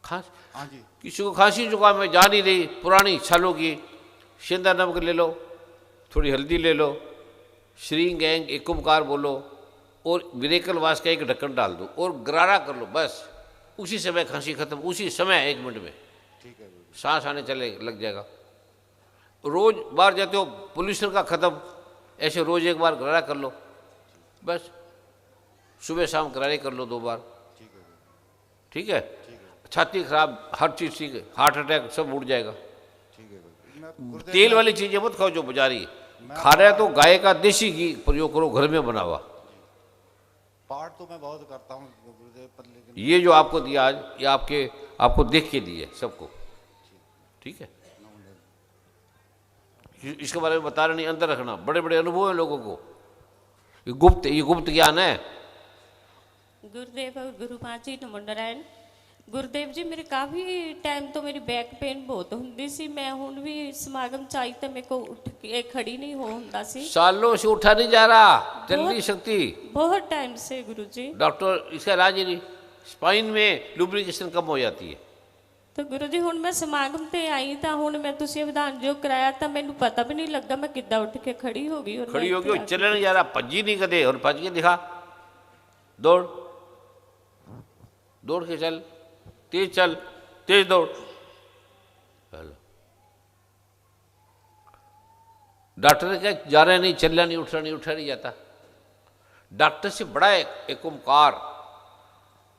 खांस, हाँ जी। किसी को खांसी जुकाम में जा नहीं रही, पुरानी छालों की, सेंधा नमक ले लो, थोड़ी हल्दी ले लो, श्रींग गैंग एक ओमकार बोलो, और विरेकल वास का एक ढक्कन डाल दो और गरारा कर लो, बस उसी समय खांसी खत्म, उसी समय 1 मिनट में। ठीक है। सांस आने चले लग जाएगा। रोज बाहर जाते हो, पोल्यूशन का खत्म, ऐसे रोज 1 बार गरारा कर लो, बस सुबह शाम गरारे कर लो 2 बार। ठीक है। छाती खराब, हर चीज ठीक है, हार्ट अटैक सब उड़ जाएगा। तेल वाली चीजें मत खाओ जो बाजारी खा रहा है, तो गाय का देसी घी प्रयोग करो, घर में बना हुआ। पाठ तो मैं बहुत करता हूँ गुरुदेव, पर लेकिन ये जो आपको दिया आज, ये आपको देख के दिए सबको। ठीक है, इसके बारे में बता रहे नहीं, अंदर रखना, बड़े बड़े अनुभव है लोगों को, ये गुप्त ज्ञान है। गुरुदेव और गुरु माँ जी, नमो नारायण। गुरुदेव जी, मेरे काफ़ी टाइम तो मेरी बैक पेन बहुत ਹੁੰਦੀ ਸੀ, मैं ਹੁਣ भी समागम चाहिए तो मेरे को उठ के खड़ी नहीं ਹੁੰਦਾ ਸੀ। सालों से उठा नहीं जा रहा, चल नहीं सकती, बहुत टाइम से गुरुजी। डॉक्टर इसका इलाज ही नहीं, स्पाइन में लुब्रिकेशन कम हो जाती है। तो गुरु जी ਹੁਣ मैं समागम ਤੇ आई ਤਾਂ ਹੁਣ मैं ਤੁਸੀਂ ਵਿਧਾਨ ਜੋ ਕਰਾਇਆ ਤਾਂ ਮੈਨੂੰ पता भी नहीं लगा मैं किद्दां ਉੱਠ के खड़ी हो गई। और खड़ी हो गई, चलने नहीं जा रहा, भज्जी नहीं कदे, और भज के दिखा, दौड़ के चल, तेज दौड़। डॉक्टर ने कहा जा रहा नहीं, चलना नहीं, उठा नहीं जाता। डॉक्टर से बड़ा है एक ओमकार,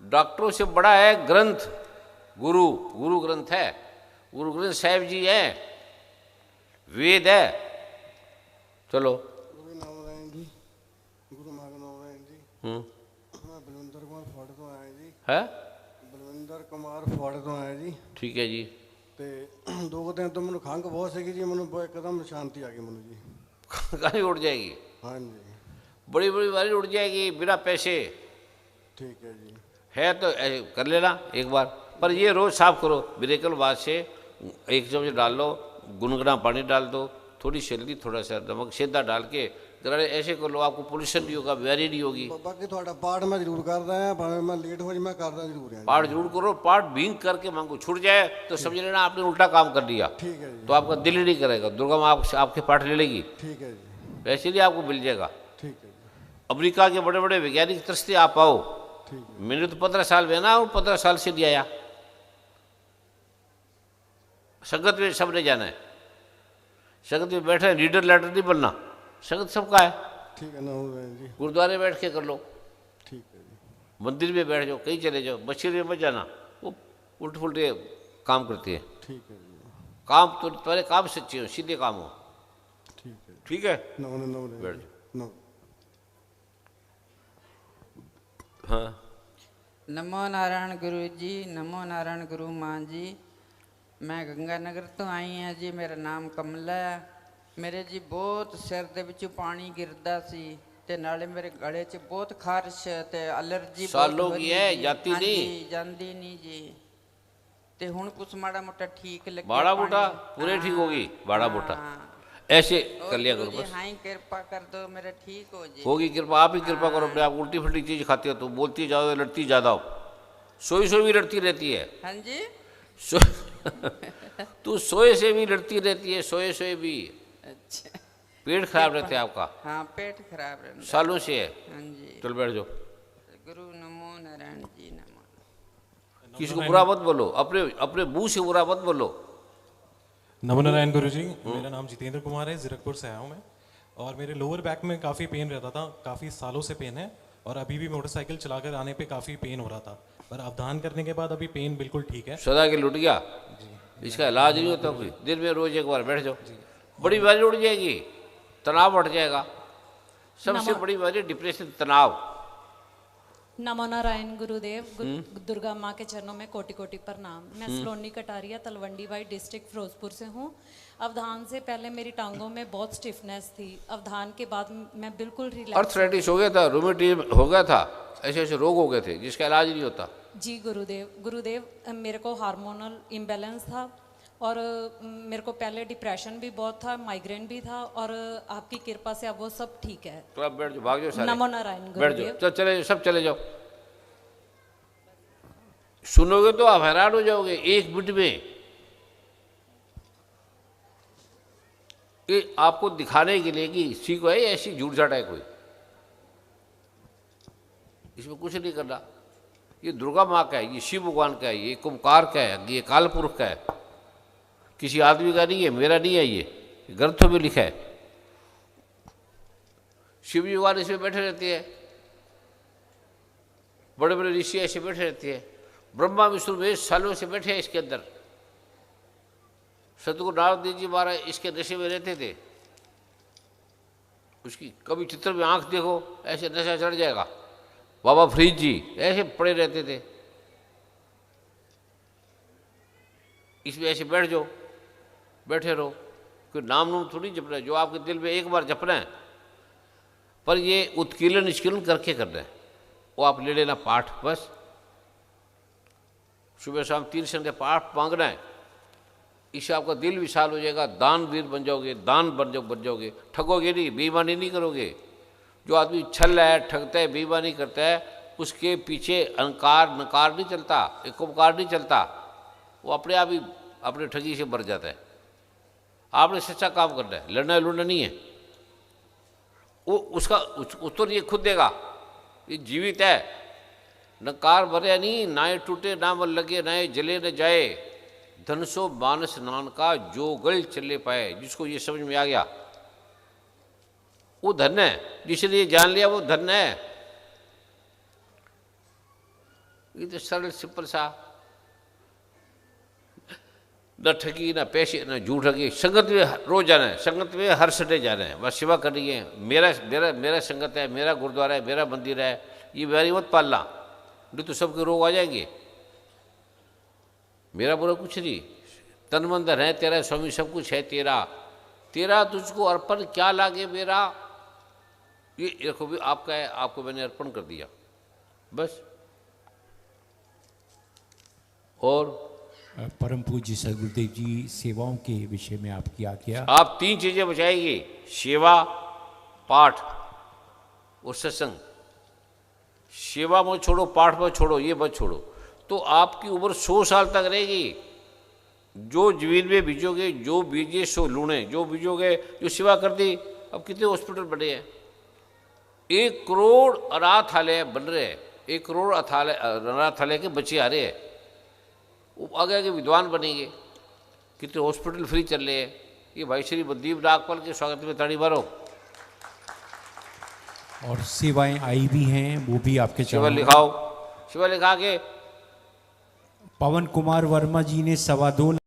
डॉक्टरों से बड़ा है ग्रंथ, गुरु ग्रंथ है, गुरु ग्रंथ साहिब जी है, वेद है। चलो गुरु नारायण जी, गुरु नारायण जी। मैं बलविंदर कुमार फोड़ तो आया जी। है बलविंदर कुमार फोड़ तो आया जी। ठीक है जी। ਤੇ 2 ਦਿਨ ਤੋਂ ਮੈਨੂੰ ਖੰਘ ਬਹੁਤ ਸੀਗੀ ਜੀ, ਮੈਨੂੰ ਇੱਕਦਮ ਸ਼ਾਂਤੀ ਆ ਗਈ ਮੈਨੂੰ ਜੀ। कहीं उड़ जाएगी? हाँ जी। बड़ी बीमारी उड़ जाएगी बिना पैसे। ठीक है जी। है तो कर लेना एक बार, पर ये रोज साफ करो, मिरेकल वास से 1 चम्मच डाल लो, गुनगुना पानी डाल दो, थोड़ी हल्दी, थोड़ा सा नमक, सेंधा डाल के गरारे ऐसे कर लो, आपको पोल्यूशन नहीं होगा, बीमारी नहीं होगी। बाकी थोड़ा पाठ मैं जरूर करदा है, भावे मैं लेट हो जाए मैं करदा जरूर है। पाठ जरूर करो, पाठ भींग करके मांगो, छूट जाए तो समझ लेना आपने उल्टा काम कर दिया। ठीक है जी। तो आपका दिल ही नहीं करेगा, दुर्गा माँ आपके पाठ ले लेगी। ठीक है जी। वैसे ही आपको मिल जाएगा। ठीक है जी। अमेरिका के बड़े बड़े वैज्ञानिक तरसते आप आओ। मैंने तो 15 साल में ना, 15 साल से नहीं आया। संगत में सबने जाना है, संगत में बैठे, लीडर लैडर नहीं बनना, संगत सबका है। ठीक है नारायण जी। गुरुद्वारे बैठ के कर लो, ठीक है जी। मंदिर में बैठ जाओ, कहीं चले जाओ, मस्जिद में मत जाना, वो उल्टे पुल्टे काम करती है। ठीक है जी। काम तो तुम्हारे काम सच्चे हो, सीधे काम हो। ठीक है। ठीक है, बैठ जाओ। हाँ। नमो नारायण गुरु जी, नमो नारायण गुरु माँ जी। मैं गंगानगर तो आई ਹਾਂ जी। मेरा नाम कमला है। मेरे जी बहुत सिर ਦੇ ਵਿੱਚੋਂ ਪਾਣੀ ਗਿਰਦਾ ਸੀ ਤੇ ਨਾਲੇ ਮੇਰੇ ਗਲੇ 'ਚ ਬਹੁਤ ਖਾਰਸ਼ ਤੇ ਐਲਰਜੀ सालों की है, जाती नहीं। ਜਾਂਦੀ ਨਹੀਂ ਜੀ। ਤੇ ਹੁਣ ਕੁਛ माड़ा मोटा ठीक लगे। बाड़ा बूटा पूरे ठीक होगी। बाड़ा बूटा ऐसे कर लिया करो बस। हाँ कृपा कर दो मेरा ठीक हो जी। होगी कृपा, आप ही कृपा करो अपने आप। उल्टी फुल्टी चीज खाती हो तो बोलती जाओ, लड़ती ज्यादा हो। सोई सोई भी लड़ती रहती है। हाँ जी तू सोए से भी लड़ती रहती है, सोए सोए भी। अच्छा पेट खराब रहता है आपका। हाँ पेट खराब रहता है। सालों से है। हाँ जी चल बैठ जाओ। गुरु नमो नारायण जी नमो। किसी को बुरा मत बोलो, अपने अपने मुंह से बुरा मत बोलो। नमो नारायण गुरु जी। मेरा नाम जितेंद्र कुमार है, जीरकपुर से आया हूँ मैं। और मेरे लोअर बैक में काफ़ी पेन रहता था, काफ़ी सालों से पेन है। और अभी भी मोटरसाइकिल चलाकर आने पे काफ़ी पेन हो रहा था, पर अवधान करने के बाद अभी पेन बिल्कुल ठीक है। सदा के लुट गया। इसका इलाज नहीं होता कोई। दिन में रोज एक बार बैठ जाओ, बड़ी बीमारी उठ जाएगी, तनाव हट जाएगा। सबसे बड़ी बीमारी डिप्रेशन, तनाव। नमो नारायण गुरुदेव। दुर्गा माँ के चरणों में कोटि कोटि प्रणाम। मैं सलोनी कटारिया तलवंडी बाई डिस्ट्रिक्ट फिरोजपुर से हूँ। अवधान से पहले मेरी टांगों में बहुत स्टिफनेस थी। अवधान के बाद मैं बिल्कुल रिलैक्स। अर्थराइटिस हो गया था, रूमेटिज्म हो गया था, ऐसे ऐसे रोग हो गए थे जिसका इलाज नहीं होता। जी गुरुदेव मेरे को हार्मोनल इम्बैलेंस था और मेरे को पहले डिप्रेशन भी बहुत था, माइग्रेन भी था, और आपकी कृपा से अब वो सब ठीक है। तो आप बैठ जाओ, भाग जाओ सारे। नमो नारायण बैठ गुरुदेव। जाओ, चल चले जाओ, सब चले जाओ। सुनोगे तो आप हैरान हो जाओगे एक मिनट में। ये आपको दिखाने के लिए कि सीखो है, ऐसी झूठ झाट है कोई, इसमें कुछ नहीं करना। ये दुर्गा माँ का है, ये शिव भगवान का है, ये कुंभकार का है, ये काल पुरुष का है, किसी आदमी का नहीं है, मेरा नहीं है। ये ग्रंथों में लिखा है। शिव जी भगवान इसमें बैठे रहते हैं, बड़े बड़े ऋषि ऐसे बैठे रहते हैं, ब्रह्मा विष्णु महेश सालों से बैठे हैं इसके अंदर। सतगुरु नारद जी महाराज इसके नशे में रहते थे। उसकी कभी चित्र में आंख देखो ऐसे नशा चढ़ जाएगा। बाबा फरीद जी ऐसे पड़े रहते थे। इसमें ऐसे बैठ जाओ, बैठे रहो, कोई नाम नूम थोड़ी जपना है, जो आपके दिल में एक बार जपना है। पर ये उत्कीलन निष्कीलन करके करना है। वो आप ले लेना पाठ, बस सुबह शाम 3 संध्या पाठ मांगना है। इससे आपका दिल विशाल हो जाएगा, दान वीर बन जाओगे, दान बन जाओगे। ठगोगे नहीं, बेईमानी नहीं करोगे। जो आदमी छल है, ठगता है, बेईमानी करता है, उसके पीछे अहंकार नकार नहीं चलता, एकोपकार नहीं चलता। वो अपने आप ही अपने ठगी से मर जाता है। आपने सच्चा काम करना है, लड़ना लुड़ना नहीं है। वो उसका उत्तर ये खुद देगा। ये जीवित है, नकार भरे नहीं, ना ये टूटे ना मन लगे, ना ये जले न जाए। धन सो मानस नानका जो गल चले पाए। जिसको ये समझ में आ गया वो धन है, जिसने ये जान लिया वो धन है। ये तो सरल सिंपल सा, न ठगी न पैसे न झूठ ठगी। संगत में रोज जाना है, संगत में हर संडे जाना है, बस सेवा करनी है। मेरा मेरा मेरा संगत है, मेरा गुरुद्वारा है, मेरा मंदिर है, ये बीमारी मत पालना, नहीं तो सबके रोग आ जाएंगे। मेरा बुरा कुछ नहीं, तन मन धन है तेरा, स्वामी सब कुछ है तेरा, तेरा तुझको अर्पण क्या लागे मेरा। ये देखो भी आपका है, आपको मैंने अर्पण कर दिया बस। और परम पूज्य सदगुरुदेव जी सेवाओं के विषय में आपकी आज्ञा। आप 3 चीजें बचाएंगे, सेवा, पाठ और सत्संग। सेवा मत छोड़ो, पाठ मत छोड़ो, ये मत छोड़ो, तो आपकी उम्र 100 साल तक रहेगी। जो जमीन में बीजोगे, जो बीजे सो लूणे, जो बीजोगे, जो सेवा कर दी। अब कितने हॉस्पिटल बने हैं, 1 करोड़ अनाथालय बन रहे हैं, 1 करोड़ अनाथालय के बच्चे आ रहे हैं। वो आगे आगे विद्वान बनेंगे। कितने हॉस्पिटल फ्री चल रहे हैं। ये भाई श्री बद्दीप नागपाल के स्वागत में ताड़ी मारो। और सेवाएं आई भी हैं, वो भी आपके सेवा लिखाओ, सेवा लिखा के। पवन कुमार वर्मा जी ने 2.25